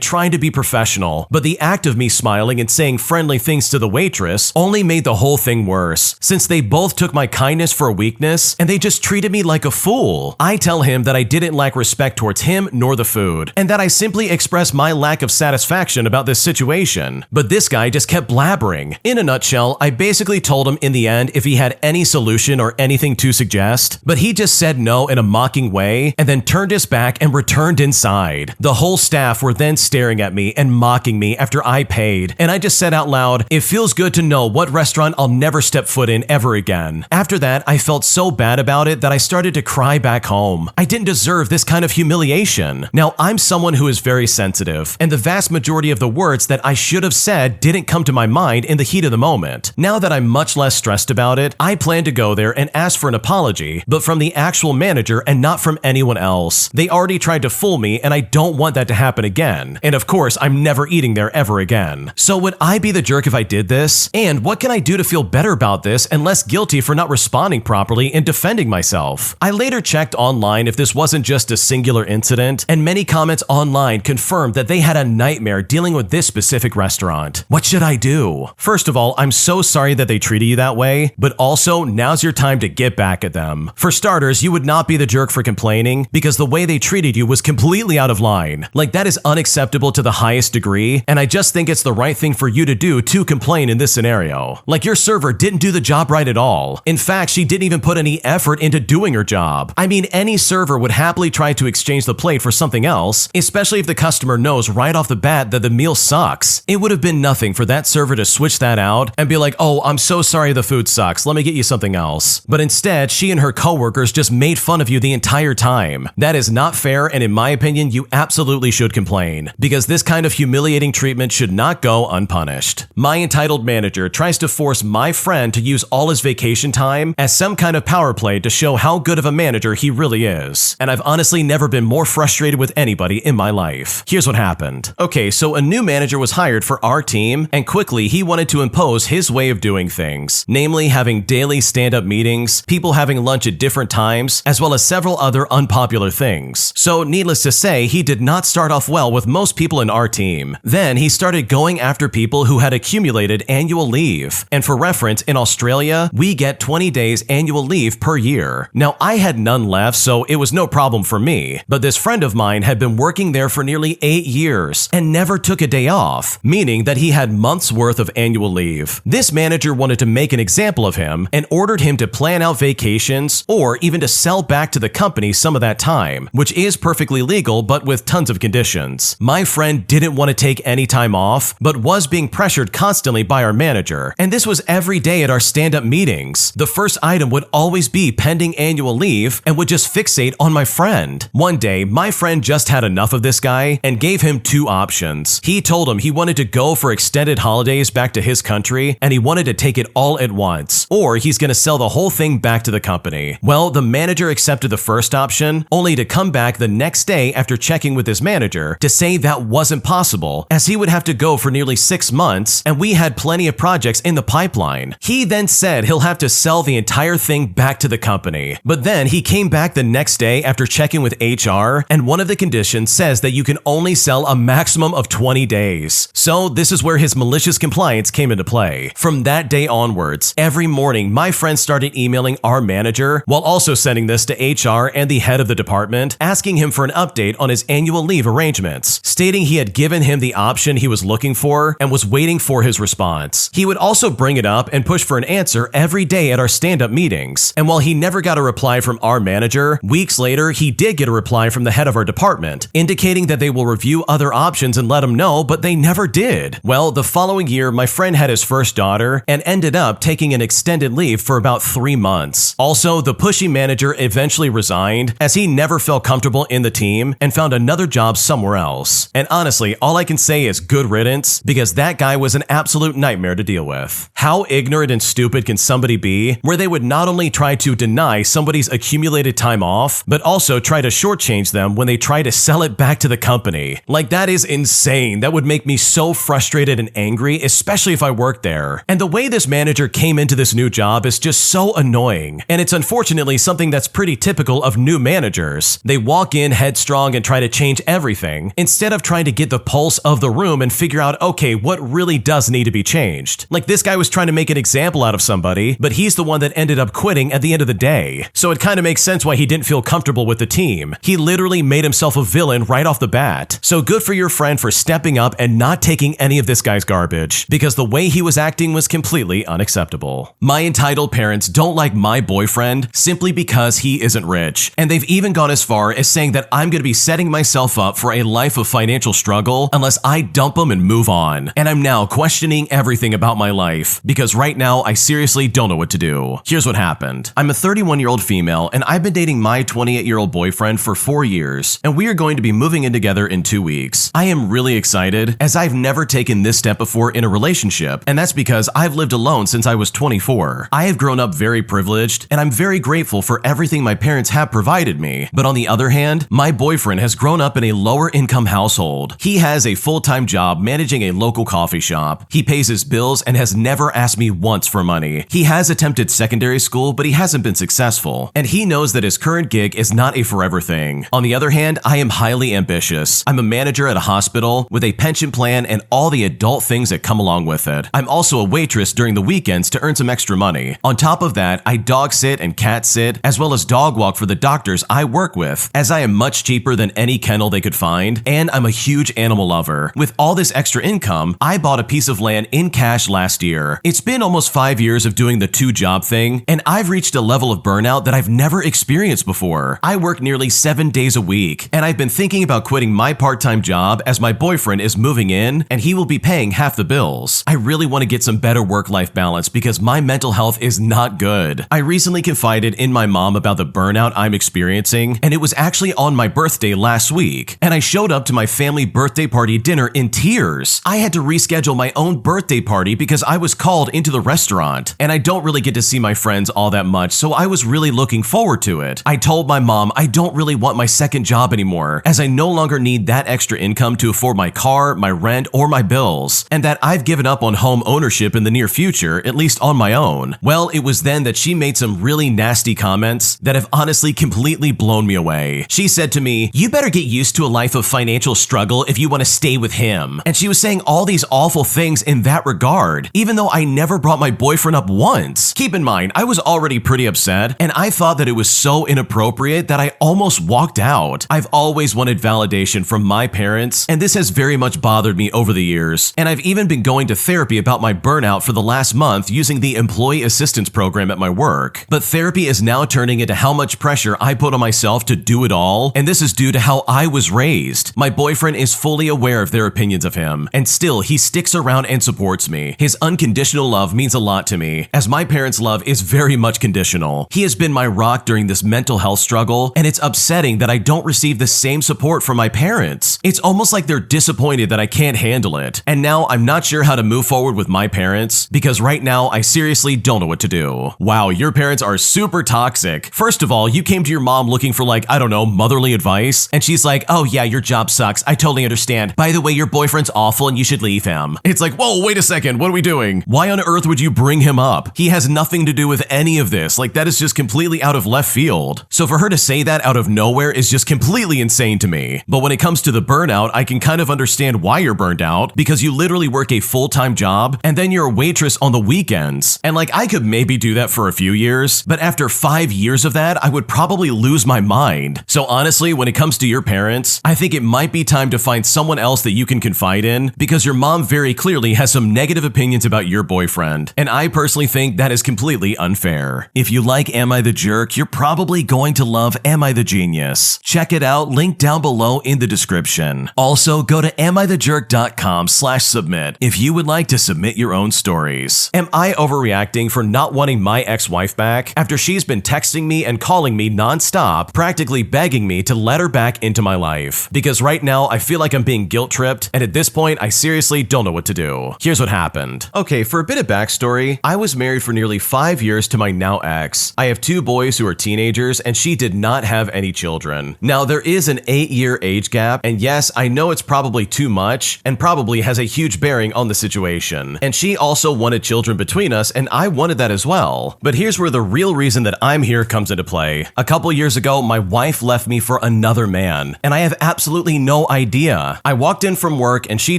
Speaker 1: trying to be professional, but the act of me smiling and saying friendly things to the waitress only made the whole thing worse, since they both took my kindness for a weakness and they just treated me like a fool. I tell him that I didn't lack respect towards him nor the food, and that I simply expressed my lack of satisfaction about this situation. But this guy just kept blabbering. In a nutshell, I basically told him in the end if he had any solution or anything to suggest, but he just said no in a mocking way and then turned his back and returned inside. The whole staff were then staring at me and mocking me after I paid, and I just said out loud, it feels good to know what restaurant I'll never step foot in ever again. After that, I felt so bad about it that I started to cry back home. I didn't deserve this kind of humiliation. Now, I'm someone who is very sensitive, and the vast majority of the words that I should have said didn't come to my mind in the heat of the moment. Now that I'm much less stressed about it, I plan to go there and ask for an apology, but from the actual manager and not from anyone else. They already tried to fool me, and I don't want that to happen again. And of course, I'm never eating there ever again. So would I be the jerk if I did this? And what can I do to feel better about this and less guilty for not responding properly and defending myself? I later checked online if this wasn't just a singular incident, and many comments online confirmed that they had a nightmare dealing with this specific restaurant. What should I do? First of all, I'm so sorry that they treated you that way, but also now's your time to get back at them. For starters, you would not be the jerk for complaining because the way they treated you was completely out of line. Like, that is unacceptable to the highest degree, and I just think it's the right thing for you to do to complain in this scenario. Like, your server didn't do the job right at all. In fact, she didn't even put any effort into doing her job. I mean, any server would happily try to exchange the plate for something else, especially if the customer knows right off the bat that the meal sucks. It would have been nothing for that server to switch that out and be like, oh, I'm so sorry the food sucks, let me get you something else. But instead, she and her coworkers just made fun of you the entire time. That is not fair, and in my opinion, you absolutely should complain, because this kind of humiliating treatment should not go unpunished. My entitled manager tries to force my friend to use all his vacation time as some kind of power play to show how good of a manager he really is. And I've honestly never been more frustrated with anybody in my life. Here's what happened. Okay, so a new manager was hired for our team, and quickly he wanted to impose his way of doing things, namely having daily stand-up meetings, people having lunch at different times, as well as several other unpopular things. So needless to say, he did not start off well with most people in our team. Then he started going after people who had accumulated annual leave. And for reference, in Australia, we get 20 days annual leave per year. Now, I had none left, so it was no problem for me, but this friend of mine had been working there for nearly 8 years and never took a day off, meaning that he had months worth of annual leave. This manager wanted to make an example of him and ordered him to plan out vacations or even to sell back to the company some of that time, which is perfectly legal but with tons of conditions. My friend didn't want to take any time off, but was being pressured constantly by our manager, and this was every day at our stand-up meetings. The first item would always be pending annual leave and would just fixate on my friend. One day, my friend just had enough of this guy and gave him two options. He told him he wanted to go for extended holidays back to his country and he wanted to take it all at once, or he's going to sell the whole thing back to the company. Well, the manager accepted the first option, only to come back the next next day after checking with his manager to say that wasn't possible, as he would have to go for nearly 6 months and we had plenty of projects in the pipeline. He then said he'll have to sell the entire thing back to the company. But then he came back the next day after checking with HR, and one of the conditions says that you can only sell a maximum of 20 days. So this is where his malicious compliance came into play. From that day onwards, every morning my friend started emailing our manager while also sending this to HR and the head of the department, asking him for an update on his annual leave arrangements, stating he had given him the option he was looking for and was waiting for his response. He would also bring it up and push for an answer every day at our stand-up meetings. And while he never got a reply from our manager, weeks later he did get a reply from the head of our department, indicating that they will review other options and let him know, but they never did. Well, the following year, my friend had his first daughter and ended up taking an extended leave for about 3 months. Also, the pushy manager eventually resigned as he never felt comfortable in the team and found another job somewhere else. And honestly, all I can say is good riddance, because that guy was an absolute nightmare to deal with. How ignorant and stupid can somebody be where they would not only try to deny somebody's accumulated time off, but also try to shortchange them when they try to sell it back to the company? Like, that is insane. That would make me so frustrated and angry, especially if I worked there. And the way this manager came into this new job is just so annoying. And it's unfortunately something that's pretty typical of new managers. They walk in headstrong and try to change everything, instead of trying to get the pulse of the room and figure out, okay, what really does need to be changed. Like, this guy was trying to make an example out of somebody, but he's the one that ended up quitting at the end of the day. So it kind of makes sense why he didn't feel comfortable with the team. He literally made himself a villain right off the bat. So good for your friend for stepping up and not taking any of this guy's garbage, because the way he was acting was completely unacceptable. My entitled parents don't like my boyfriend simply because he isn't rich, and they've even gone as far as saying that I'm going to be setting myself up for a life of financial struggle unless I dump him and move on. And I'm now questioning everything about my life, because right now I seriously don't know what to do. Here's what happened. I'm a 31-year-old female, and I've been dating my 28-year-old boyfriend for 4 years, and we are going to be moving in together in 2 weeks. I am really excited, as I've never taken this step before in a relationship, and that's because I've lived alone since I was 24. I have grown up very privileged, and I'm very grateful for everything my parents have provided me. But on the other hand, my boyfriend has grown up in a lower income household. He has a full-time job managing a local coffee shop. He pays his bills and has never asked me once for money. He has attempted secondary school, but he hasn't been successful, and he knows that his current gig is not a forever thing. On the other hand, I am highly ambitious. I'm a manager at a hospital with a pension plan and all the adult things that come along with it. I'm also a waitress during the weekends to earn some extra money. On top of that, I dog sit and cat sit, as well as dog walk for the doctors I work with, as I am much cheaper than any kennel they could find, and I'm a huge animal lover. With all this extra income, I bought a piece of land in cash last year. It's been almost 5 years of doing the 2-job thing, and I've reached a level of burnout that I've never experienced before. I work nearly 7 days a week, and I've been thinking about quitting my part-time job as my boyfriend is moving in and he will be paying half the bills. I really want to get some better work-life balance because my mental health is not good. I recently confided in my mom about the burnout I'm experiencing, and it was actually on my birthday last week, and I showed up to my family birthday party dinner in tears. I had to reschedule my own birthday party because I was called into the restaurant, and I don't really get to see my friends all that much, so I was really looking forward to it. I told my mom I don't really want my second job anymore, as I no longer need that extra income to afford my car, my rent, or my bills, and that I've given up on home ownership in the near future, at least on my own. Well, it was then that she made some really nasty comments that have honestly completely blown me away. She said to me, "You better get used to a life of financial struggle if you want to stay with him." And she was saying all these awful things in that regard, even though I never brought my boyfriend up once. Keep in mind, I was already pretty upset, and I thought that it was so inappropriate that I almost walked out. I've always wanted validation from my parents, and this has very much bothered me over the years. And I've even been going to therapy about my burnout for the last month using the employee assistance program at my work. But therapy is now turning into how much pressure I put on myself to do it all, and this is due to how I was raised. My boyfriend is fully aware of their opinions of him, and still he sticks around and supports me. His unconditional love means a lot to me, as my parents' love is very much conditional. He has been my rock during this mental health struggle, and it's upsetting that I don't receive the same support from my parents. It's almost like they're disappointed that I can't handle it. And now I'm not sure how to move forward with my parents, because right now I seriously don't know what to do. Wow, your parents are super toxic. First of all, you came to your mom looking for, like, I don't know, motherly friendly advice, and she's like, oh yeah, your job sucks. I totally understand. By the way, your boyfriend's awful and you should leave him. It's like, whoa, wait a second. What are we doing? Why on earth would you bring him up? He has nothing to do with any of this. Like, that is just completely out of left field. So for her to say that out of nowhere is just completely insane to me. But when it comes to the burnout, I can kind of understand why you're burned out, because you literally work a full-time job and then you're a waitress on the weekends. And like, I could maybe do that for a few years, but after 5 years of that, I would probably lose my mind. So honestly, when it comes to your parents, I think it might be time to find someone else that you can confide in, because your mom very clearly has some negative opinions about your boyfriend. And I personally think that is completely unfair. If you like Am I the Jerk, you're probably going to love Am I the Genius. Check it out, link down below in the description. Also, go to amithejerk.com/submit if you would like to submit your own stories. Am I overreacting for not wanting my ex-wife back after she's been texting me and calling me non-stop, practically begging me to let her back into my life? Because right now, I feel like I'm being guilt-tripped, and at this point, I seriously don't know what to do. Here's what happened. Okay, for a bit of backstory, I was married for nearly 5 years to my now ex. I have 2 boys who are teenagers, and she did not have any children. Now, there is an 8-year age gap, and yes, I know it's probably too much, and probably has a huge bearing on the situation. And she also wanted children between us, and I wanted that as well. But here's where the real reason that I'm here comes into play. A couple years ago, my wife left me for another man, and I have absolutely no idea. I walked in from work, and she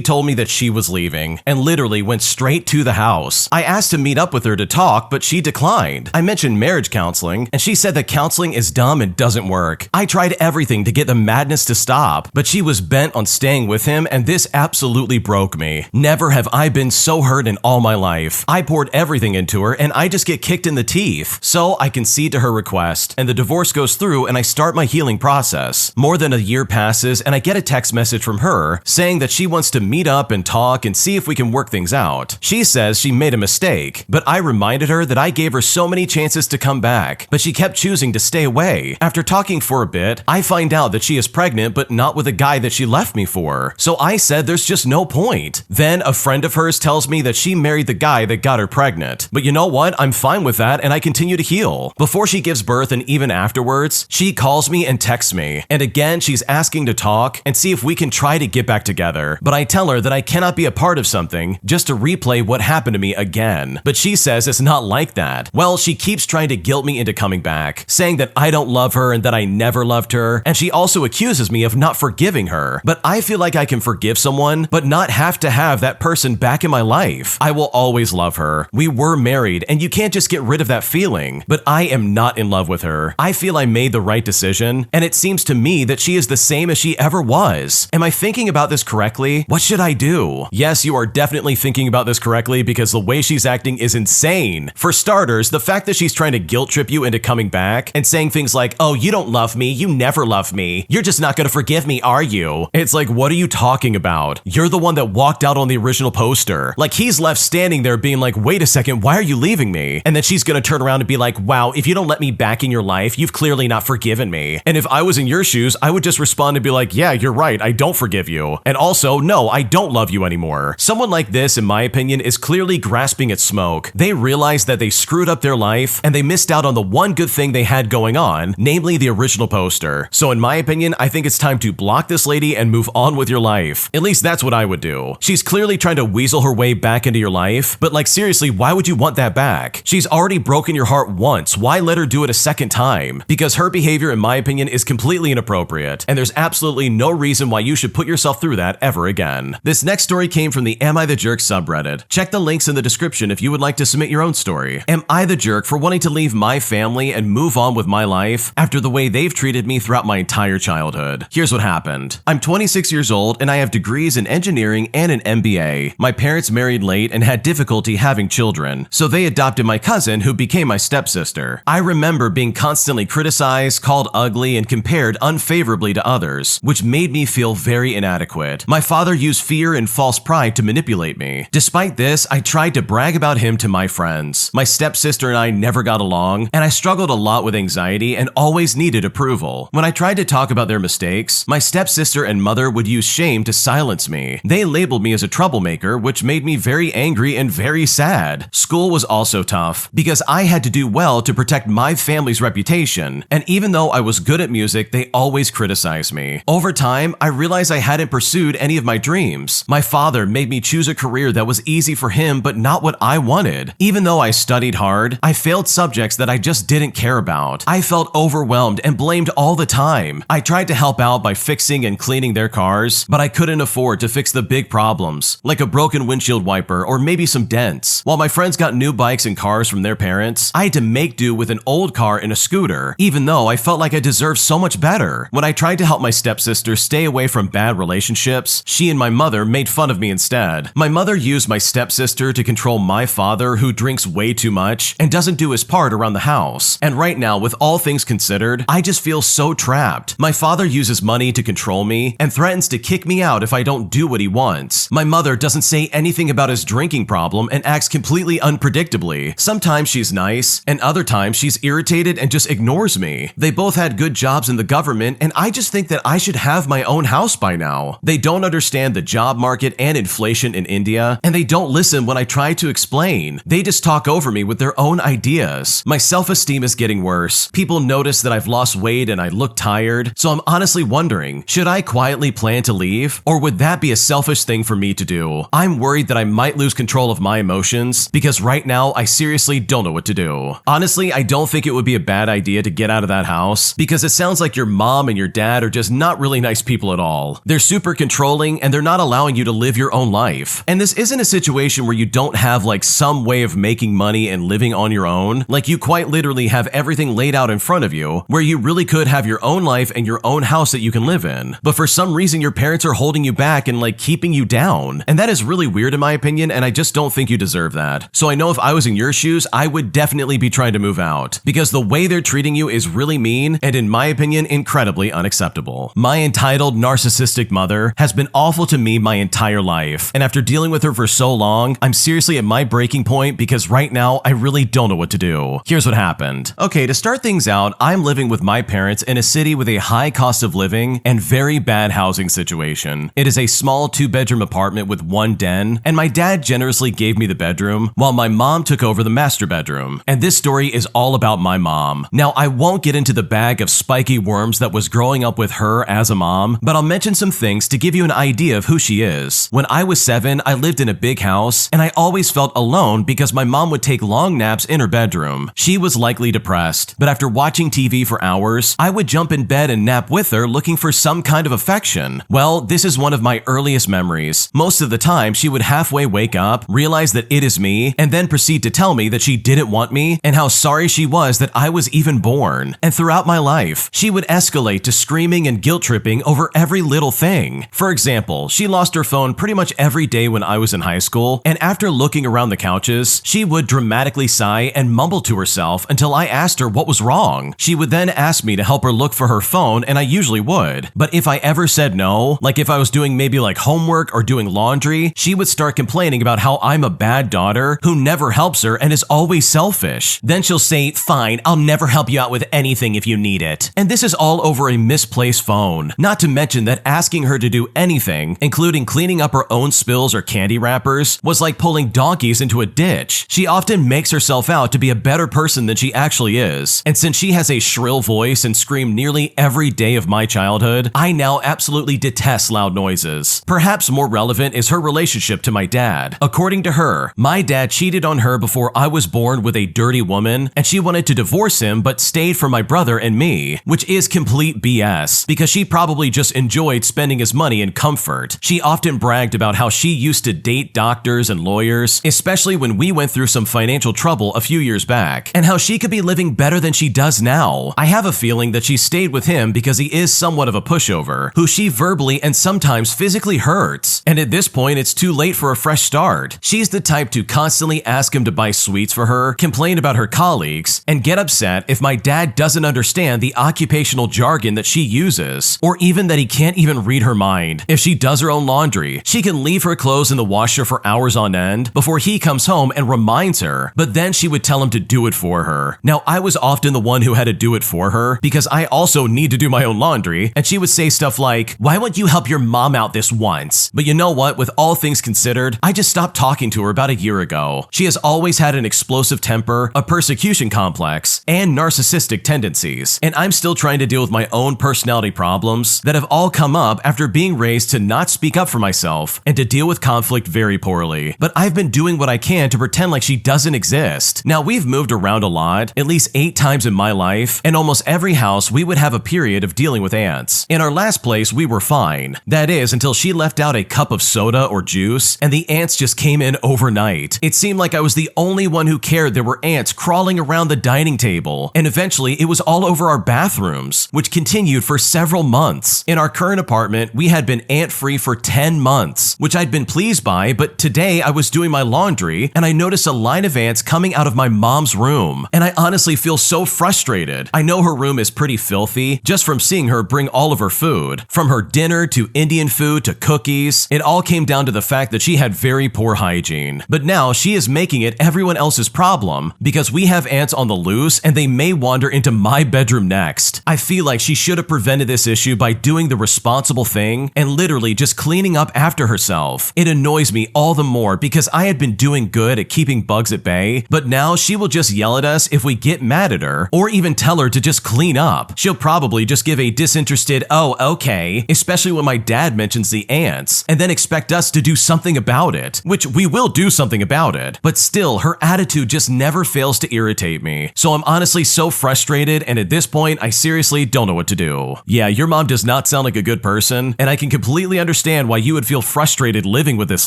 Speaker 1: told me that she was leaving, and literally went straight to the house. I asked to meet up with her to talk, but she declined. I mentioned marriage counseling, and she said that counseling is dumb and doesn't work. I tried everything to get the madness to stop, but she was bent on staying with him, and this absolutely broke me. Never have I been so hurt in all my life. I poured everything into her, and I just get kicked in the teeth. So I concede to her request, and the divorce goes through, and I start my healing process. More than a year passes, and I get a text message from her saying that she wants to meet up and talk and see if we can work things out. She says she made a mistake, but I reminded her that I gave her so many chances to come back, but she kept choosing to stay away. After talking for a bit, I find out that she is pregnant, but not with a guy that she left me for. So I said there's just no point. Then a friend of hers tells me that she married the guy that got her pregnant. But you know what? I'm fine with that, and I continue to heal. Before she gives birth and even afterwards, she calls me and texts me. And again, she's asking to talk and see if we can try to get back together. But I tell her that I cannot be a part of something just to replay what happened to me again. But she says it's not like that. Well, she keeps trying to guilt me into coming back, saying that I don't love her and that I never loved her. And she also accuses me of not forgiving her. But I feel like I can forgive someone, but not have to have that person back in my life. I will always love her. We were married, and you can't just get rid of that feeling. But I am not in love with her. I feel I made the right decision, and it seems to me that she is the same as she ever was. Am I thinking about this correctly? What should I do? Yes, you are definitely thinking about this correctly, because the way she's acting is insane. For starters, the fact that she's trying to guilt trip you into coming back and saying things like, oh, you don't love me, you never love me, you're just not gonna forgive me, are you? It's like, what are you talking about? You're the one that walked out on the original poster. Like, he's left standing there being like, wait a second, why are you leaving me? And then she's gonna turn around and be like, wow, if you don't let me back in your life, you've clearly not forgiven me. And if I was in your shoes, I would just respond and be like, yeah, you're right, I don't forgive you. And also, no, I don't love you anymore. Someone like this, in my opinion, is clearly grasping at smoke. They realize that they screwed up their life, and they missed out on the one good thing they had going on, namely the original poster. So in my opinion, I think it's time to block this lady and move on with your life. At least that's what I would do. She's clearly trying to weasel her way back into your life, but like, seriously, why would you want that back? She's already broken your heart once. Why let her do it a second time? Because her behavior, in my opinion, is completely inappropriate, and there's absolutely no reason why you should put yourself through that ever again. This next story came from the Am I the Jerk subreddit. Check the links in the description if you would like to submit your own story. Am I the jerk for wanting to leave my family and move on with my life after the way they've treated me throughout my entire childhood? Here's what happened. I'm 26 years old, and I have degrees in engineering and an MBA. My parents married late and had difficulty having children, so they adopted my cousin, who became my stepsister. I remember being constantly criticized, called ugly, and compared unfavorably to others, which made me feel very inadequate. My father used fear and false pride to manipulate me. Despite this, I tried to brag about him to my friends. My stepsister and I never got along, and I struggled a lot with anxiety and always needed approval. When I tried to talk about their mistakes, my stepsister and mother would use shame to silence me. They labeled me as a troublemaker, which made me very angry and very sad. School was also tough, because I had to do well to protect my family's reputation, and even though I was good at music narcissistic, they always criticize me. Over time, I realized I hadn't pursued any of my dreams. My father made me choose a career that was easy for him but not what I wanted. Even though I studied hard, I failed subjects that I just didn't care about. I felt overwhelmed and blamed all the time. I tried to help out by fixing and cleaning their cars, but I couldn't afford to fix the big problems, like a broken windshield wiper or maybe some dents. While my friends got new bikes and cars from their parents, I had to make do with an old car and a scooter, even though I felt like I deserved so much better. When I tried to help my stepsister stay away from bad relationships, she and my mother made fun of me instead. My mother used my stepsister to control my father, who drinks way too much and doesn't do his part around the house. And right now, with all things considered, I just feel so trapped. My father uses money to control me and threatens to kick me out if I don't do what he wants. My mother doesn't say anything about his drinking problem and acts completely unpredictably. Sometimes she's nice, and other times she's irritated and just ignores me. They both had good jobs in the government, and I just think that I should have my own house by now. They don't understand the job market and inflation in India, and they don't listen when I try to explain. They just talk over me with their own ideas. My self-esteem is getting worse. People notice that I've lost weight and I look tired, so I'm honestly wondering, should I quietly plan to leave? Or would that be a selfish thing for me to do? I'm worried that I might lose control of my emotions, because right now I seriously don't know what to do. Honestly, I don't think it would be a bad idea to get out of that house, because it sounds like your mom and your dad are just not really nice people at all. They're super controlling and they're not allowing you to live your own life. And this isn't a situation where you don't have like some way of making money and living on your own. Like you quite literally have everything laid out in front of you, where you really could have your own life and your own house that you can live in. But for some reason, your parents are holding you back and like keeping you down. And that is really weird in my opinion, and I just don't think you deserve that. So I know if I was in your shoes, I would definitely be trying to move out, because the way they're treating you is really mean and in my opinion, incredibly unacceptable. My entitled narcissistic mother has been awful to me my entire life, and after dealing with her for so long, I'm seriously at my breaking point, because right now I really don't know what to do. Here's what happened. Okay, to start things out, I'm living with my parents in a city with a high cost of living and very bad housing situation. It is a small 2-bedroom apartment with one den, and my dad generously gave me the bedroom while my mom took over the master bedroom. And this story is all about my mom. Now, I won't get into the bag of spiky worms that was growing up with her as a mom, but I'll mention some things to give you an idea of who she is. When I was 7, I lived in a big house, and I always felt alone because my mom would take long naps in her bedroom. She was likely depressed, but after watching TV for hours, I would jump in bed and nap with her looking for some kind of affection. Well, this is one of my earliest memories. Most of the time, she would halfway wake up, realize that it is me, and then proceed to tell me that she didn't want me and how sorry she was that I was even born. And throughout my life, she would escalate to screaming and guilt-tripping over every little thing. For example, she lost her phone pretty much every day when I was in high school, and after looking around the couches, she would dramatically sigh and mumble to herself until I asked her what was wrong. She would then ask me to help her look for her phone, and I usually would. But if I ever said no, like if I was doing maybe like homework or doing laundry, she would start complaining about how I'm a bad daughter who never helps her and is always selfish. Then she'll say, "Fine, I'll never help you out with anything if you need it." And this is all over a misplaced phone. Not to mention that asking her to do anything, including cleaning up her own spills or candy wrappers, was like pulling donkeys into a ditch. She often makes herself out to be a better person than she actually is. And since she has a shrill voice and screamed nearly every day of my childhood, I now absolutely detest loud noises. Perhaps more relevant is her relationship to my dad. According to her, my dad cheated on her before I was born with a dirty woman, and she wanted to divorce him but stayed for my brother and me, which is complete BS, because she probably just enjoyed spending his money in comfort. She often bragged about how she used to date doctors and lawyers, especially when we went through some financial trouble a few years back, and how she could be living better than she does now. I have a feeling that she stayed with him because he is somewhat of a pushover, who she verbally and sometimes physically hurts. And at this point, it's too late for a fresh start. She's the type to constantly ask him to buy sweets for her, complain about her colleagues, and get upset if my dad doesn't understand the occupational jargon that she uses, or even that he can't even read her mind. If she does her own laundry, she can leave her clothes in the washer for hours on end before he comes home and reminds her, but then she would tell him to do it for her. Now, I was often the one who had to do it for her because I also need to do my own laundry, and she would say stuff like, "Why won't you help your mom out this once?" But you know what? With all things considered, I just stopped talking to her about a year ago. She has always had an explosive temper, a persecution complex, and narcissistic tendencies, and I'm still trying trying to deal with my own personality problems that have all come up after being raised to not speak up for myself and to deal with conflict very poorly. But I've been doing what I can to pretend like she doesn't exist. Now, we've moved around a lot, at least 8 times in my life, and almost every house we would have a period of dealing with ants. In our last place, we were fine. That is, until she left out a cup of soda or juice, and the ants just came in overnight. It seemed like I was the only one who cared there were ants crawling around the dining table, and eventually it was all over our bathrooms, which continued for several months. In our current apartment, we had been ant-free for 10 months, which I'd been pleased by, but today I was doing my laundry and I noticed a line of ants coming out of my mom's room, and I honestly feel so frustrated. I know her room is pretty filthy just from seeing her bring all of her food. From her dinner to Indian food to cookies, it all came down to the fact that she had very poor hygiene. But now she is making it everyone else's problem because we have ants on the loose and they may wander into my bedroom next. I feel like she should have prevented this issue by doing the responsible thing and literally just cleaning up after herself. It annoys me all the more because I had been doing good at keeping bugs at bay, but now she will just yell at us if we get mad at her or even tell her to just clean up. She'll probably just give a disinterested, "Oh, okay," especially when my dad mentions the ants, and then expect us to do something about it, which we will do something about it. But still, her attitude just never fails to irritate me. So I'm honestly so frustrated, and at this point, I seriously don't know what to do. Yeah, your mom does not sound like a good person, and I can completely understand why you would feel frustrated living with this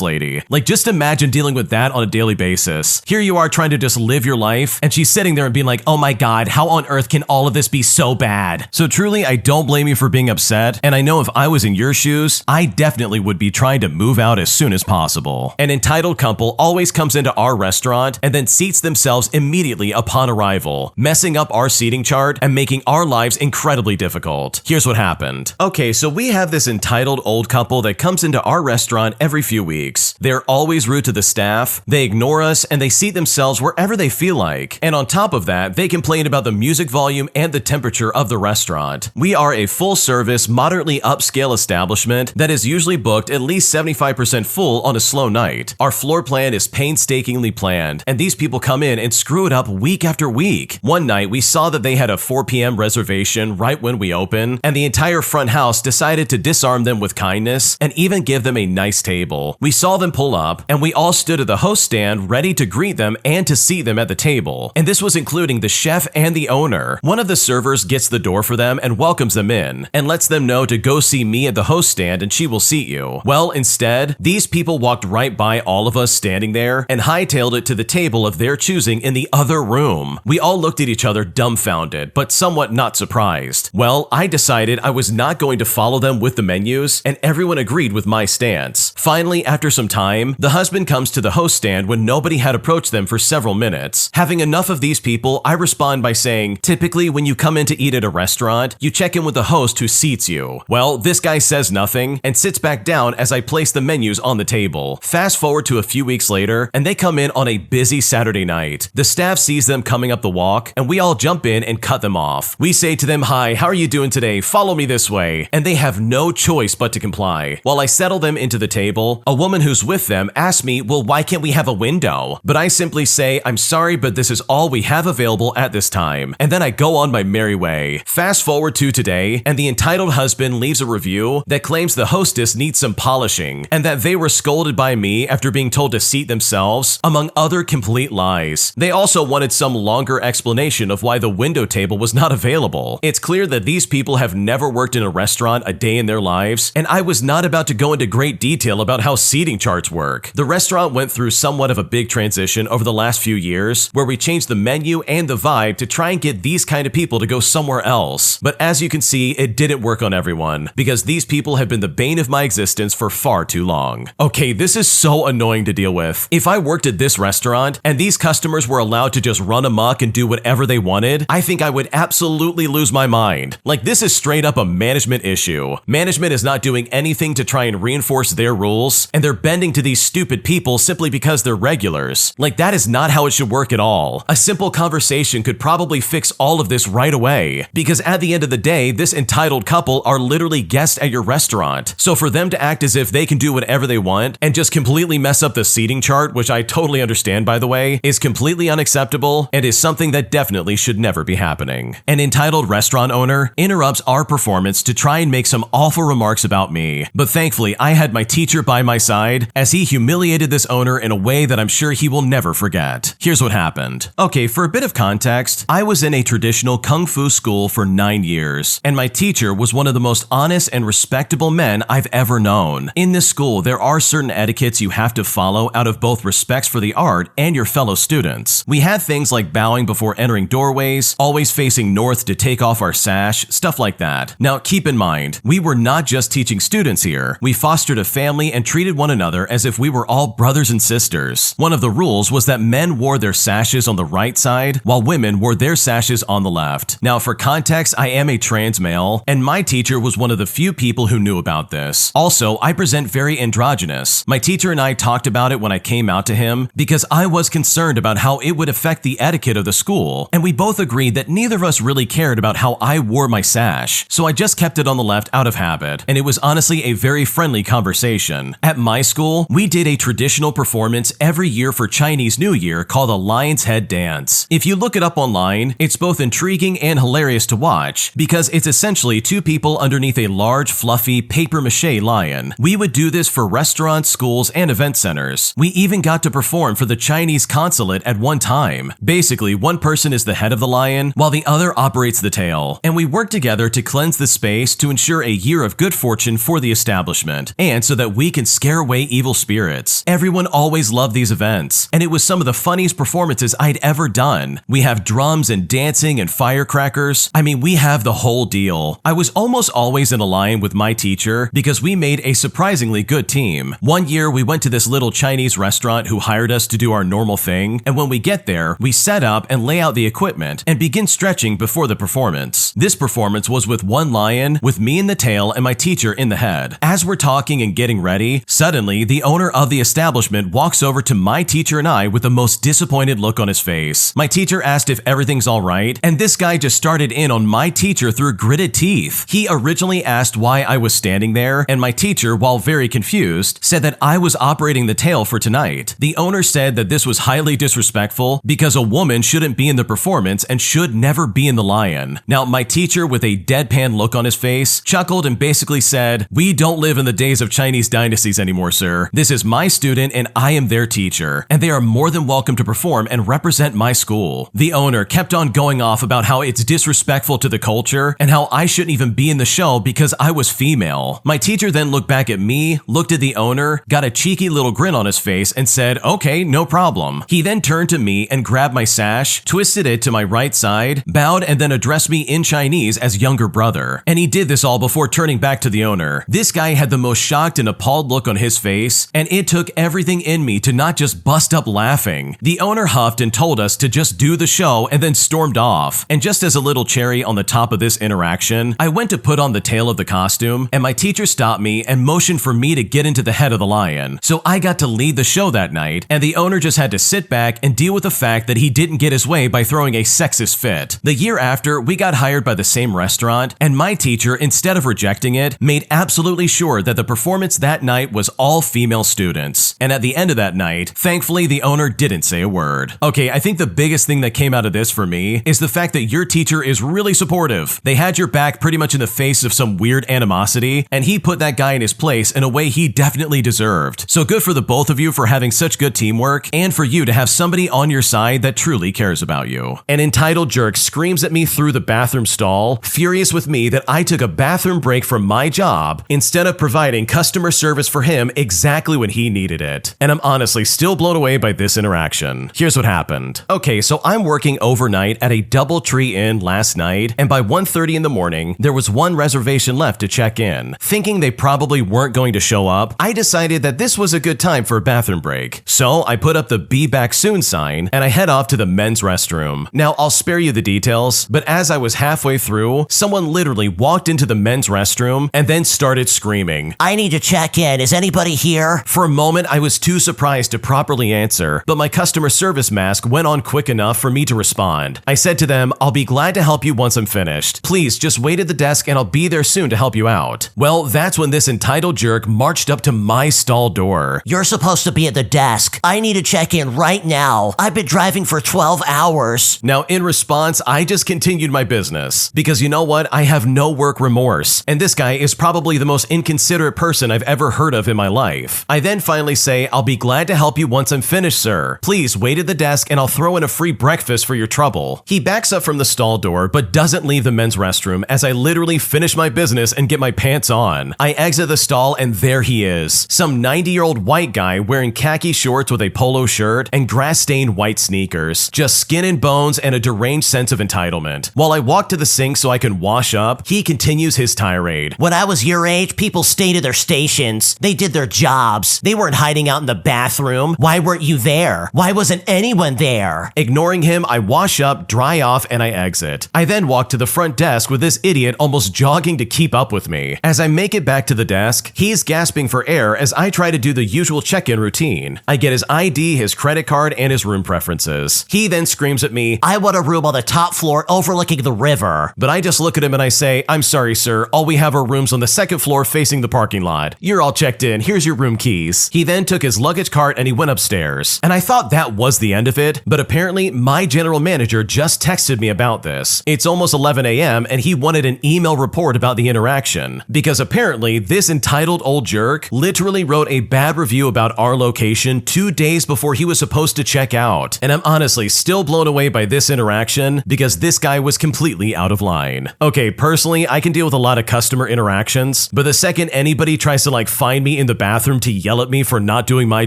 Speaker 1: lady. Like, just imagine dealing with that on a daily basis. Here you are trying to just live your life, and she's sitting there and being like, "Oh my god, how on earth can all of this be so bad?" So truly, I don't blame you for being upset, and I know if I was in your shoes, I definitely would be trying to move out as soon as possible. An entitled couple always comes into our restaurant and then seats themselves immediately upon arrival, messing up our seating chart and making our lives incredibly difficult. Here's what happened. Okay, so we have this entitled old couple that comes into our restaurant every few weeks. They're always rude to the staff, they ignore us, and they seat themselves wherever they feel like. And on top of that, they complain about the music volume and the temperature of the restaurant. We are a full-service, moderately upscale establishment that is usually booked at least 75% full on a slow night. Our floor plan is painstakingly planned, and these people come in and screw it up week after week. One night, we saw that they had a 4 p.m. reservation right when we opened, and the entire front house decided to disarm them with kindness and even give them a nice table. We saw them pull up, and we all stood at the host stand ready to greet them and to seat them at the table. And this was including the chef and the owner. One of the servers gets the door for them and welcomes them in, and lets them know to go see me at the host stand and she will seat you. Well, instead, these people walked right by all of us standing there and hightailed it to the table of their choosing in the other room. We all looked at each other dumbfounded, but somewhat not surprised. Well, I decided I was not going to follow them with the menus, and everyone agreed with my stance. Finally, after some time, the husband comes to the host stand when nobody had approached them for several minutes. Having enough of these people, I respond by saying, typically when you come in to eat at a restaurant, you check in with the host who seats you. Well, this guy says nothing and sits back down as I place the menus on the table. Fast forward to a few weeks later, and they come in on a busy Saturday night. The staff sees them coming up the walk, and we all jump in and cut them off. We say to them, "Hi, how are you doing today? Follow me this way." And they have no choice but to comply. While I settle them into the table, a woman who's with them asks me, "Well, why can't we have a window?" But I simply say, "I'm sorry, but this is all we have available at this time." And then I go on my merry way. Fast forward to today, and the entitled husband leaves a review that claims the hostess needs some polishing, and that they were scolded by me after being told to seat themselves, among other complete lies. They also wanted some longer explanation of why the window table was not available. It's clear that these people have never worked in a restaurant a day in their lives, and I was not about to go into great detail about how seating charts work. The restaurant went through somewhat of a big transition over the last few years, where we changed the menu and the vibe to try and get these kind of people to go somewhere else. But as you can see, it didn't work on everyone, because these people have been the bane of my existence for far too long. Okay, this is so annoying to deal with. If I worked at this restaurant, and these customers were allowed to just run amok and do whatever they wanted, I think I would absolutely lose my mind. Like, this is straight up a management issue. Management is not doing anything to try and reinforce their rules, and they're bending to these stupid people simply because they're regulars. Like, that is not how it should work at all. A simple conversation could probably fix all of this right away, because at the end of the day, this entitled couple are literally guests at your restaurant. So for them to act as if they can do whatever they want and just completely mess up the seating chart, which I totally understand by the way, is completely unacceptable and is something that definitely should never be happening. An entitled entitled restaurant owner interrupts our performance to try and make some awful remarks about me. But thankfully, I had my teacher by my side as he humiliated this owner in a way that I'm sure he will never forget. Here's what happened. Okay, for a bit of context, I was in a traditional kung fu school for 9 years, and my teacher was one of the most honest and respectable men I've ever known. In this school, there are certain etiquettes you have to follow out of both respects for the art and your fellow students. We had things like bowing before entering doorways, always facing north to take off our sash, stuff like that. Now, keep in mind, we were not just teaching students here. We fostered a family and treated one another as if we were all brothers and sisters. One of the rules was that men wore their sashes on the right side, while women wore their sashes on the left. Now, for context, I am a trans male, and my teacher was one of the few people who knew about this. Also, I present very androgynous. My teacher and I talked about it when I came out to him because I was concerned about how it would affect the etiquette of the school, and we both agreed that neither of us really cared about how I wore my sash, so I just kept it on the left out of habit, and it was honestly a very friendly conversation. At my school, we did a traditional performance every year for Chinese New Year called a Lion's Head Dance. If you look it up online, it's both intriguing and hilarious to watch because it's essentially two people underneath a large, fluffy, papier-mâché lion. We would do this for restaurants, schools, and event centers. We even got to perform for the Chinese consulate at one time. Basically, one person is the head of the lion, while the other operates the tail. And we work together to cleanse the space to ensure a year of good fortune for the establishment, and so that we can scare away evil spirits. Everyone always loved these events, and it was some of the funniest performances I'd ever done. We have drums and dancing and firecrackers. I mean, we have the whole deal. I was almost always in a line with my teacher because we made a surprisingly good team. One year, we went to this little Chinese restaurant who hired us to do our normal thing, and when we get there, we set up and lay out the equipment and begin stretching before the performance. This performance was with one lion, with me in the tail and my teacher in the head. As we're talking and getting ready, suddenly the owner of the establishment walks over to my teacher and I with the most disappointed look on his face. My teacher asked if everything's all right, and this guy just started in on my teacher through gritted teeth. He originally asked why I was standing there, and my teacher, while very confused, said that I was operating the tail for tonight. The owner said that this was highly disrespectful because a woman shouldn't be in the performance and should never be in the lion. Now, my teacher, with a deadpan look on his face, chuckled and basically said, "We don't live in the days of Chinese dynasties anymore, sir. This is my student and I am their teacher, and they are more than welcome to perform and represent my school." The owner kept on going off about how it's disrespectful to the culture and how I shouldn't even be in the show because I was female. My teacher then looked back at me, looked at the owner, got a cheeky little grin on his face and said, "Okay, no problem." He then turned to me and grabbed my sash, twisted it to my right side, bowed, and then addressed me in Chinese as younger brother. And he did this all before turning back to the owner. This guy had the most shocked and appalled look on his face, and it took everything in me to not just bust up laughing. The owner huffed and told us to just do the show and then stormed off. And just as a little cherry on the top of this interaction, I went to put on the tail of the costume, and my teacher stopped me and motioned for me to get into the head of the lion. So I got to lead the show that night, and the owner just had to sit back and deal with the fact that he didn't get his way by throwing a sexist fit. The year after, we got hired by the same restaurant, and my teacher, instead of rejecting it, made absolutely sure that the performance that night was all female students. And at the end of that night, thankfully, the owner didn't say a word. Okay, I think the biggest thing that came out of this for me is the fact that your teacher is really supportive. They had your back pretty much in the face of some weird animosity, and he put that guy in his place in a way he definitely deserved. So good for the both of you for having such good teamwork, and for you to have somebody on your side that truly cares about you. An entitled jerk screams at me through the bathroom stall, furious with me that I took a bathroom break from my job instead of providing customer service for him exactly when he needed it. And I'm honestly still blown away by this interaction. Here's what happened. Okay, so I'm working overnight at a DoubleTree Inn last night, and by 1:30 in the morning, there was one reservation left to check in. Thinking they probably weren't going to show up, I decided that this was a good time for a bathroom break. So I put up the "Be Back Soon" sign, and I head off to the men's restroom. Now, I'll spare you the details, but as I was halfway through, someone literally walked into the men's restroom and then started screaming,
Speaker 2: "I need to check in. Is anybody here?"
Speaker 1: For a moment, I was too surprised to properly answer, but my customer service mask went on quick enough for me to respond. I said to them, "I'll be glad to help you once I'm finished. Please just wait at the desk and I'll be there soon to help you out." Well, that's when this entitled jerk marched up to my stall door.
Speaker 2: "You're supposed to be at the desk. I need to check in right now. I've been driving for 12 hours.
Speaker 1: Now, in response, I just continued my business. Because you know what? I have no work remorse, and this guy is probably the most inconsiderate person I've ever heard of in my life. I then finally say, "I'll be glad to help you once I'm finished, sir. Please wait at the desk and I'll throw in a free breakfast for your trouble." He backs up from the stall door but doesn't leave the men's restroom as I literally finish my business and get my pants on. I exit the stall and there he is, some 90-year-old white guy wearing khaki shorts with a polo shirt and grass-stained white sneakers, just skin and bones and a deranged sense of entitlement. While I walk to the sink so I can wash up, he continues his tirade.
Speaker 2: When I was your age, people stayed at their stations. They did their jobs. They weren't hiding out in the bathroom. Why weren't you there? Why wasn't anyone there?
Speaker 1: Ignoring him, I wash up, dry off, and I exit. I then walk to the front desk with this idiot almost jogging to keep up with me. As I make it back to the desk, he's gasping for air as I try to do the usual check-in routine. I get his ID, his credit card, and his room preferences. He then screams at me,
Speaker 2: I want a room on the top floor overlooking the river.
Speaker 1: but I just look at him and I say, "I'm sorry, sir. All we have are rooms on the second floor facing the parking lot. You're all checked in. Here's your room keys." He then took his luggage cart and he went upstairs. And I thought that was the end of it, but apparently my general manager just texted me about this. It's almost 11 a.m. and he wanted an email report about the interaction. Because apparently this entitled old jerk literally wrote a bad review about our location 2 days before he was supposed to check out. And I'm honestly still blown away by this interaction because this guy was completely out of line. Okay, personally, I can deal with a lot of customer interactions, but the second anybody tries to find me in the bathroom to yell at me for not doing my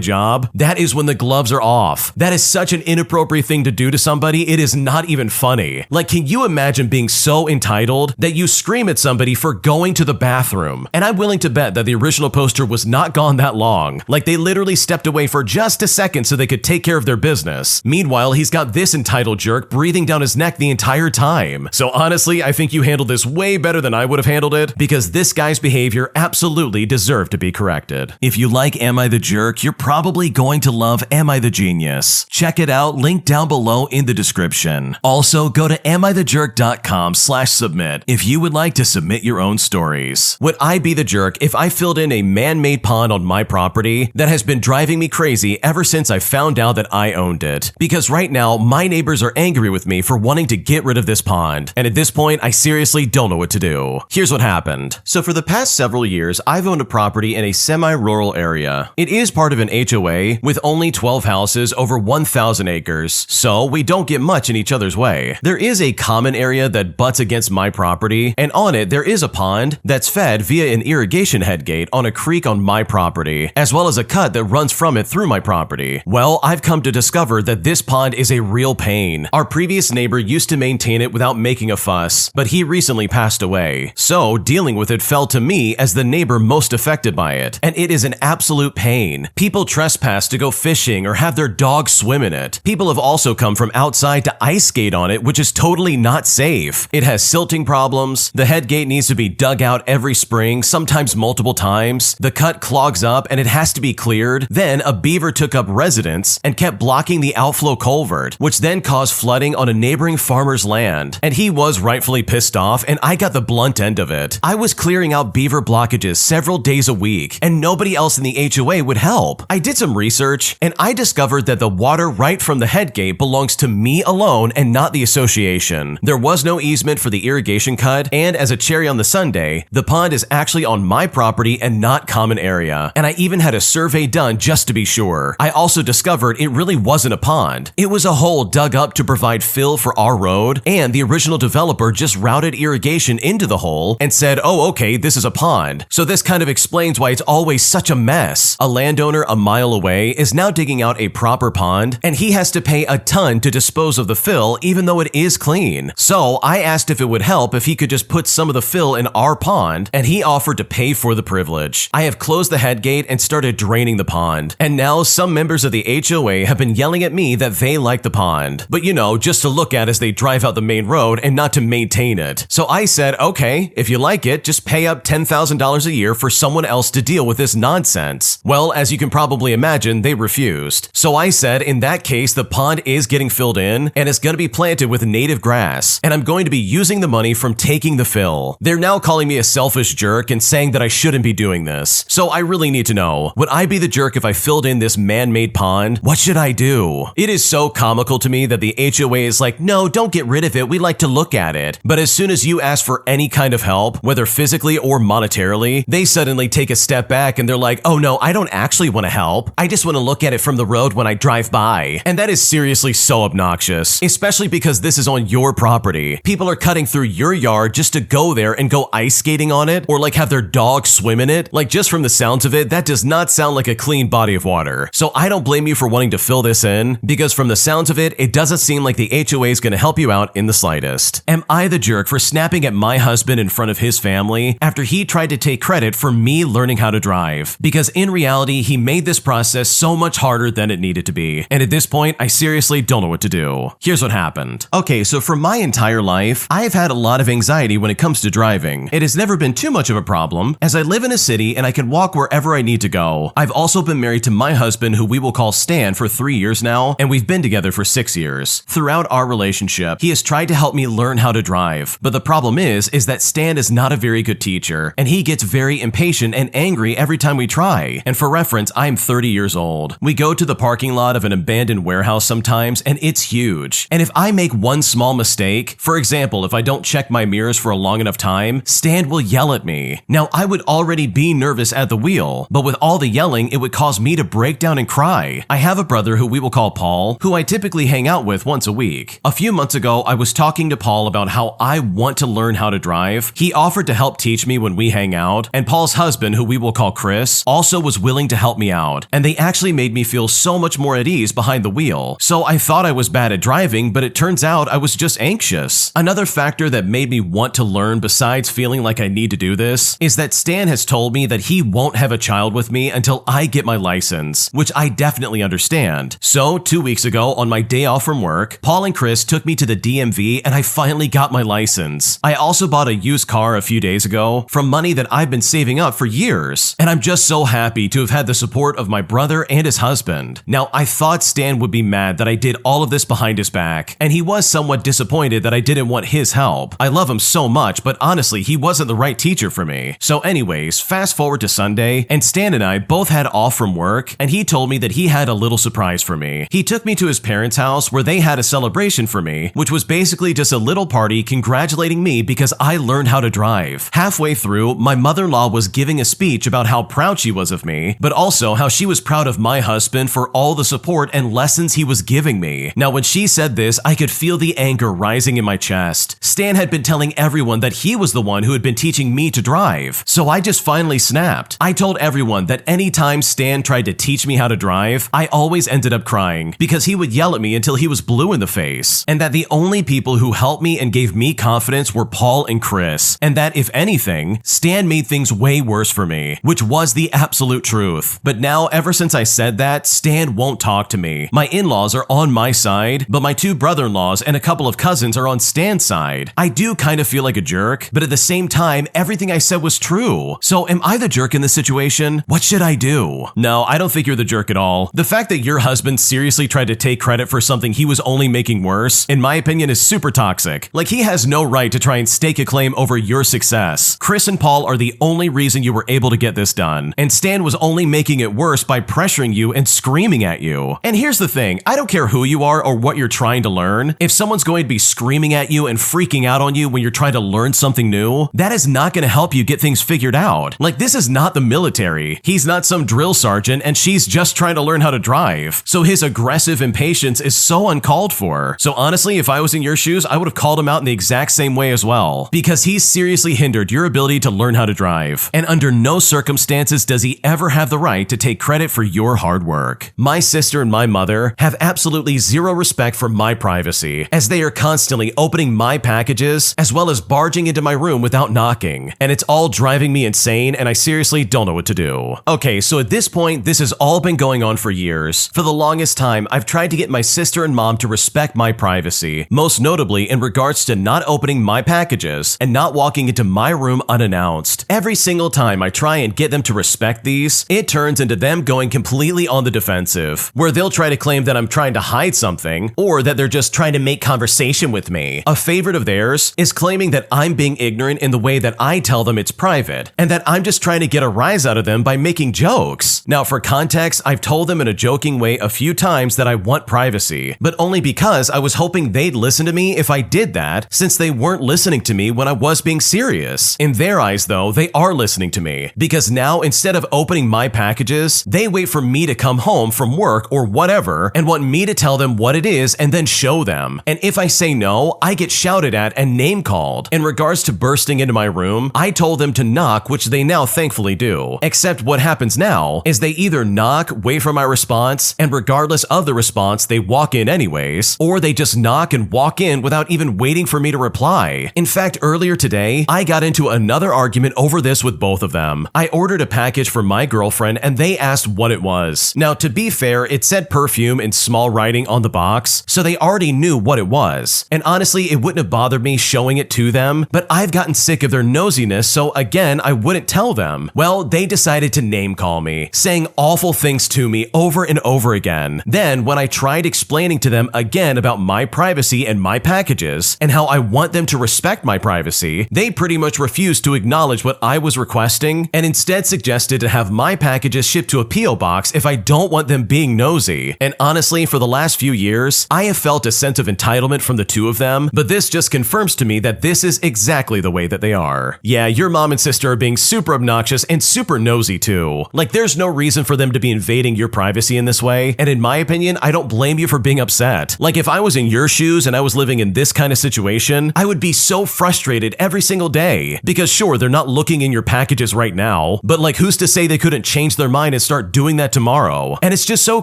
Speaker 1: job, that is when the gloves are off. That is such an inappropriate thing to do to somebody, it is not even funny. Can you imagine being so entitled that you scream at somebody for going to the bathroom? And I'm willing to bet that the original poster was not gone that long. They literally stepped away for just a second so they could take care of their business. Meanwhile, he's got this entitled jerk breathing down his neck the entire time. So honestly, I think you handled this way better than I would have handled it, because this guy's behavior absolutely deserved to be corrected. If you like Am I the Jerk, you're probably going to love Am I the Genius. Check it out, link down below in the description. Also, go to amithejerk.com/submit if you would like to submit your own stories. Would I be the jerk if I filled in a man-made pond on my property that has been driving me crazy ever since I found out that I owned it? Because right now, my neighbors are angry with me for wanting to get rid of this pond, and at this point, I seriously don't know what to do. Here's what happened. So for the past several years, I've owned a property in a semi-rural area. It is part of an HOA with only 12 houses over 1,000 acres, so we don't get much in each other's way. There is a common area that butts against my property, and on it there is a pond that's fed via an irrigation headgate on a creek on my property, as well as a cut that runs from it through my property. Well, I've come to discover that this pond is a real pain. Our previous neighbor used to maintain it without making a fuss, but he recently passed away. So dealing with it fell to me as the neighbor most affected by it, and it is an absolute pain. People trespass to go fishing or have their dogs swim in it. People have also come from outside to ice skate on it, which is totally not safe. It has silting problems, the headgate needs to be dug out every spring, sometimes multiple times, the cut clogs up and it has to be cleared. Then a beaver took up residence and kept blocking the outflow culvert, which then caused flooding on a neighboring farmer's land. And he was rightfully pissed off, and I got the blunt end of it. I was clearing out beaver blockages several days a week, and nobody else in the HOA would help. I did some research, and I discovered that the water right from the headgate belongs to me alone and not the association. There was no easement for the irrigation cut, and as a cherry on the sundae, the pond is actually on my property and not common area. And I even had a survey done just to be sure. I also discovered it really wasn't a pond. It was a hole dug up to provide fill for our road, and the original developer just routed irrigation into the hole and said, "Oh, okay, this is a pond." So this kind of explains why it's always such a mess. A landowner a mile away is now digging out a proper pond, and he has to pay a ton to dispose of the fill even though it is clean. So I asked if it would help if he could just put some of the fill in our pond, and he offered to pay for the privilege. I have closed the headgate and started draining the pond, and now some members of the HOA have been yelling at me that they like the pond, but just to look at as they drive out the main road and not to maintain it. So I said, okay, if you like it, just pay up $10,000 a year for someone else to deal with this nonsense. Well, as you can probably imagine, they refused. So I said, in that case, the pond is getting filled in, and it's going to be planted with native grass, and I'm going to be using the money from taking the fill. They're now calling me a selfish jerk and saying that I shouldn't be doing this. So I really need to know, would I be the jerk if I filled in this man-made pond? What should I do? It is so comical to me that the HOA is like, no, don't get rid of it. We like to look at it. But as soon as you ask for any kind of help, whether physically or monetarily, they suddenly take a step back and they're like, oh no, I don't actually want to help. I just want to look at it from the road when I drive by. And that is seriously so obnoxious, especially because this is on your property. People are cutting through your yard just to go there and go ice skating on it, or like have their dog swim in it. Like, just from the sounds of it, that does not sound like a clean body of water. So I don't blame you for wanting to fill this in, because from the sounds of it, it doesn't seem like the HOA is going to help you out in the slightest. Am I the jerk for snapping at my husband in front of his family after he tried to take credit for me learning how to drive? Because in reality, he made this process so much harder than it needed to be. And at this point, I seriously don't know what to do. Here's what happened. Okay, so for my entire life, I have had a lot of anxiety when it comes to driving. It has never been too much of a problem, as I live in a city and I can walk wherever I need to go. I've also been married to my husband, who we will call Stan, for 3 years now, and we've been together for 6 years. Throughout our relationship, he has tried to help me learn how to drive. But the problem is that Stan is not a very good teacher, and he gets very impatient and angry every time we try. And for reference, I'm 30 years old. We go to the parking lot of an abandoned warehouse sometimes, and it's huge. And if I make one small mistake, for example, if I don't check my mirrors for a long enough time, Stan will yell at me. Now, I would already be nervous at the wheel, but with all the yelling, it would cause me to break down and cry. I have a brother who we will call Paul, who I typically hang out with once a week. A few months ago, I was talking to Paul about how I want to learn how to drive. He offered to help teach me when we hang out, and Paul's husband, who we will call Chris, also was willing to help me out, and they actually made me feel so much more at ease behind the wheel. So I thought I was bad at driving, but it turns out I was just anxious. Another factor that made me want to learn, besides feeling like I need to do this, is that Stan has told me that he won't have a child with me until I get my license, which I definitely understand. So 2 weeks ago, on my day off from work, Paul and Chris took me to the DMV and I finally got my license. I also bought a used car a few days ago from money that I've been saving up for years, and I'm just so happy to have had the support of my brother and his husband. Now, I thought Stan would be mad that I did all of this behind his back, and he was somewhat disappointed that I didn't want his help. I love him so much, but honestly, he wasn't the right teacher for me. So anyways, fast forward to Sunday, and Stan and I both had off from work, and he told me that he had a little surprise for me. He took me to his parents' house where they had a celebration for me, which was basically just a little party congratulating me because I learned how to drive. Halfway through, my mother-in-law was giving a speech about how proud she was of me, but also how she was proud of my husband for all the support and lessons he was giving me. Now, when she said this, I could feel the anger rising in my chest. Stan had been telling everyone that he was the one who had been teaching me to drive, so I just finally snapped. I told everyone that anytime Stan tried to teach me how to drive, I always ended up crying because he would yell at me until he was blue in the face, and that the only people who helped me and gave me confidence were Paul and Chris, and that if anything, Stan made things way worse for me, which was the absolute truth. But now, ever since I said that, Stan won't talk to me. My in-laws are on my side, but my two brother-in-laws and a couple of cousins are on Stan's side. I do kind of feel like a jerk, but at the same time, everything I said was true. So am I the jerk in this situation? What should I do? No, I don't think you're the jerk at all. The fact that your husband seriously tried to take credit for something he was only making worse, in my opinion, is super toxic. Like, he has no right to try and stake a claim over your success. Chris and Paul are the only reason you were able to get this done, and Stan was only making it worse by pressuring you and screaming at you. And here's the thing, I don't care who you are or what you're trying to learn. If someone's going to be screaming at you and freaking out on you when you're trying to learn something new, that is not going to help you get things figured out. Like, this is not the military. He's not some drill sergeant and she's just trying to learn how to drive. So his aggressive impatience is so uncalled for. So honestly, if I was in your shoes, I would have called him out in the exact same way as well, because he's seriously hindered your ability to learn how to drive. And under no circumstances does he ever have the right to take credit for your hard work. My sister and my mother have absolutely zero respect for my privacy, as they are constantly opening my packages as well as barging into my room without knocking. And it's all driving me insane, and I seriously don't know what to do. Okay, so at this point, this has all been going on for years. For the longest time, I've tried to get my sister and mom to respect my privacy, most notably in regards to not opening my packages and not walking into my room unannounced. Every single time I try and get them to respect these, it turns into them going completely on the defensive, where they'll try to claim that I'm trying to hide something, or that they're just trying to make conversation with me. A favorite of theirs is claiming that I'm being ignorant in the way that I tell them it's private, and that I'm just trying to get a rise out of them by making jokes. Now, for context, I've told them in a joking way a few times that I want privacy, but only because I was hoping they'd listen to me me if I did that, since they weren't listening to me when I was being serious. In their eyes, though, they are listening to me, because now instead of opening my packages, they wait for me to come home from work or whatever and want me to tell them what it is and then show them. And if I say no, I get shouted at and name called. In regards to bursting into my room, I told them to knock, which they now thankfully do. Except what happens now is they either knock, wait for my response, and regardless of the response, they walk in anyways, or they just knock and walk in without even waiting for me to reply. In fact, earlier today, I got into another argument over this with both of them. I ordered a package for my girlfriend and they asked what it was. Now, to be fair, it said perfume in small writing on the box, so they already knew what it was. And honestly, it wouldn't have bothered me showing it to them, but I've gotten sick of their nosiness, so again, I wouldn't tell them. Well, they decided to name call me, saying awful things to me over and over again. Then, when I tried explaining to them again about my privacy and my packages, and how I want them to respect my privacy, they pretty much refused to acknowledge what I was requesting, and instead suggested to have my packages shipped to a P.O. box if I don't want them being nosy. And honestly, for the last few years, I have felt a sense of entitlement from the two of them, but this just confirms to me that this is exactly the way that they are. Yeah, your mom and sister are being super obnoxious and super nosy too. Like, there's no reason for them to be invading your privacy in this way, and in my opinion, I don't blame you for being upset. Like, if I was in your shoes and I was living in this kind of situation, I would be so frustrated every single day. Because sure, they're not looking in your packages right now, but like, who's to say they couldn't change their mind and start doing that tomorrow? And it's just so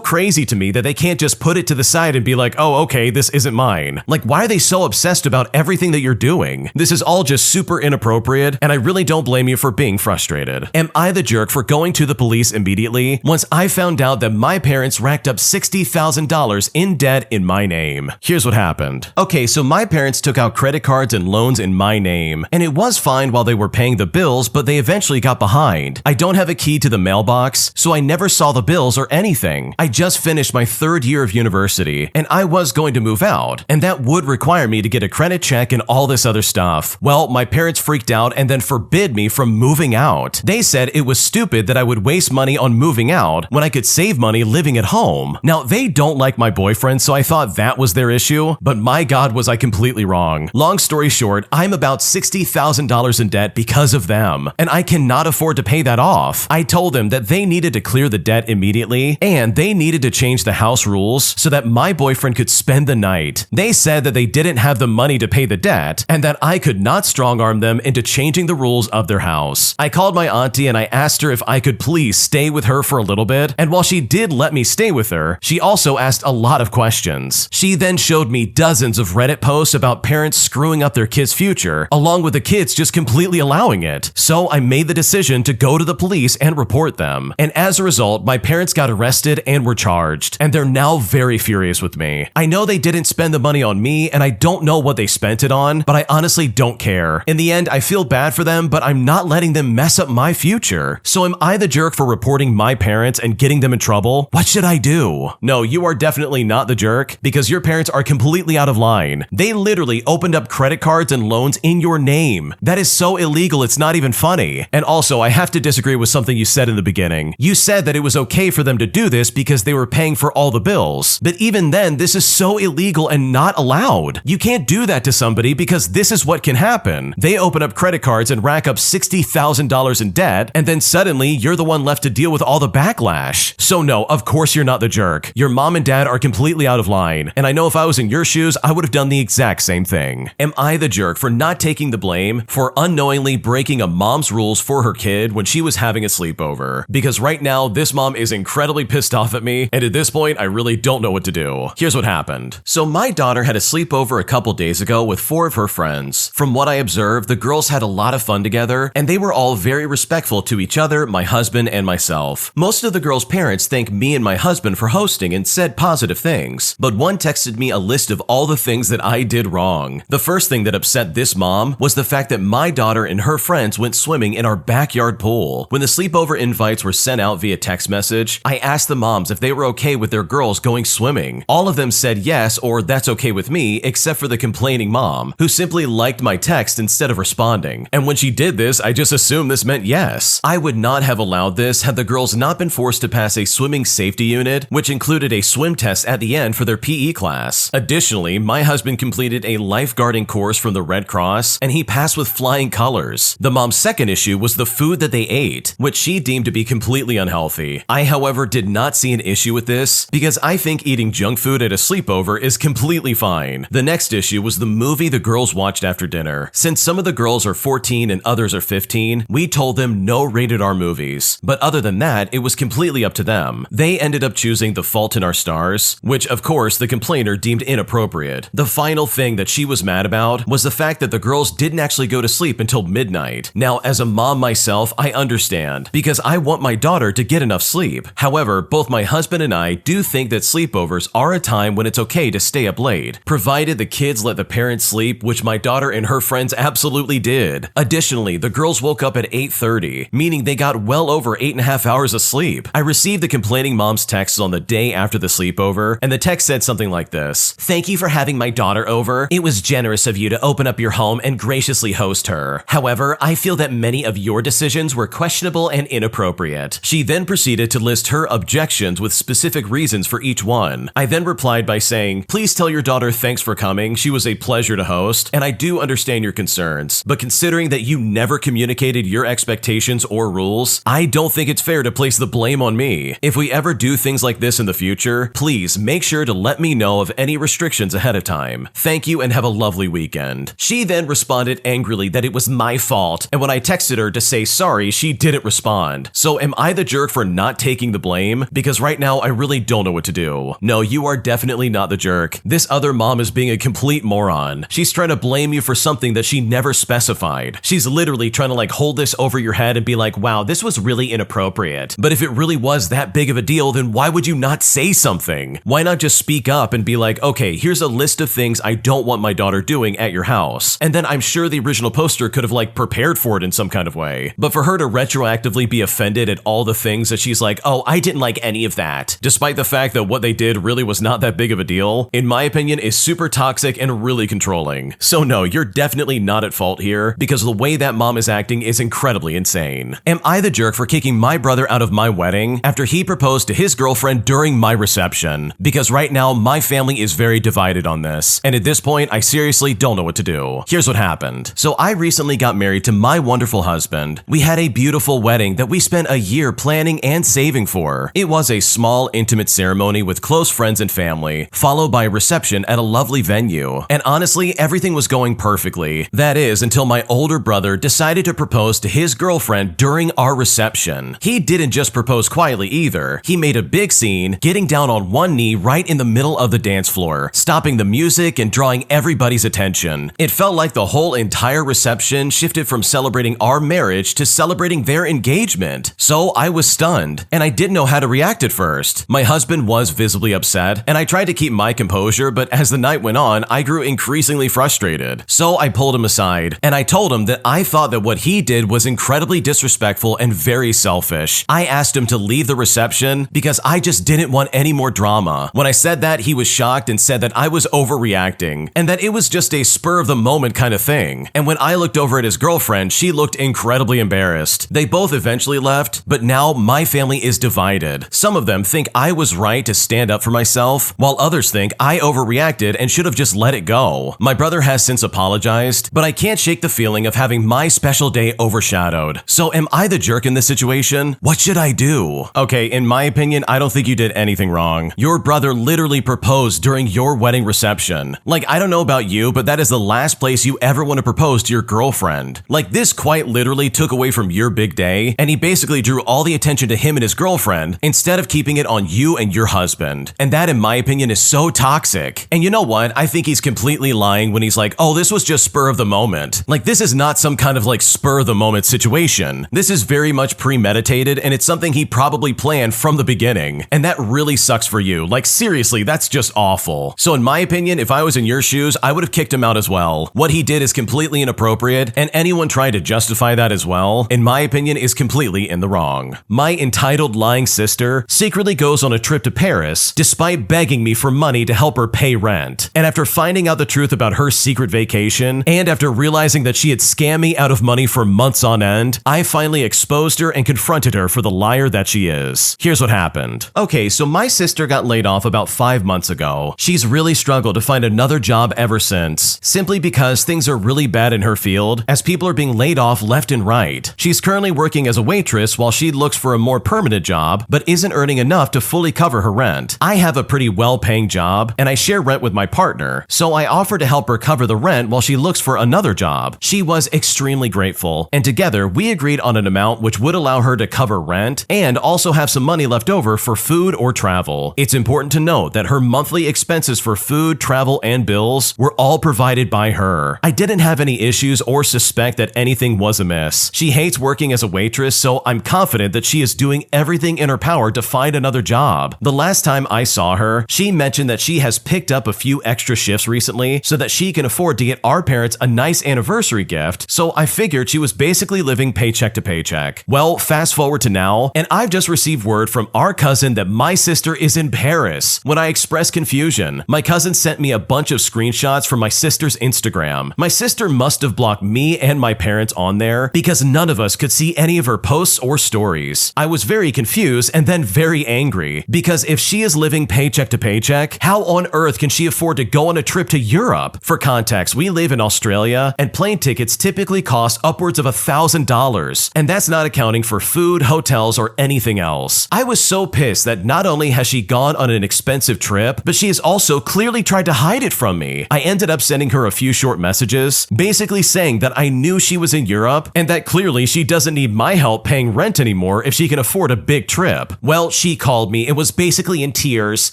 Speaker 1: crazy to me that they can't just put it to the side and be like, oh, okay, this isn't mine. Like, why are they so obsessed about everything that you're doing? This is all just super inappropriate, and I really don't blame you for being frustrated. Am I the jerk for going to the police immediately once I found out that my parents racked up $60,000 in debt in my name? Here's what happened. Okay, so my parents took out credit cards and loans in my name, and it was fine while they were paying the bills, but they eventually got behind. I don't have a key to the mailbox, so I never saw the bills or anything. I just finished my 3rd year of university, and I was going to move out, and that would require me to get a credit check and all this other stuff. Well, my parents freaked out and then forbid me from moving out. They said it was stupid that I would waste money on moving out when I could save money living at home. Now, they don't like my boyfriend, so I thought that was their issue, but my God, was I completely wrong. Long story short, I'm about $60,000 in debt because of them, and I cannot afford to pay that off. I told them that they needed to clear the debt immediately, and they needed to change the house rules so that my boyfriend could spend the night. They said that they didn't have the money to pay the debt, and that I could not strong-arm them into changing the rules of their house. I called my auntie and I asked her if I could please stay with her for a little bit, and while she did let me stay with her, she also asked a lot of questions. She then showed me dozens of Reddit posts about parents screwing up their kids' future, along with the kids just completely allowing it. So I made the decision to go to the police and report them. And as a result, my parents got arrested and were charged, and they're now very furious with me. I know they didn't spend the money on me, and I don't know what they spent it on, but I honestly don't care. In the end, I feel bad for them, but I'm not letting them mess up my future. So am I the jerk for reporting my parents and getting them in trouble? What should I do? No, you are definitely not the jerk, because your parents are completely out of line. They literally opened up credit cards and loans in your name. That is so illegal, it's not even funny. And also, I have to disagree with something you said in the beginning. You said that it was okay for them to do this because they were paying for all the bills. But even then, this is so illegal and not allowed. You can't do that to somebody because this is what can happen. They open up credit cards and rack up $60,000 in debt, and then suddenly you're the one left to deal with all the backlash. So no, of course you're not the jerk. Your mom and dad are completely out of line, and I know if I was in your shoes, I would have done the exact same thing. Am I the jerk for not taking the blame for unknowingly breaking a mom's rules for her kid when she was having a sleepover? Because right now, this mom is incredibly pissed off at me, and at this point, I really don't know what to do. Here's what happened. So my daughter had a sleepover a couple days ago with 4 of her friends. From what I observed, the girls had a lot of fun together, and they were all very respectful to each other, my husband, and myself. Most of the girls' parents thanked me and my husband for hosting and said positive things, but one texted me a list of all the things that I did wrong. The first thing that upset this mom was the fact that my daughter and her friends went swimming in our backyard pool. When the sleepover invites were sent out via text message, I asked the moms if they were okay with their girls going swimming. All of them said yes, or that's okay with me, except for the complaining mom, who simply liked my text instead of responding. And when she did this, I just assumed this meant yes. I would not have allowed this had the girls not been forced to pass a swimming safety unit, which included a swim test at the end for their PE class. Additionally, my husband husband completed a lifeguarding course from the Red Cross, and he passed with flying colors. The mom's second issue was the food that they ate, which she deemed to be completely unhealthy. I, however, did not see an issue with this because I think eating junk food at a sleepover is completely fine. The next issue was the movie the girls watched after dinner. Since some of the girls are 14 and others are 15, we told them no rated R movies. But other than that, it was completely up to them. They ended up choosing The Fault in Our Stars, which of course the complainer deemed inappropriate. The final thing that she was mad about was the fact that the girls didn't actually go to sleep until midnight. Now, as a mom myself, I understand, because I want my daughter to get enough sleep. However, both my husband and I do think that sleepovers are a time when it's okay to stay up late, provided the kids let the parents sleep, which my daughter and her friends absolutely did. Additionally, the girls woke up at 8:30, meaning they got well over 8.5 hours of sleep. I received the complaining mom's texts on the day after the sleepover, and the text said something like this: "Thank you for having my daughter over. It was generous of you to open up your home and graciously host her. However, I feel that many of your decisions were questionable and inappropriate." She then proceeded to list her objections with specific reasons for each one. I then replied by saying, "Please tell your daughter thanks for coming. She was a pleasure to host, and I do understand your concerns. But considering that you never communicated your expectations or rules, I don't think it's fair to place the blame on me. If we ever do things like this in the future, please make sure to let me know of any restrictions ahead of time. Thank you and have a lovely weekend." She then responded angrily that it was my fault, and when I texted her to say sorry, she didn't respond. So am I the jerk for not taking the blame? Because right now I really don't know what to do. No, you are definitely not the jerk. This other mom is being a complete moron. She's trying to blame you for something that she never specified. She's literally trying to hold this over your head and be like, wow, this was really inappropriate. But if it really was that big of a deal, then why would you not say something? Why not just speak up and be like, okay, here's a list of things I don't want my daughter doing at your house. And then I'm sure the original poster could have prepared for it in some kind of way. But for her to retroactively be offended at all the things that she's like, oh, I didn't like any of that, despite the fact that what they did really was not that big of a deal, in my opinion, is super toxic and really controlling. So no, you're definitely not at fault here, because the way that mom is acting is incredibly insane. Am I the jerk for kicking my brother out of my wedding after he proposed to his girlfriend during my reception? Because right now, my family is very divided on this, and at this point, I seriously don't know what to do. Here's what happened. So I recently got married to my wonderful husband. We had a beautiful wedding that we spent a year planning and saving for. It was a small, intimate ceremony with close friends and family, followed by a reception at a lovely venue. And honestly, everything was going perfectly. That is, until my older brother decided to propose to his girlfriend during our reception. He didn't just propose quietly either. He made a big scene, getting down on one knee right in the middle of the dance floor, stopping the music and drawing everybody's attention. It felt like the whole entire reception shifted from celebrating our marriage to celebrating their engagement. So I was stunned, and I didn't know how to react at first. My husband was visibly upset, and I tried to keep my composure, but as the night went on, I grew increasingly frustrated. So I pulled him aside, and I told him that I thought that what he did was incredibly disrespectful and very selfish. I asked him to leave the reception because I just didn't want any more drama. When I said that, he was shocked and said that I was overreacting, and that it was just a spur of the moment kind of thing. And when I looked over at his girlfriend, she looked incredibly embarrassed. They both eventually left, but now my family is divided. Some of them think I was right to stand up for myself, while others think I overreacted and should have just let it go. My brother has since apologized, but I can't shake the feeling of having my special day overshadowed. So am I the jerk in this situation? What should I do? Okay, in my opinion, I don't think you did anything wrong. Your brother literally proposed during your wedding reception. I don't know about you, but that is the last place you ever want to propose to your girlfriend. This quite literally took away from your big day, and he basically drew all the attention to him and his girlfriend instead of keeping it on you and your husband. And that, in my opinion, is so toxic. And you know what? I think he's completely lying when he's like, oh, this was just spur of the moment. This is not some kind of spur of the moment situation. This is very much premeditated, and it's something he probably planned from the beginning. And that really sucks for you. Seriously, that's just awful. So in my opinion, if I was in your shoes, I would have kicked him out as well. What he did is completely inappropriate, and anyone trying to justify that as well, in my opinion, is completely in the wrong. My entitled lying sister secretly goes on a trip to Paris despite begging me for money to help her pay rent. And after finding out the truth about her secret vacation, and after realizing that she had scammed me out of money for months on end, I finally exposed her and confronted her for the liar that she is. Here's what happened. Okay, so my sister got laid off about 5 months ago. She's really struggled to find another job ever since, simply because things are really bad in her field as people are being laid off left and right. She's currently working as a waitress while she looks for a more permanent job, but isn't earning enough to fully cover her rent. I have a pretty well-paying job, and I share rent with my partner, so I offered to help her cover the rent while she looks for another job. She was extremely grateful, and together we agreed on an amount which would allow her to cover rent and also have some money left over for food or travel. It's important to note that her monthly expenses for food, travel, and bills were all provided by her. I didn't have any issues or suspect that anything was amiss. She hates working as a waitress, so I'm confident that she is doing everything in her power to find another job. The last time I saw her, she mentioned that she has picked up a few extra shifts recently so that she can afford to get our parents a nice anniversary gift, so I figured she was basically living paycheck to paycheck. Well, fast forward to now, and I've just received word from our cousin that my sister is in Paris. When I expressed confusion, my cousin sent me a bunch of screenshots from my sister's Instagram. My sister must have blocked me and my parents on there because none of us could see any of her posts or stories. I was very confused and then very angry because if she is living paycheck to paycheck, how on earth can she afford to go on a trip to Europe? For context, we live in Australia and plane tickets typically cost upwards of $1,000, and that's not accounting for food, hotels, or anything else. I was so pissed that not only has she gone on an expensive trip, but she has also clearly tried to hide it from me. I ended up sending her a few short messages, basically saying that I knew she was in Europe and that clearly she doesn't need my help paying rent anymore if she can afford a big trip. Well, she called me and was basically in tears,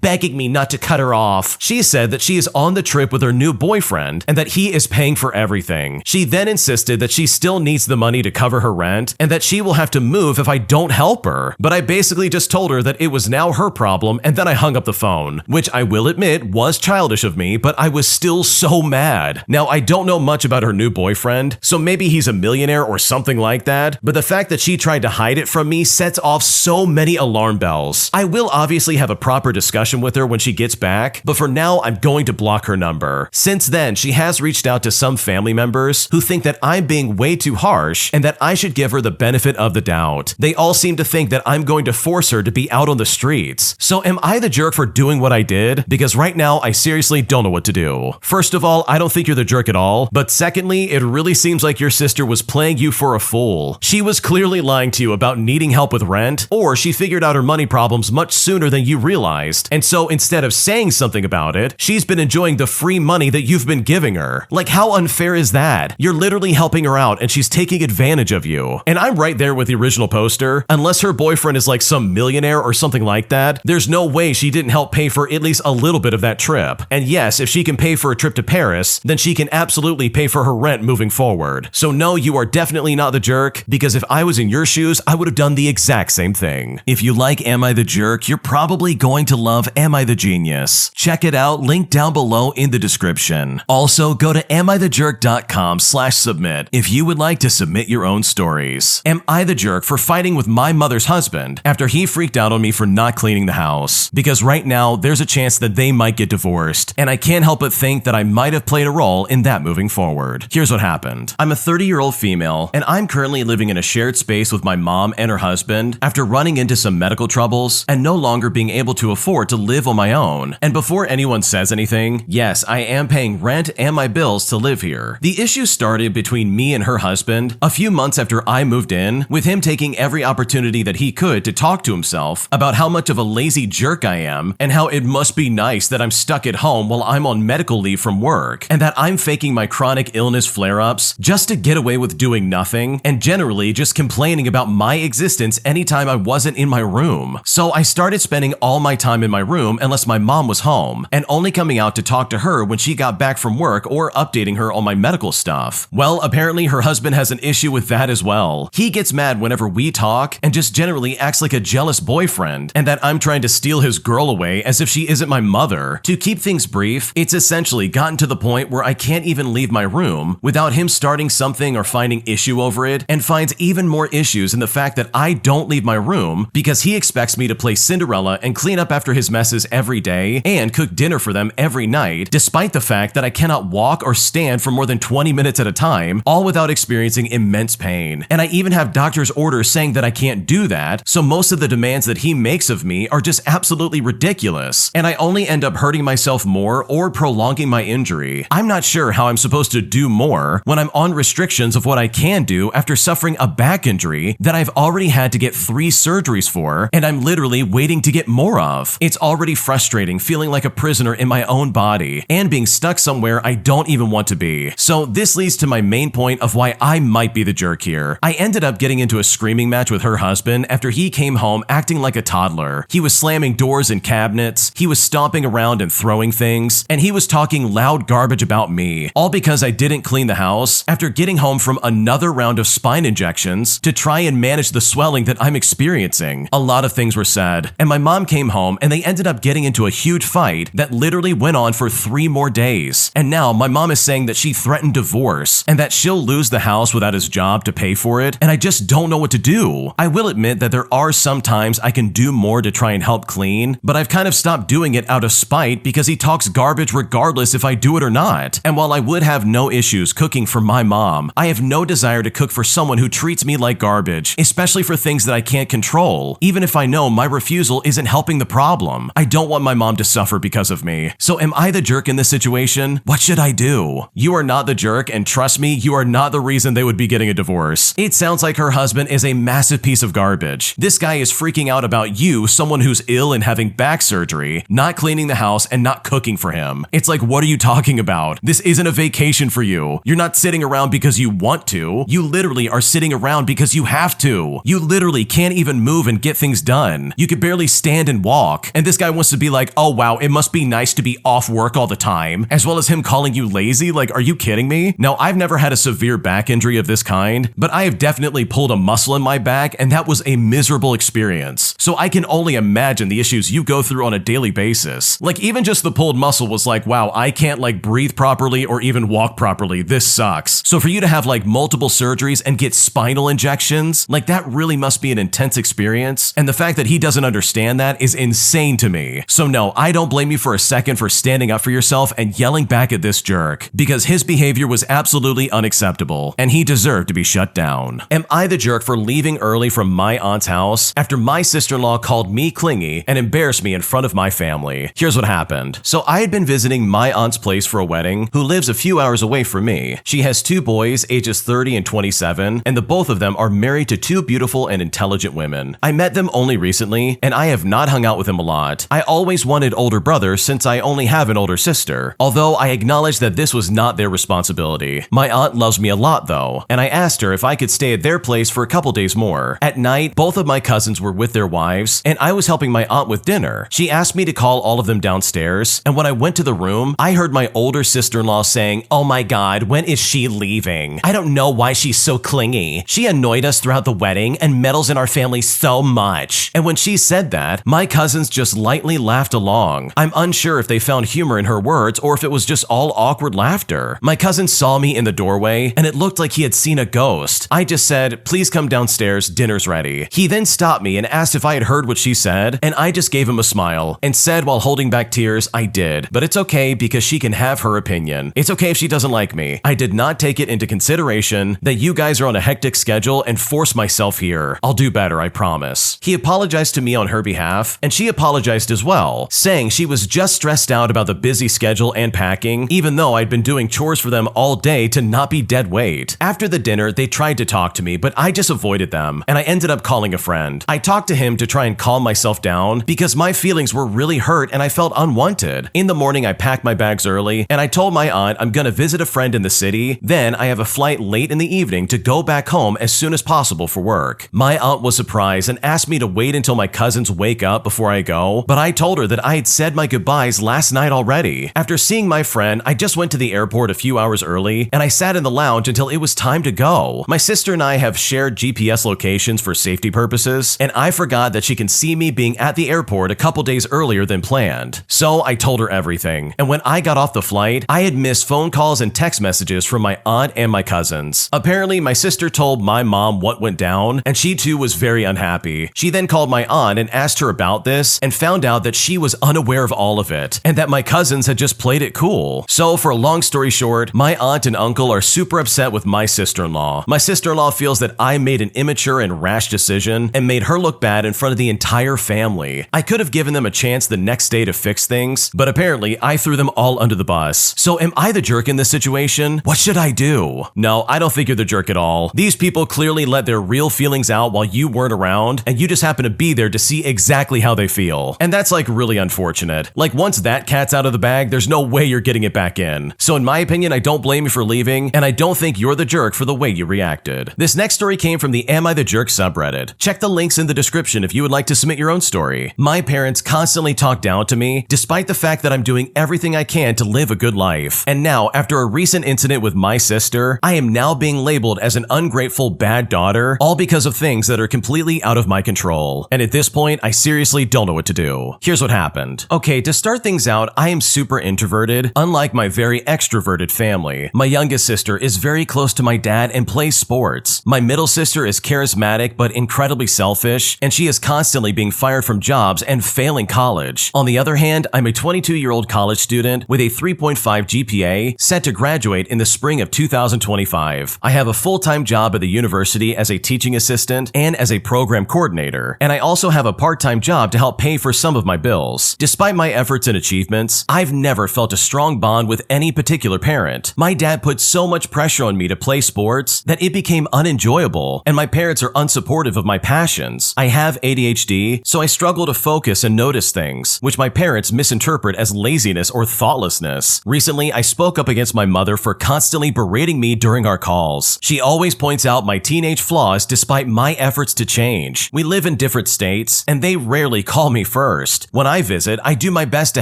Speaker 1: begging me not to cut her off. She said that she is on the trip with her new boyfriend and that he is paying for everything. She then insisted that she still needs the money to cover her rent and that she will have to move if I don't help her. But I basically just told her that it was now her problem, and then I hung up the phone, which I will admit was childish of me, but I was still so mad. Now, I don't know much about her new boyfriend, so maybe he's a millionaire or something like that, but the fact that she tried to hide it from me sets off so many alarm bells. I will obviously have a proper discussion with her when she gets back, but for now, I'm going to block her number. Since then, she has reached out to some family members who think that I'm being way too harsh and that I should give her the benefit of the doubt. They all seem to think that I'm going to force her to be out on the streets. So am I the jerk for doing what I did? Because right now, I seriously don't know what to do. First of all, I don't think you're the jerk at all, but secondly, it really seems like your sister was playing you for a fool. She was clearly lying to you about needing help with rent, or she figured out her money problems much sooner than you realized. And so instead of saying something about it, she's been enjoying the free money that you've been giving her. Like, how unfair is that? You're literally helping her out and she's taking advantage of you. And I'm right there with the original poster. Unless her boyfriend is like some millionaire or something like that, there's no way she didn't help pay for at least a little bit of that trip. And yes, if she can pay for a trip to Paris, then she can absolutely pay for her rent moving forward. So no, you are definitely not the jerk, because if I was in your shoes, I would have done the exact same thing. If you like Am I the Jerk, you're probably going to love Am I the Genius. Check it out, link down below in the description. Also, go to amithejerk.com/submit if you would like to submit your own stories. Am I the jerk for fighting with my mother's husband after he freaked out on me for not cleaning the house? Because right now, there's a chance that they might get divorced, and I can't help but think that I might have played a role in that moving forward. Here's what happened. I'm a 30-year-old female, and I'm currently living in a shared space with my mom and her husband after running into some medical troubles and no longer being able to afford to live on my own. And before anyone says anything, yes, I am paying rent and my bills to live here. The issue started between me and her husband a few months after I moved in, with him taking every opportunity that he could to talk to himself about how much of a lazy jerk I am and how it must be nice that I'm stuck at home while I'm on medical leave from work, and that I'm faking my chronic illness flare-ups just to get away with doing nothing and generally just complaining about my existence anytime I wasn't in my room. So I started spending all my time in my room unless my mom was home, and only coming out to talk to her when she got back from work or updating her on my medical stuff. Well, apparently her husband has an issue with that as well. He gets mad whenever we talk and just generally acts like a jealous boyfriend, and that I'm trying to steal his girl away as if she isn't my mother. To keep things brief, it's essentially gotten to the point where I can't even leave my room without him starting something or finding issue over it, and finds even more issues in the fact that I don't leave my room because he expects me to play Cinderella and clean up after his messes every day and cook dinner for them every night, despite the fact that I cannot walk or stand for more than 20 minutes at a time, all without experiencing immense pain. And I even have doctor's orders saying that I can't do that, so most of the demands that he makes of me are just absolutely ridiculous, and I only end up hurting myself more or prolonging my injury. I'm not sure how I'm supposed to do more when I'm on restrictions of what I can do after suffering a back injury that I've already had to get 3 surgeries for, and I'm literally waiting to get more of. It's already frustrating feeling like a prisoner in my own body and being stuck somewhere I don't even want to be. So this leads to my main point of why I might be the jerk here. I ended up getting into a screaming match with her husband after he came home acting like a toddler. He was slamming doors and cabinets, he was stomping around and throwing things, and he was talking loud garbage about me, all because I didn't clean the house after getting home from another round of spine injections to try and manage the swelling that I'm experiencing. A lot of things were said, and my mom came home and they ended up getting into a huge fight that literally went on for 3 more days. And now my mom is saying that she threatened divorce and that she'll lose the house without his job to pay for it, and I just don't know what to do. I will admit that there are some times I can do more to try and help clean, but I've kind of stopped doing it out of spite because he talks garbage regardless if I do it or not. And while I would have no issues cooking for my mom, I have no desire to cook for someone who treats me like garbage, especially for things that I can't control, even if I know my refusal isn't helping the problem. I don't want my mom to suffer because of me. So am I the jerk in this situation? What should I do? You are not the jerk, and trust me, you are not the reason they would be getting a divorce. It sounds like her husband is a massive piece of garbage. This guy is freaking out about you, someone who's ill and having back surgery, not cleaning the house and not cooking for him. It's like, what are you talking about? This isn't a vacation for you. You're not sitting around because you want to. You literally are sitting around because you have to. You literally can't even move and get things done. You could barely stand and walk. And this guy wants to be like, oh wow, it must be nice to be off work all the time, as well as him calling you lazy. Like, are you kidding me? Now, I've never had a severe back injury of this kind, but I have definitely pulled a muscle in my back, and that was a miserable experience. So I can only imagine the issues you go through on a daily basis. Like, even just the pulled muscle was like, wow, I can't like breathe properly or even walk properly. This sucks. So for you to have like multiple surgeries and get spinal injections, like that really must be an intense experience. And the fact that he doesn't understand that is insane to me. So no, I don't blame you for a second for standing up for yourself and yelling back at this jerk, because his behavior was absolutely unacceptable and he deserved to be shut down. Am I the jerk for leaving early from my aunt's house after my sister-in-law called me clingy and embarrassed me in front of my family? Here's what happened. So I had been visiting my aunt's place for a wedding, who lives a few hours away from me. She has 2 boys, ages 30 and 27, and the both of them are married to 2 beautiful and intelligent women. I met them only recently, and I have not hung out with them a lot. I always wanted older brothers since I only have an older sister, although I acknowledge that this was not their responsibility. My aunt loves me a lot though, and I asked her if I could stay at their place for a couple days more. At night, both of my cousins were with their wives, and I was helping my aunt with dinner. She asked me to call all of them downstairs, and when I went to the room, I heard my older sister-in-law saying, "Oh my god, when is she leaving? I don't know why she's so clingy. She annoyed us throughout the wedding and meddles in our family so much." And when she said that, my cousins just lightly laughed along. I'm unsure if they found humor in her words or if it was just all awkward laughter. My cousin saw me in the doorway, and it looked like he had seen a ghost. I just said, "Please come downstairs, dinner's ready." He then stopped me and asked if I had heard what she said, and I just gave him a smile and said while holding back tears, I did, but it's okay because she can have her opinion. It's okay if she doesn't like me. I did not take it into consideration that you guys are on a hectic schedule and force myself here. I'll do better, I promise. He apologized to me on her behalf, and she apologized as well, saying she was just stressed out about the busy schedule and packing, even though I'd been doing chores for them all day to not be dead weight. After the dinner, they tried to talk to me, but I just avoided them, and I ended up calling a friend. I talked to him to try and calm myself down because my feelings were really hurt and I felt unwanted. In the morning, I packed my bags early, and I told my aunt I'm gonna visit a friend in the city, then I have a flight late in the evening to go back home as soon as possible for work. My aunt was surprised and asked me to wait until my cousins wake up before I go, but I told her that I had said my goodbyes last night already. After seeing my friend, I just went to the airport a few hours early, and I sat in the lounge until it was time to go. My sister and I have shared GPS locations for safety purposes, and I forgot that she can see me being at the airport a couple days earlier than planned. So I told her everything, and when I got off the flight, I had missed phone calls and text messages from my aunt and my cousins. Apparently, my sister told my mom what went down, and she too was very unhappy. She then called my aunt and asked her about this, and found out that she was unaware of all of it, and that my cousins had just played it cool. So for a long story short, my aunt and uncle are super upset with my sister-in-law. My sister-in-law feels that I made an immature and rash decision and made her look bad in front of the entire family. I could have given them a chance the next day to fix things, but but apparently I threw them all under the bus. So am I the jerk in this situation? What should I do? No, I don't think you're the jerk at all. These people clearly let their real feelings out while you weren't around, and you just happen to be there to see exactly how they feel. And that's like really unfortunate. Like once that cat's out of the bag, there's no way you're getting it back in. So in my opinion, I don't blame you for leaving, and I don't think you're the jerk for the way you reacted. This next story came from the Am I the Jerk subreddit. Check the links in the description if you would like to submit your own story. My parents constantly talk down to me, despite the fact that I'm doing everything I can to live a good life. And now, after a recent incident with my sister, I am now being labeled as an ungrateful bad daughter, all because of things that are completely out of my control. And at this point, I seriously don't know what to do. Here's what happened. Okay, to start things out, I am super introverted, unlike my very extroverted family. My youngest sister is very close to my dad and plays sports. My middle sister is charismatic but incredibly selfish, and she is constantly being fired from jobs and failing college. On the other hand, I'm a 22-year-old college student with a 3.5 GPA set to graduate in the spring of 2025. I have a full-time job at the university as a teaching assistant and as a program coordinator, and I also have a part-time job to help pay for some of my bills. Despite my efforts and achievements, I've never felt a strong bond with any particular parent. My dad put so much pressure on me to play sports that it became unenjoyable, and my parents are unsupportive of my passions. I have ADHD, so I struggle to focus and notice things, which my parents misinterpret as laziness or thoughtlessness. Recently, I spoke up against my mother for constantly berating me during our calls. She always points out my teenage flaws despite my efforts to change. We live in different states, and they rarely call me first. When I visit, I do my best to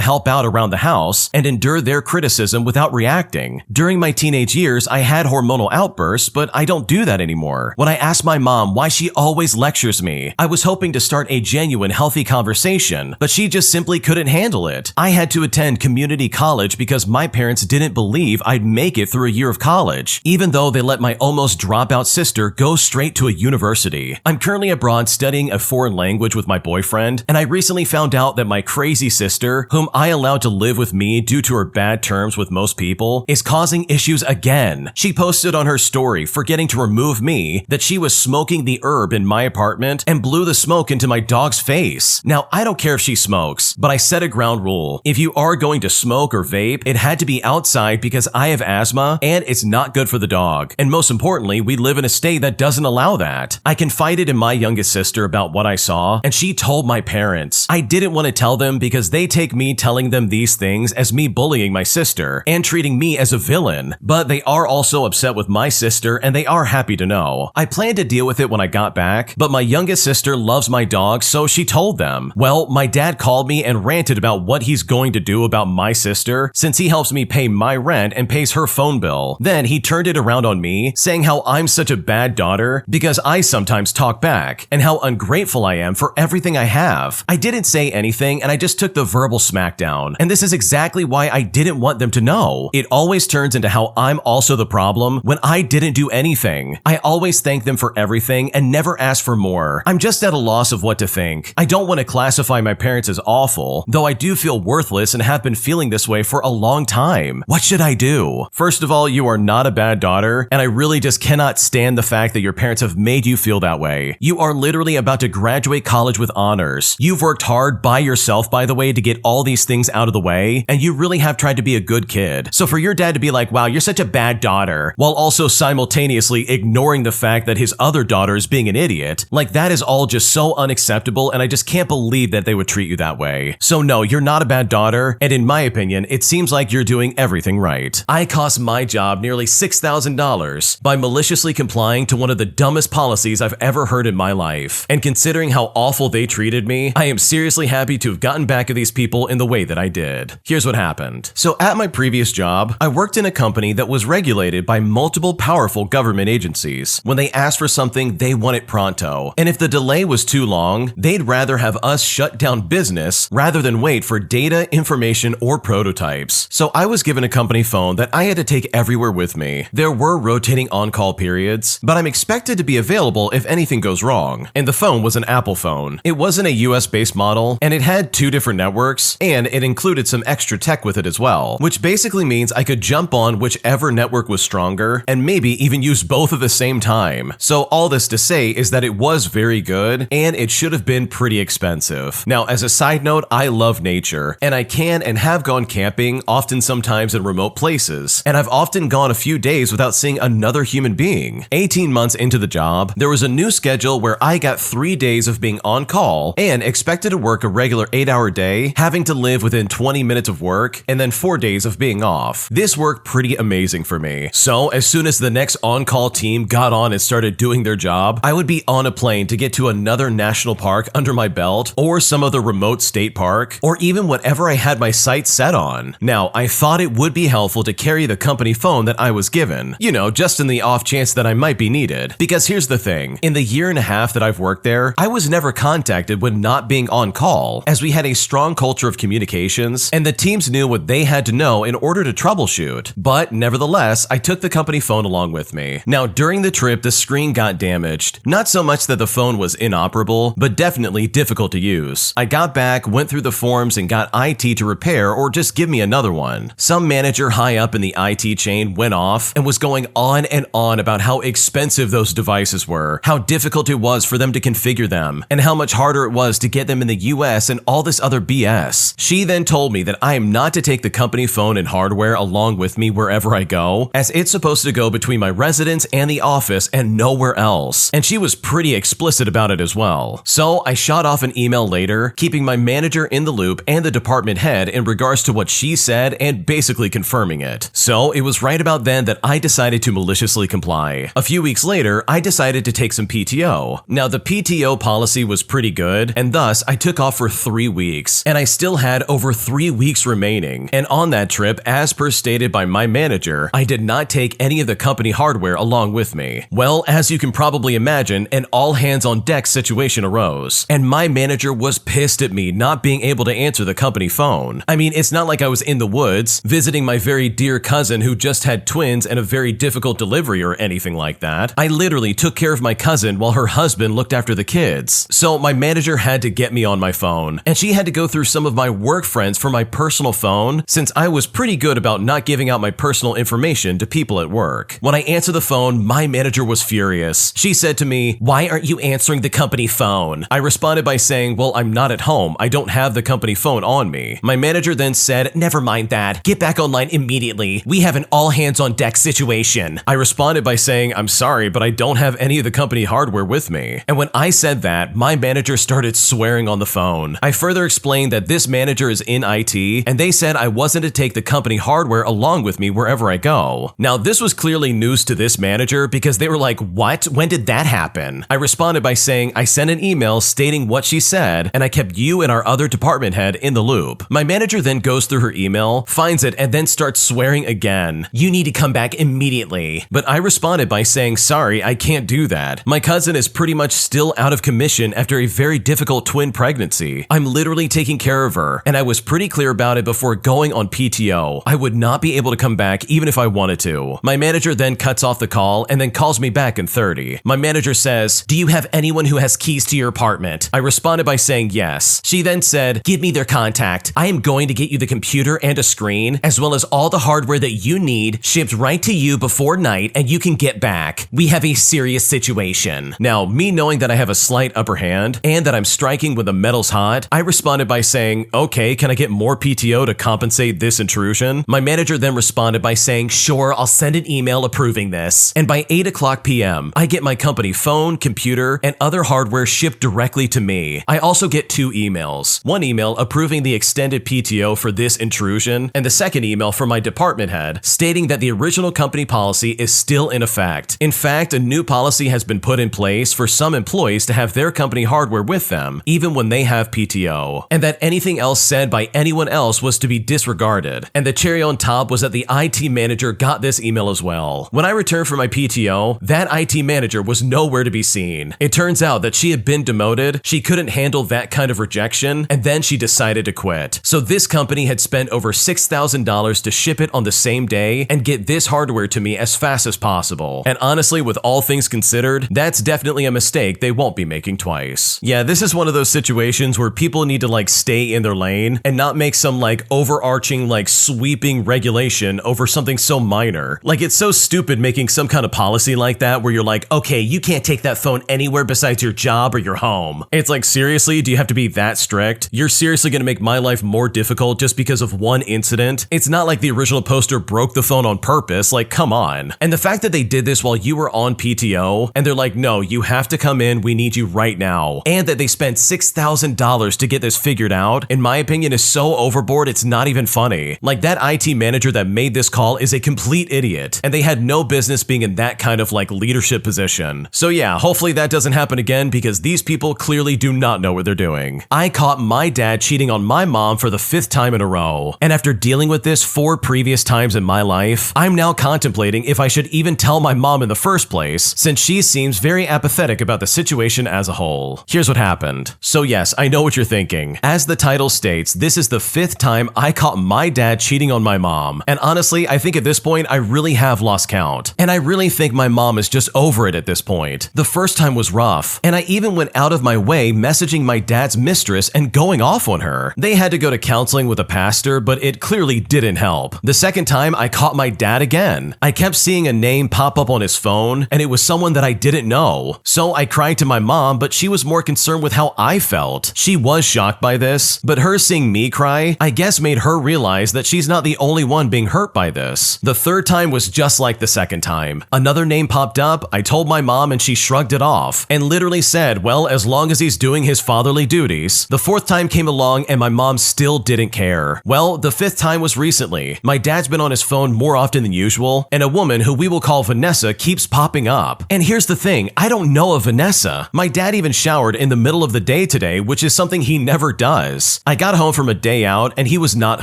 Speaker 1: help out around the house and endure their criticism without reacting. During my teenage years, I had hormonal outbursts, but I don't do that anymore. When I ask my mom why she always lectures me, I was hoping to start a genuine, healthy conversation, but she just simply couldn't handle it. I had to attend community college because my parents didn't believe I'd make it through a year of college, even though they let my almost dropout sister go straight to a university. I'm currently abroad studying a foreign language with my boyfriend, and I recently found out that my crazy sister, whom I allowed to live with me due to her bad terms with most people, is causing issues again. She posted on her story, forgetting to remove me, that she was smoking the herb in my apartment and blew the smoke into my dog's face. Now, I don't care if she smokes, but I set a ground rule. If you are going to smoke or vape, it had to be outside because I have asthma and it's not good for the dog. And most importantly, we live in a state that doesn't allow that. I confided in my youngest sister about what I saw, and she told my parents. I didn't want to tell them because they take me telling them these things as me bullying my sister and treating me as a villain, but they are also upset with my sister and they are happy to know. I planned to deal with it when I got back, but my youngest sister loves my dog, so she told them. Well, my dad called me and ranted about what he's going to do about my sister since he helps me pay my rent and pays her phone bill. Then he turned it around on me, saying how I'm such a bad daughter because I sometimes talk back and how ungrateful I am for everything I have. I didn't say anything and I just took the verbal smackdown. And this is exactly why I didn't want them to know. It always turns into how I'm also the problem when I didn't do anything. I always thank them for everything and never ask for more. I'm just at a loss of what to think. I don't want to classify my parents as awful, though I do feel worthless and have been feeling this way for a long time. What should I do? First of all, you are not a bad daughter, and I really just cannot stand the fact that your parents have made you feel that way. You are literally about to graduate college with honors. You've worked hard by yourself, by the way, to get all these things out of the way, and you really have tried to be a good kid. So for your dad to be like, wow, you're such a bad daughter, while also simultaneously ignoring the fact that his other daughter is being an idiot, like that is all just so unacceptable, and I just can't believe that they would treat you that way. So no, you're not a bad daughter, and in my opinion, it seems like you're doing everything right. I cost my job nearly $6,000 by maliciously complying to one of the dumbest policies I've ever heard in my life. And considering how awful they treated me, I am seriously happy to have gotten back at these people in the way that I did. Here's what happened. So at my previous job, I worked in a company that was regulated by multiple powerful government agencies. When they asked for something, they want it pronto. And if the delay was too long, they'd rather have us shut down business rather than wait for data, information, or prototypes. So I was given a company phone that I had to take everywhere with me. There were rotating on-call periods, but I'm expected to be available if anything goes wrong. And the phone was an Apple phone. It wasn't a US-based model, and it had 2 different networks, and it included some extra tech with it as well, which basically means I could jump on whichever network was stronger, and maybe even use both at the same time. So all this to say is that it was very good, and it should have been pretty expensive. Now, as a side note, I love nature, and and I can and have gone camping, often sometimes in remote places, and I've often gone a few days without seeing another human being. 18 months into the job, there was a new schedule where I got 3 days of being on call and expected to work a regular 8-hour day, having to live within 20 minutes of work, and then 4 days of being off. This worked pretty amazing for me. So as soon as the next on-call team got on and started doing their job, I would be on a plane to get to another national park under my belt, or some other remote state park, or even whatever I had my sights set on. Now, I thought it would be helpful to carry the company phone that I was given, just in the off chance that I might be needed. Because here's the thing, in the year and a half that I've worked there, I was never contacted when not being on call, as we had a strong culture of communications, and the teams knew what they had to know in order to troubleshoot. But nevertheless, I took the company phone along with me. Now, during the trip, the screen got damaged. Not so much that the phone was inoperable, but definitely difficult to use. I got back, went through the forums, and got IT to repair or just give me another one. Some manager high up in the IT chain went off and was going on and on about how expensive those devices were, how difficult it was for them to configure them, and how much harder it was to get them in the US and all this other BS. She then told me that I am not to take the company phone and hardware along with me wherever I go, as it's supposed to go between my residence and the office and nowhere else. And she was pretty explicit about it as well. So I shot off an email later, keeping my manager in the loop and the department head in regards to what she said and basically confirming it. So it was right about then that I decided to maliciously comply. A few weeks later, I decided to take some PTO. Now, the PTO policy was pretty good, and thus I took off for 3 weeks, and I still had over 3 weeks remaining. And on that trip, as per stated by my manager, I did not take any of the company hardware along with me. Well, as you can probably imagine, an all-hands-on-deck situation arose, and my manager was pissed at me not being able to answer the company phone. I mean, it's not like I was in the woods, visiting my very dear cousin who just had twins and a very difficult delivery or anything like that. I literally took care of my cousin while her husband looked after the kids. So my manager had to get me on my phone, and she had to go through some of my work friends for my personal phone, since I was pretty good about not giving out my personal information to people at work. When I answered the phone, my manager was furious. She said to me, "Why aren't you answering the company phone?" I responded by saying, "Well, I'm not at home. I don't have the company phone on me." My manager then said, "Never mind that. Get back online immediately. We have an all-hands-on-deck situation." I responded by saying, "I'm sorry, but I don't have any of the company hardware with me." And when I said that, my manager started swearing on the phone. I further explained that this manager is in IT, and they said I wasn't to take the company hardware along with me wherever I go. Now, this was clearly news to this manager because they were like, "What? When did that happen?" I responded by saying I sent an email stating what she said, and I kept you and our other department head in the loop. My manager then goes through her email, finds it, and then starts swearing again. "You need to come back immediately." But I responded by saying, "Sorry, I can't do that. My cousin is pretty much still out of commission after a very difficult twin pregnancy. I'm literally taking care of her, and I was pretty clear about it before going on PTO. I would not be able to come back even if I wanted to." My manager then cuts off the call and then calls me back in 30. My manager says, "Do you have anyone who has keys to your apartment?" I responded by saying yes. She then said, "Give me their contact. I am going to get you the computer and a screen, as well as all the hardware that you need, shipped right to you before night, and you can get back. We have a serious situation." Now, me knowing that I have a slight upper hand, and that I'm striking when the metal's hot, I responded by saying, "Okay, can I get more PTO to compensate this intrusion?" My manager then responded by saying, "Sure, I'll send an email approving this." And by 8 o'clock p.m., I get my company phone, computer, and other hardware shipped directly to me. I also get 2 emails. One email approving the extended PTO for this intrusion, and the second email from my department head stating that the original company policy is still in effect. In fact, a new policy has been put in place for some employees to have their company hardware with them, even when they have PTO, and that anything else said by anyone else was to be disregarded. And the cherry on top was that the IT manager got this email as well. When I returned from my PTO, that IT manager was nowhere to be seen. It turns out that she had been demoted, she couldn't handle that kind of rejection, and then she decided to quit. So this company had spent over $6,000 to ship it on the same day and get this hardware to me as fast as possible. And honestly, with all things considered, that's definitely a mistake they won't be making twice. Yeah, this is one of those situations where people need to stay in their lane and not make some overarching sweeping regulation over something so minor. It's so stupid making some kind of policy like that where you're like, okay, you can't take that phone anywhere besides your job or your home. It's like, seriously, do you have to be that strict? You're seriously gonna make my life more difficult just because of one incident. It's not like the original poster broke the phone on purpose, like come on. And the fact that they did this while you were on PTO, and they're like, no, you have to come in, we need you right now. And that they spent $6,000 to get this figured out, in my opinion, is so overboard it's not even funny. Like that IT manager that made this call is a complete idiot, and they had no business being in that kind of like leadership position. So yeah, hopefully that doesn't happen again because these people clearly do not know what they're doing. I caught my dad cheating on my mom for the 5th time in a row, and after dealing with this 4 previous times in my life, I'm now contemplating if I should even tell my mom in the first place, since she seems very apathetic about the situation as a whole. Here's what happened. So yes, I know what you're thinking. As the title states, this is the 5th time I caught my dad cheating on my mom, and honestly, I think at this point I really have lost count, and I really think my mom is just over it at this point. The first time was rough, and I even went out of my way messaging my dad's mistress and going off on her. They had to go to counseling with a pastor, but it clearly didn't help. The second time, I caught my dad again. I kept seeing a name pop up on his phone, and it was someone that I didn't know. So I cried to my mom, but she was more concerned with how I felt. She was shocked by this, but her seeing me cry, I guess made her realize that she's not the only one being hurt by this. The third time was just like the second time. Another name popped up, I told my mom and she shrugged it off, and literally said, well, as long as he's doing his fatherly duties. The fourth time came along and my mom still didn't care. Well, the 5th time was recently. My dad's been on his phone more often than usual, and a woman who we will call Vanessa keeps popping up. And here's the thing, I don't know of Vanessa. My dad even showered in the middle of the day today, which is something he never does. I got home from a day out and he was not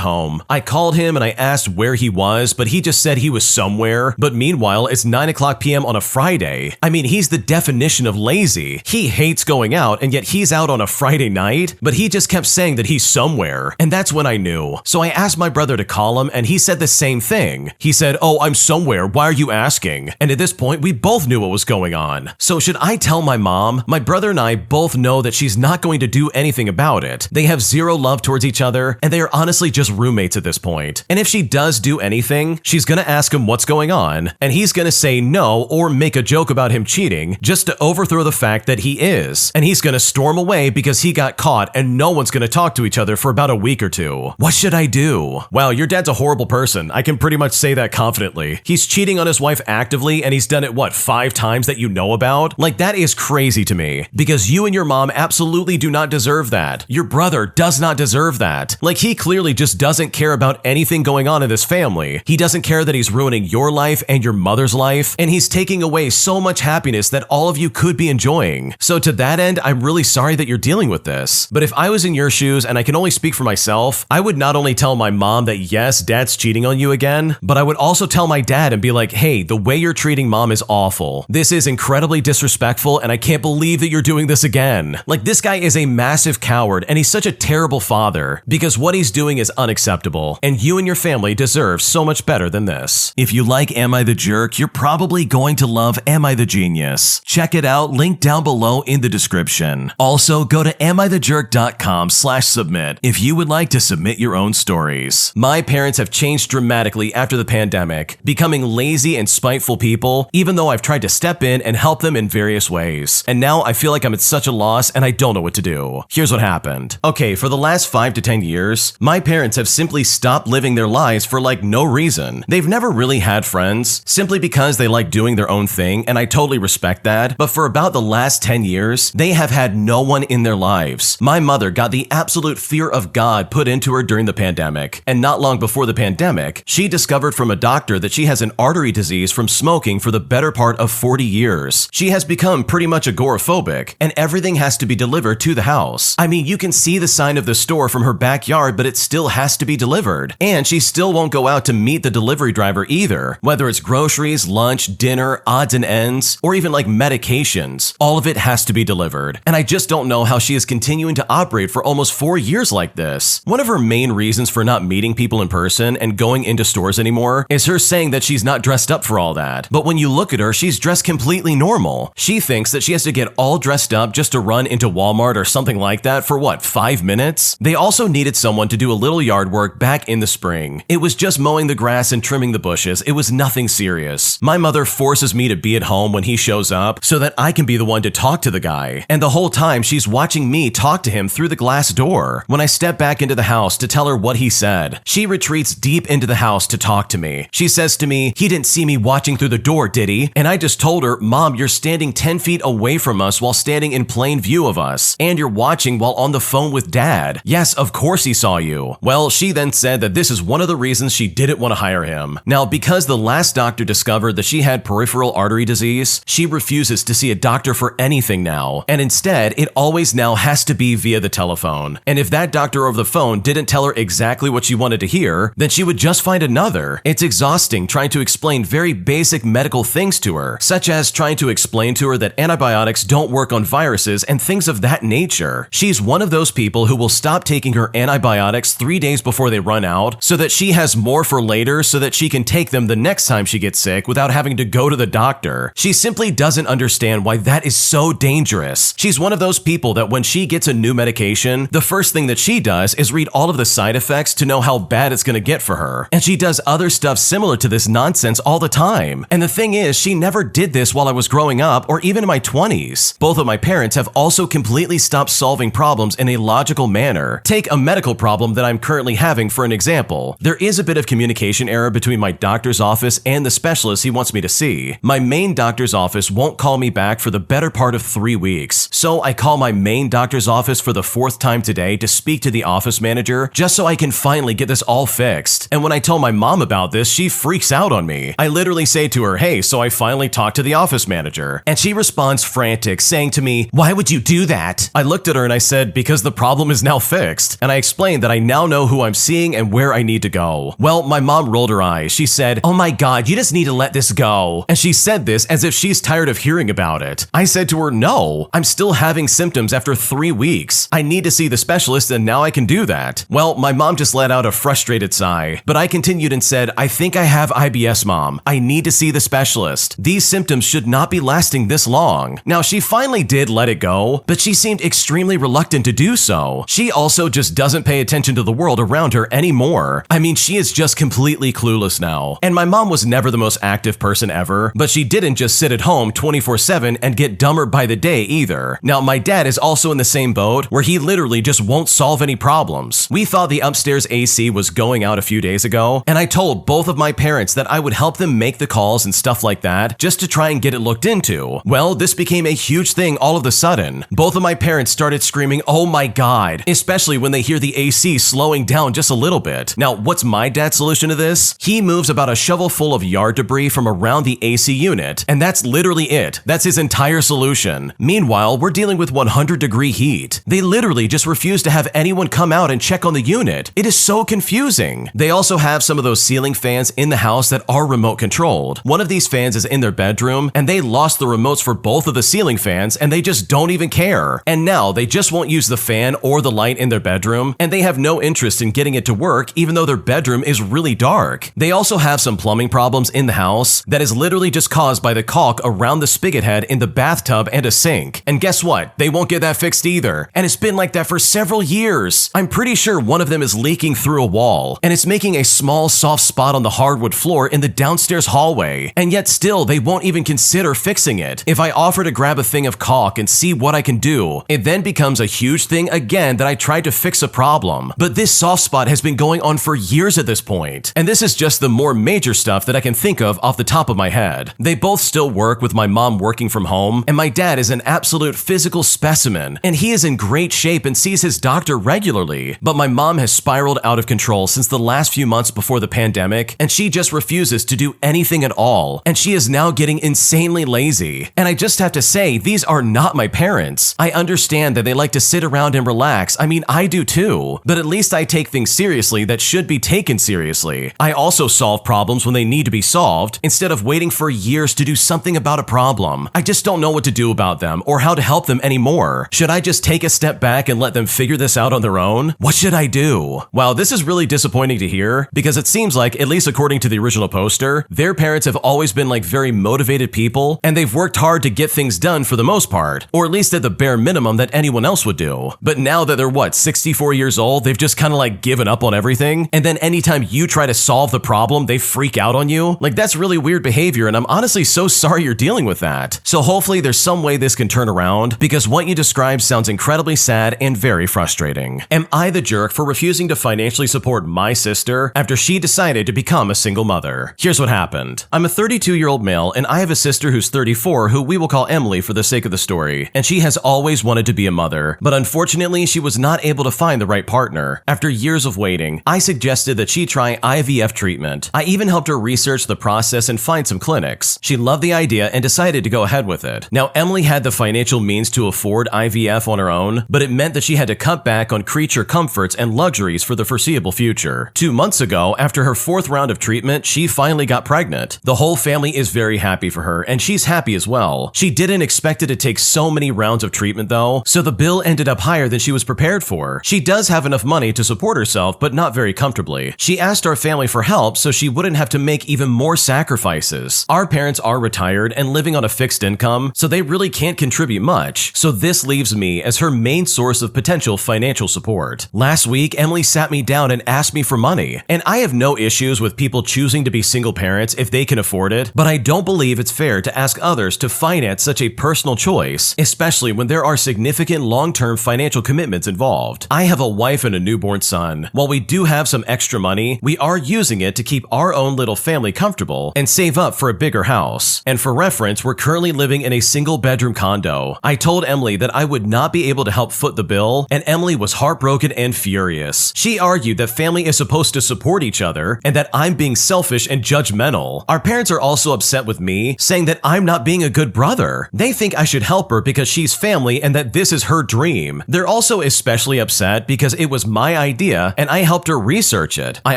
Speaker 1: home. I called him and I asked where he was, but he just said he was somewhere. But meanwhile, it's 9:00 p.m. on a Friday. I mean, he's the definition of lazy. He hates going out, and yet he's out on a Friday night, but he just kept saying that he's somewhere. And that's when I knew. So I asked my brother to call him, and he said the same thing. He said, oh, I'm somewhere. Why are you asking? And at this point, we both knew what was going on. So should I tell my mom? My brother and I both know that she's not going to do anything about it. They have zero love towards each other, and they are honestly just roommates at this point. And if she does do anything, she's gonna ask him what's going on, and he's gonna say no or make a joke about him cheating just to overthrow the fact that he is. And he's gonna storm away because he got caught and no one's gonna talk to each other for about a week or two. What should I do? Wow, your dad's a horrible person. I can pretty much say that confidently. He's cheating on his wife actively, and he's done it, what, 5 times that you know about? Like, that is crazy to me, because you and your mom absolutely do not deserve that. Your brother does not deserve that. Like, he clearly just doesn't care about anything going on in this family. He doesn't care that he's ruining your life and your mother's life, and he's taking away so much happiness that all of you could be enjoying. So to that end, I'm really sorry that you're dealing with this. But if I was in your shoes, and I can only speak for myself, I would not only tell my mom that yes, dad's cheating on you again, but I would also tell my dad and be like, hey, the way you're treating mom is awful. This is incredibly disrespectful, and I can't believe that you're doing this again. Like, this guy is a massive coward, and he's such a terrible father, because what he's doing is unacceptable, and you and your family deserve so much better than this. If you like Am I the Jerk, you're probably going to love Am I the Genius. Check it out, link down below in the description. Also, go to amithejerk.com/submit if you would like to submit your own stories. My parents have changed dramatically after the pandemic, becoming lazy and spiteful people, even though I've tried to step in and help them in various ways. And now I feel like I'm at such a loss and I don't know what to do. Here's what happened. Okay, for the last 5 to 10 years, my parents have simply stopped living their lives for like no reason. They've never really had friends, simply because they like doing their own thing, and I totally respect that. But for about the last 10 years, they have had no one in their lives. My mother got the absolute fear of God put into her during the pandemic, and not long before the pandemic, she discovered from a doctor that she has an artery disease from smoking for the better part of 40 years. She has become pretty much agoraphobic, and everything has to be delivered to the house. I mean, you can see the sign of the store from her backyard, but it still has to be delivered. And she still won't go out to meet the delivery driver either. Whether it's groceries, lunch, dinner, odds and ends, or even like medications, all of it has to be delivered. And I just don't know how she is continuing to operate for almost 4 years like this. One of her main reasons for not meeting people in person and going into stores anymore is her saying that she's not dressed up for all that. But when you look at her, she's dressed completely normal. She thinks that she has to get all dressed up just to run into Walmart or something like that for what, 5 minutes? They also needed someone to do a little yard work back in the spring. It was just mowing the grass and trimming the bushes. It was nothing serious. My mother forces me to be at home when he shows up so that I can be the one to talk to the guy. And the whole time she's watching me talk to him through the glass door. When when I step back into the house to tell her what he said, she retreats deep into the house to talk to me. She says to me, "He didn't see me watching through the door, did he?" And I just told her, "Mom, you're standing 10 feet away from us while standing in plain view of us, and you're watching while on the phone with Dad. Yes, of course he saw you." Well, she then said that this is one of the reasons she didn't want to hire him. Now, because the last doctor discovered that she had peripheral artery disease, she refuses to see a doctor for anything now, and instead, it always now has to be via the telephone. And if that doctor over the phone didn't tell her exactly what she wanted to hear, then she would just find another. It's exhausting trying to explain very basic medical things to her, such as trying to explain to her that antibiotics don't work on viruses and things of that nature. She's one of those people who will stop taking her antibiotics 3 days before they run out so that she has more for later so that she can take them the next time she gets sick without having to go to the doctor. She simply doesn't understand why that is so dangerous. She's one of those people that when she gets a new medication, the first thing that she does is read all of the side effects to know how bad it's going to get for her. And she does other stuff similar to this nonsense all the time. And the thing is, she never did this while I was growing up or even in my 20s. Both of my parents have also completely stopped solving problems in a logical manner. Take a medical problem that I'm currently having for an example. There is a bit of communication error between my doctor's office and the specialist he wants me to see. My main doctor's office won't call me back for the better part of 3 weeks. So I call my main doctor's office for the 4th time today to speak to the office manager just so I can finally get this all fixed. And when I tell my mom about this, she freaks out on me. I literally say to her, "Hey, so I finally talked to the office manager." And she responds frantic, saying to me, "Why would you do that?" I looked at her and I said, "Because the problem is now fixed." And I explained that I now know who I'm seeing and where I need to go. Well, my mom rolled her eyes. She said, "Oh my God, you just need to let this go." And she said this as if she's tired of hearing about it. I said to her, "No, I'm still having symptoms after 3 weeks. I need to see the specialist and now I can do that." Well, my mom just let out a frustrated sigh, but I continued and said, "I think I have IBS, Mom. I need to see the specialist. These symptoms should not be lasting this long." Now, she finally did let it go, but she seemed extremely reluctant to do so. She also just doesn't pay attention to the world around her anymore. I mean, she is just completely clueless now. And my mom was never the most active person ever, but she didn't just sit at home 24/7 and get dumber by the day either. Now, my dad is also in the same boat where he literally just won't solve any problems. We thought the upstairs AC was going out a few days ago, and I told both of my parents that I would help them make the calls and stuff like that just to try and get it looked into. Well, this became a huge thing all of a sudden. Both of my parents started screaming, "Oh my God," especially when they hear the AC slowing down just a little bit. Now, what's my dad's solution to this? He moves about a shovel full of yard debris from around the AC unit, and that's literally it. That's his entire solution. Meanwhile, we're dealing with 100-degree heat. They literally just refuse to have anyone come out and check on the unit. It is so confusing. They also have some of those ceiling fans in the house that are remote controlled. One of these fans is in their bedroom, and they lost the remotes for both of the ceiling fans, and they just don't even care. And now they just won't use the fan or the light in their bedroom, and they have no interest in getting it to work even though their bedroom is really dark. They also have some plumbing problems in the house that is literally just caused by the caulk around the spigot head in the bathtub and a sink. And guess what? They won't get that fixed either. And it's been like that for several years. I'm pretty sure one of them is leaking through a wall, and it's making a small soft spot on the hardwood floor in the downstairs hallway. And yet still, they won't even consider fixing it. If I offer to grab a thing of caulk and see what I can do, it then becomes a huge thing again that I tried to fix a problem. But this soft spot has been going on for years at this point. And this is just the more major stuff that I can think of off the top of my head. They both still work with my mom working from home, and my dad is an absolute physical specimen, and he is in great shape and sees his doctor regularly. But my mom has spiraled out of control since the last few months before the pandemic, and she just refuses to do anything at all. And she is now getting insanely lazy. And I just have to say, these are not my parents. I understand that they like to sit around and relax. I mean, I do too. But at least I take things seriously that should be taken seriously. I also solve problems when they need to be solved, instead of waiting for years to do something about a problem. I just don't know what to do about them or how to help them anymore. Should I just take a step back and let them figure this out on their own? What should I do? Wow, this is really disappointing to hear, because it seems like, at least according to the original poster, their parents have always been like very motivated people, and they've worked hard to get things done for the most part, or at least at the bare minimum that anyone else would do. But now that they're 64 years old, they've just kind of like given up on everything, and then anytime you try to solve the problem, they freak out on you. Like, that's really weird behavior, and I'm honestly so sorry you're dealing with that. So hopefully there's some way this can turn around, because what you described sounds incredibly sad and very frustrating. frustrating. Am I the jerk for refusing to financially support my sister after she decided to become a single mother? Here's what happened. I'm a 32-year-old male, and I have a sister who's 34 who we will call Emily for the sake of the story, and she has always wanted to be a mother, but unfortunately she was not able to find the right partner. After years of waiting, I suggested that she try IVF treatment. I even helped her research the process and find some clinics. She loved the idea and decided to go ahead with it. Now, Emily had the financial means to afford IVF on her own, but it meant that she had to cut back on creature comforts and luxuries for the foreseeable future. 2 months ago, after her 4th round of treatment, she finally got pregnant. The whole family is very happy for her, and she's happy as well. She didn't expect it to take so many rounds of treatment though, so the bill ended up higher than she was prepared for. She does have enough money to support herself, but not very comfortably. She asked our family for help so she wouldn't have to make even more sacrifices. Our parents are retired and living on a fixed income, so they really can't contribute much, so this leaves me as her main source of potential financial support. Last week, Emily sat me down and asked me for money, and I have no issues with people choosing to be single parents if they can afford it, but I don't believe it's fair to ask others to finance such a personal choice, especially when there are significant long-term financial commitments involved. I have a wife and a newborn son. While we do have some extra money, we are using it to keep our own little family comfortable and save up for a bigger house. And for reference, we're currently living in a single-bedroom condo. I told Emily that I would not be able to help foot the bill, and Emily was heartbroken and furious. She argued that family is supposed to support each other and that I'm being selfish and judgmental. Our parents are also upset with me, saying that I'm not being a good brother. They think I should help her because she's family and that this is her dream. They're also especially upset because it was my idea and I helped her research it. I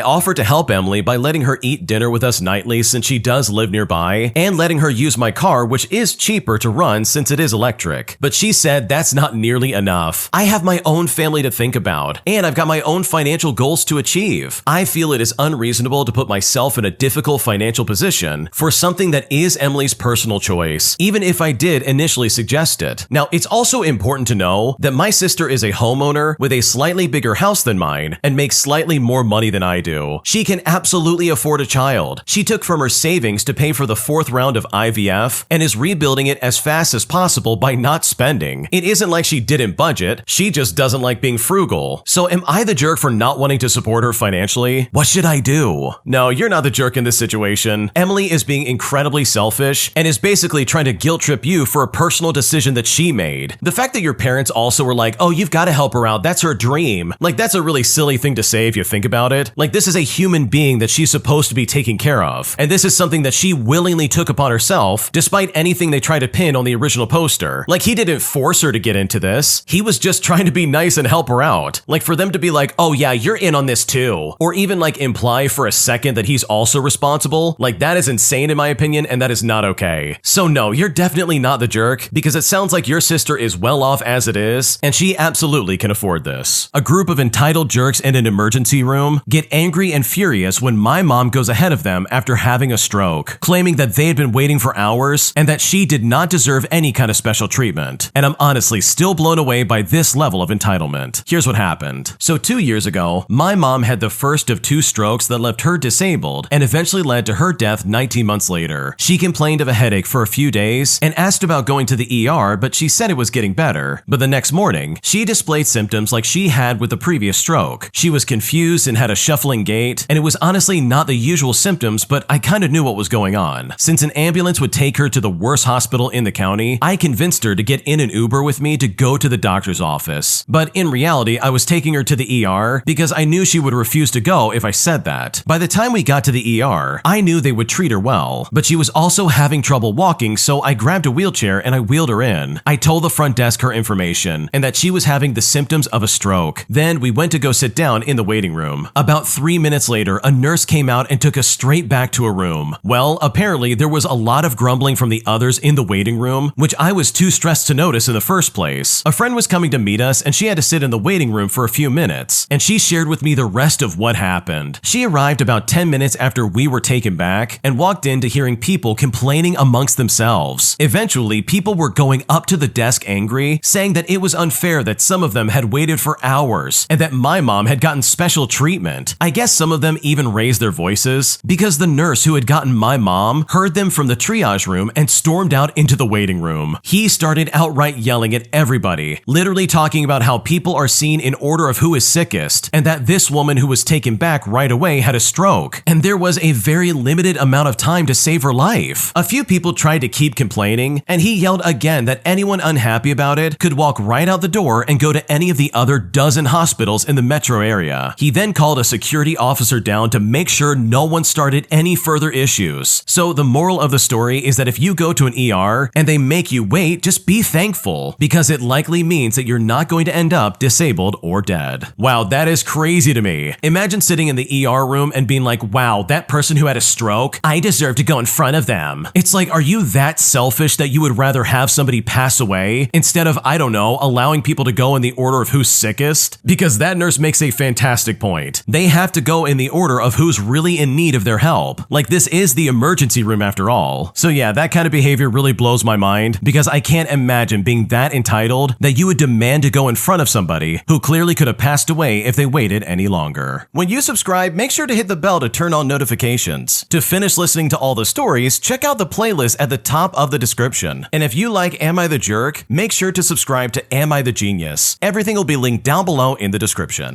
Speaker 1: offered to help Emily by letting her eat dinner with us nightly since she does live nearby, and letting her use my car, which is cheaper to run since it is electric. But she said that's not nearly enough. I have my own family to think about, and I've got my own financial goals to achieve. I feel it is unreasonable to put myself in a difficult financial position for something that is Emily's personal choice, even if I did initially suggest it. Now, it's also important to know that my sister is a homeowner with a slightly bigger house than mine and makes slightly more money than I do. She can absolutely afford a child. She took from her savings to pay for the 4th round of IVF and is rebuilding it as fast as possible by not spending. It isn't like she didn't budget, she just doesn't like being frugal. So am I the jerk for not wanting to support her financially? What should I do? No, you're not the jerk in this situation. Emily is being incredibly selfish and is basically trying to guilt trip you for a personal decision that she made. The fact that your parents also were like, oh, you've got to help her out, that's her dream. Like, that's a really silly thing to say if you think about it. Like, this is a human being that she's supposed to be taking care of. And this is something that she willingly took upon herself, despite anything they tried to pin on the original poster. Like, he didn't force her to get into this. He was just trying to be nice and help her out. Like, for them to be like, oh yeah, you're in on this too. Or even like imply for a second that he's also responsible. Like, that is insane in my opinion, and that is not okay. So no, you're definitely not the jerk, because it sounds like your sister is well off as it is, and she absolutely can afford this. A group of entitled jerks in an emergency room get angry and furious when my mom goes ahead of them after having a stroke, claiming that they had been waiting for hours and that she did not deserve any kind of special treatment. And I'm honestly still blown away by this level of entitlement. Here's what happened. So 2 years ago, my mom had the first of 2 strokes that left her disabled and eventually led to her death 19 months later. She complained of a headache for a few days and asked about going to the ER, but she said it was getting better. But the next morning, she displayed symptoms like she had with the previous stroke. She was confused and had a shuffling gait, and it was honestly not the usual symptoms, but I kind of knew what was going on. Since an ambulance would take her to the worst hospital in the county, I convinced her to get in an Uber with me to go to the doctor's office. But in reality, I was taking her to the ER because I knew she would refuse to go if I said that. By the time we got to the ER, I knew they would treat her well, but she was also having trouble walking, so I grabbed a wheelchair and I wheeled her in. I told the front desk her information and that she was having the symptoms of a stroke. Then we went to go sit down in the waiting room. About 3 minutes later, a nurse came out and took us straight back to a room. Well, apparently there was a lot of grumbling from the others in the waiting room, which I was too stressed to notice in the first place. A friend was coming to meet us and she had to sit in the waiting room for a few minutes, and she shared with me the rest of what happened. She arrived about 10 minutes after we were taken back and walked into hearing people complaining amongst themselves. Eventually, people were going up to the desk angry, saying that it was unfair that some of them had waited for hours and that my mom had gotten special treatment. I guess some of them even raised their voices because the nurse who had gotten my mom heard them from the triage room and stormed out into the waiting room. He started outright yelling at everybody, literally talking about how people people are seen in order of who is sickest, and that this woman who was taken back right away had a stroke, and there was a very limited amount of time to save her life. A few people tried to keep complaining, and he yelled again that anyone unhappy about it could walk right out the door and go to any of the other dozen hospitals in the metro area. He then called a security officer down to make sure no one started any further issues. So the moral of the story is that if you go to an ER and they make you wait, just be thankful, because it likely means that you're not going to end up disabled or dead. Wow, that is crazy to me. Imagine sitting in the ER room and being like, wow, that person who had a stroke, I deserve to go in front of them. It's like, are you that selfish that you would rather have somebody pass away instead of, I don't know, allowing people to go in the order of who's sickest? Because that nurse makes a fantastic point. They have to go in the order of who's really in need of their help. Like, this is the emergency room after all. So yeah, that kind of behavior really blows my mind, because I can't imagine being that entitled that you would demand to go in front of somebody who clearly could have passed away if they waited any longer. When you subscribe, make sure to hit the bell to turn on notifications. To finish listening to all the stories, check out the playlist at the top of the description. And if you like Am I the Jerk, make sure to subscribe to Am I the Genius. Everything will be linked down below in the description.